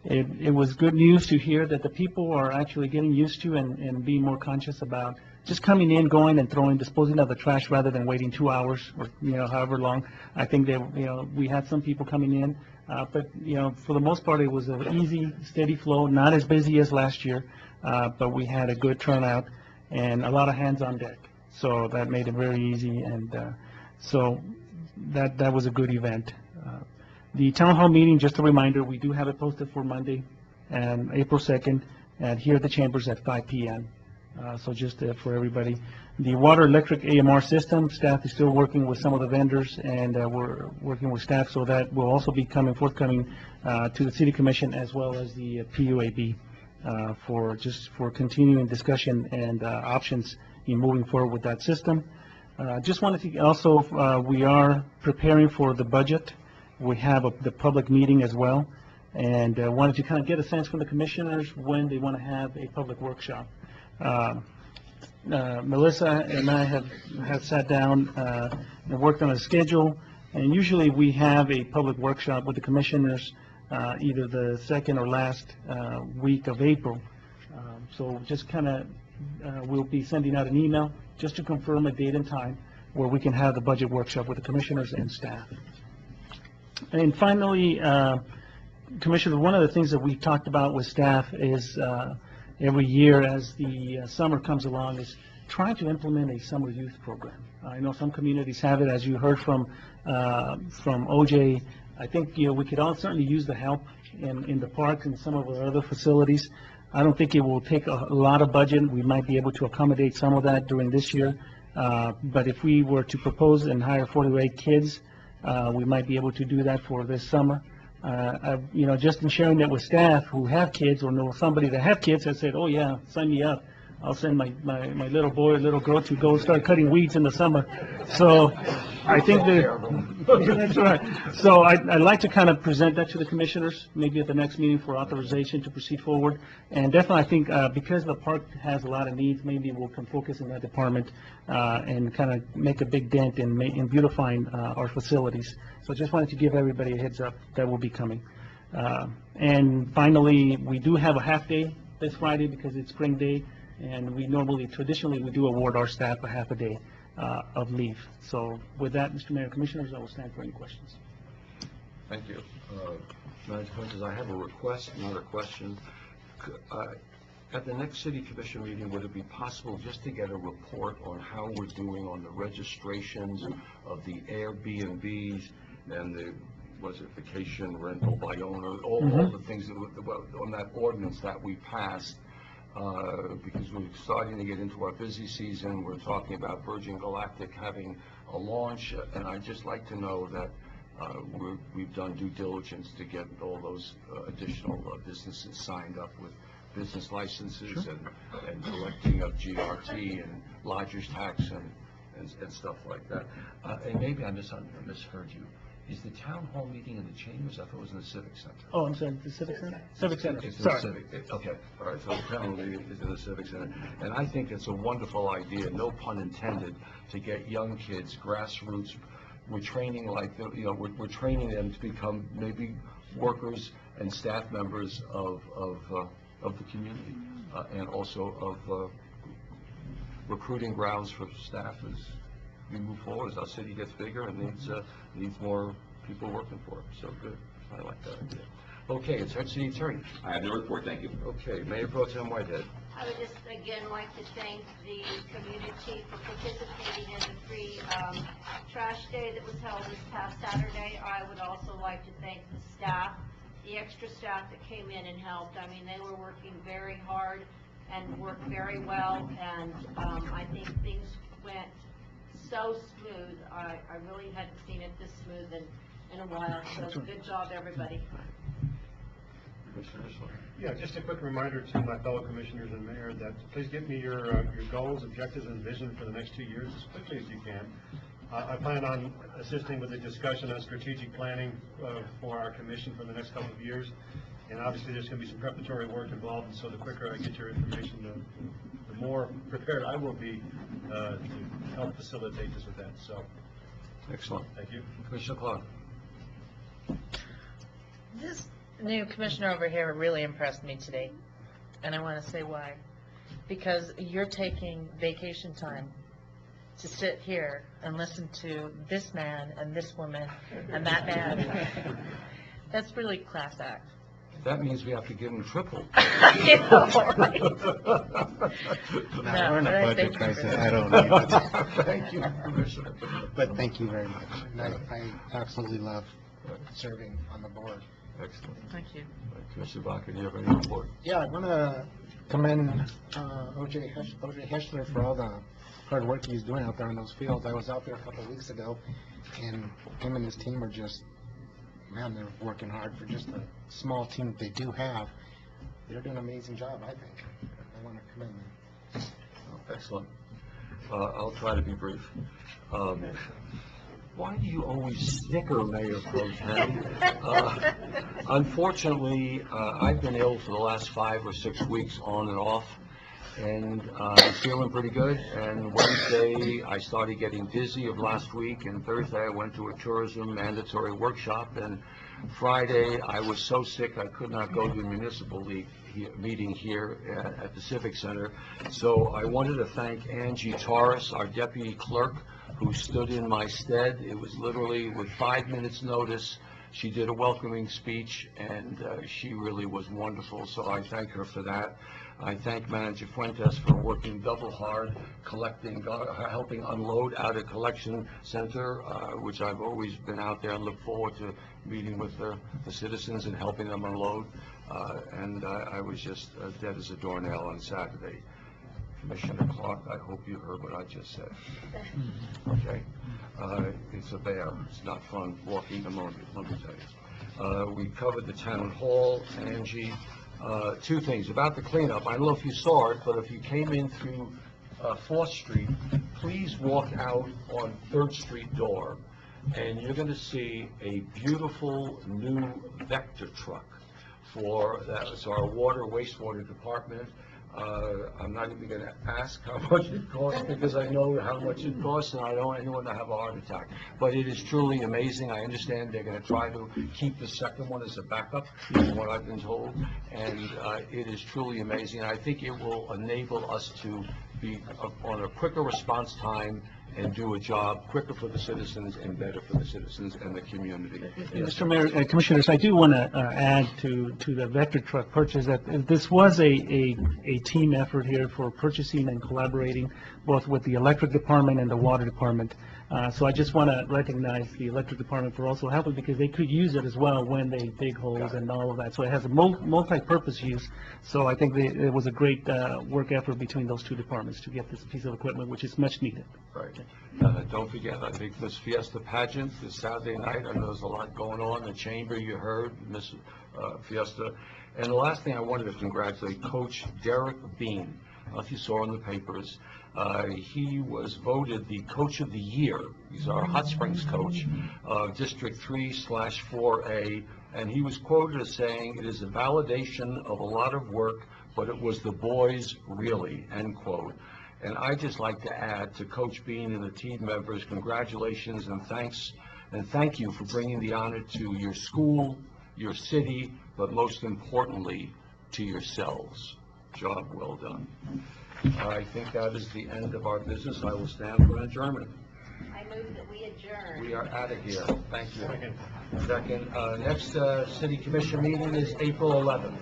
It was good news to hear that the people are actually getting used to and being more conscious about just coming in, going and disposing of the trash rather than waiting 2 hours or, however long. I think that, we had some people coming in, but, for the most part, it was an easy, steady flow, not as busy as last year, but we had a good turnout and a lot of hands on deck. So that made it very easy, and so that was a good event. The town hall meeting, just a reminder, we do have it posted for Monday, and April 2nd, and here at the chambers at 5 p.m. So just for everybody. The water electric AMR system, staff is still working with some of the vendors, and we're working with staff, so that will also be forthcoming to the City Commission as well as the PUAB for continuing discussion and options in moving forward with that system. Just wanted to also, we are preparing for the budget. We have the public meeting as well, and wanted to kind of get a sense from the commissioners when they want to have a public workshop. Melissa and I have sat down and worked on a schedule, and usually we have a public workshop with the commissioners either the second or last week of April. So just kind of, we'll be sending out an email just to confirm a date and time where we can have the budget workshop with the commissioners and staff. And finally, Commissioner, one of the things that we talked about with staff is every year as the summer comes along is trying to implement a summer youth program. I know some communities have it, as you heard from OJ. I think, we could all certainly use the help in the parks and some of our other facilities. I don't think it will take a lot of budget. We might be able to accommodate some of that during this year. But if we were to propose and hire 48 kids, we might be able to do that for this summer. Just in sharing that with staff who have kids or know somebody that have kids, I said, oh yeah, sign me up. I'll send my little boy or little girl to go start cutting weeds in the summer. So I think that's right. So I'd like to kind of present that to the commissioners, maybe at the next meeting for authorization to proceed forward. And definitely I think because the park has a lot of needs, maybe we can focus in that department and kind of make a big dent in beautifying our facilities. So just wanted to give everybody a heads up that will be coming. And finally, we do have a half day this Friday because it's spring day. And traditionally, we do award our staff a half a day of leave. So with that, Mr. Mayor, Commissioners, I will stand for any questions. Thank you. Manager Fuentes, I have a request, not a question. At the next City Commission meeting, would it be possible just to get a report on how we're doing on the registrations of the Airbnbs and the vacation rental by owner, all the things that on that ordinance that we passed? Because we're starting to get into our busy season. We're talking about Virgin Galactic having a launch, and I'd just like to know that we've done due diligence to get all those additional businesses signed up with business licenses and collecting of GRT and lodger's tax and stuff like that. And maybe I misheard you. Is the town hall meeting in the chambers? I thought it was in the Civic Center. Oh, I'm sorry, the Civic Center? Civic Center, It's in sorry. the Civic, okay, all right, so the town hall meeting is in the Civic Center. And I think it's a wonderful idea, no pun intended, to get young kids, grassroots. We're training we're training them to become maybe workers and staff members of the community, and also of recruiting grounds for staff as we move forward, as our city gets bigger and needs more people working for it. So good. I like that idea. Okay, it's our city attorney. I have no report, thank you. Okay, Mayor Pro Tem Whitehead. I would just again like to thank the community for participating in the free trash day that was held this past Saturday. I would also like to thank the staff, the extra staff that came in and helped. I mean, they were working very hard and worked very well, and I think things went so smooth. I really hadn't seen it this smooth in a while, so good job, everybody. Yeah, just a quick reminder to my fellow commissioners and mayor that please give me your goals, objectives, and vision for the next 2 years as quickly as you can. I plan on assisting with the discussion on strategic planning for our commission for the next couple of years. And obviously, there's going to be some preparatory work involved, and so the quicker I get your information, the more prepared I will be to help facilitate this event, so, Excellent. thank you. Commissioner Clark? This new commissioner over here really impressed me today, and I want to say why. Because you're taking vacation time to sit here and listen to this man and this woman and that man. That's really class act. That means we have to give him triple. Yeah, all right. Now, we're in a but budget thank you crisis, for I don't know. Thank you, Commissioner. But thank you very much. And I absolutely love serving on the board. Excellent. Thank you. Commissioner Baca, do you have any report? Yeah, I want to commend O.J. Heschler for all the hard work he's doing out there in those fields. I was out there a couple of weeks ago, and him and his team are just, man, they're working hard for just a small team that they do have. They're doing an amazing job, I think. I want to commend them. Excellent. I'll try to be brief. Why do you always snicker, Mayor Pro Tem? Unfortunately, I've been ill for the last 5 or 6 weeks on and off, and I'm feeling pretty good. And Wednesday, I started getting dizzy of last week, and Thursday, I went to a tourism mandatory workshop, and Friday, I was so sick I could not go to the municipal league meeting here at the Civic Center. So I wanted to thank Angie Torres, our deputy clerk, who stood in my stead. It was literally with 5 minutes notice. She did a welcoming speech, and she really was wonderful, so I thank her for that. I thank Manager Fuentes for working double hard, helping unload out at Collection Center, which I've always been out there and look forward to meeting with the citizens and helping them unload. And I was just dead as a doornail on Saturday. Commissioner Clark, I hope you heard what I just said. Okay? It's a bear. It's not fun walking among it, let me tell you. We covered the town hall, Angie. 2 things about the cleanup. I don't know if you saw it, but if you came in through 4th Street, please walk out on 3rd Street door, and you're going to see a beautiful new Vector truck for that's our wastewater department. I'm not even going to ask how much it costs because I know how much it costs and I don't want anyone to have a heart attack. But it is truly amazing. I understand they're going to try to keep the second one as a backup, from what I've been told. And it is truly amazing. I think it will enable us to be on a quicker response time and do a job quicker for the citizens and better for the citizens and the community. Yes, Mr. Mayor, Commissioners, I do want to add to the Vector truck purchase that this was a team effort here for purchasing and collaborating both with the electric department and the water department. So I just want to recognize the electric department for also helping because they could use it as well when they dig holes and all of that. So it has a multi-purpose use. So I think it was a great work effort between those 2 departments to get this piece of equipment, which is much needed. Right. Don't forget, I think this Fiesta pageant this Saturday night, I know there's a lot going on. The chamber, you heard, Miss Fiesta. And the last thing I wanted to congratulate Coach Derek Bean. I don't know if you saw in the papers. He was voted the Coach of the Year. He's our Hot Springs coach, District 3/4A, and he was quoted as saying, "It is a validation of a lot of work, but it was the boys really," end quote. And I'd just like to add to Coach Bean and the team members, congratulations and thank you for bringing the honor to your school, your city, but most importantly, to yourselves. Job well done. I think that is the end of our business. I will stand for adjournment. I move that we adjourn. We are out of here. Thank you. Second. Next city commission meeting is April 11th.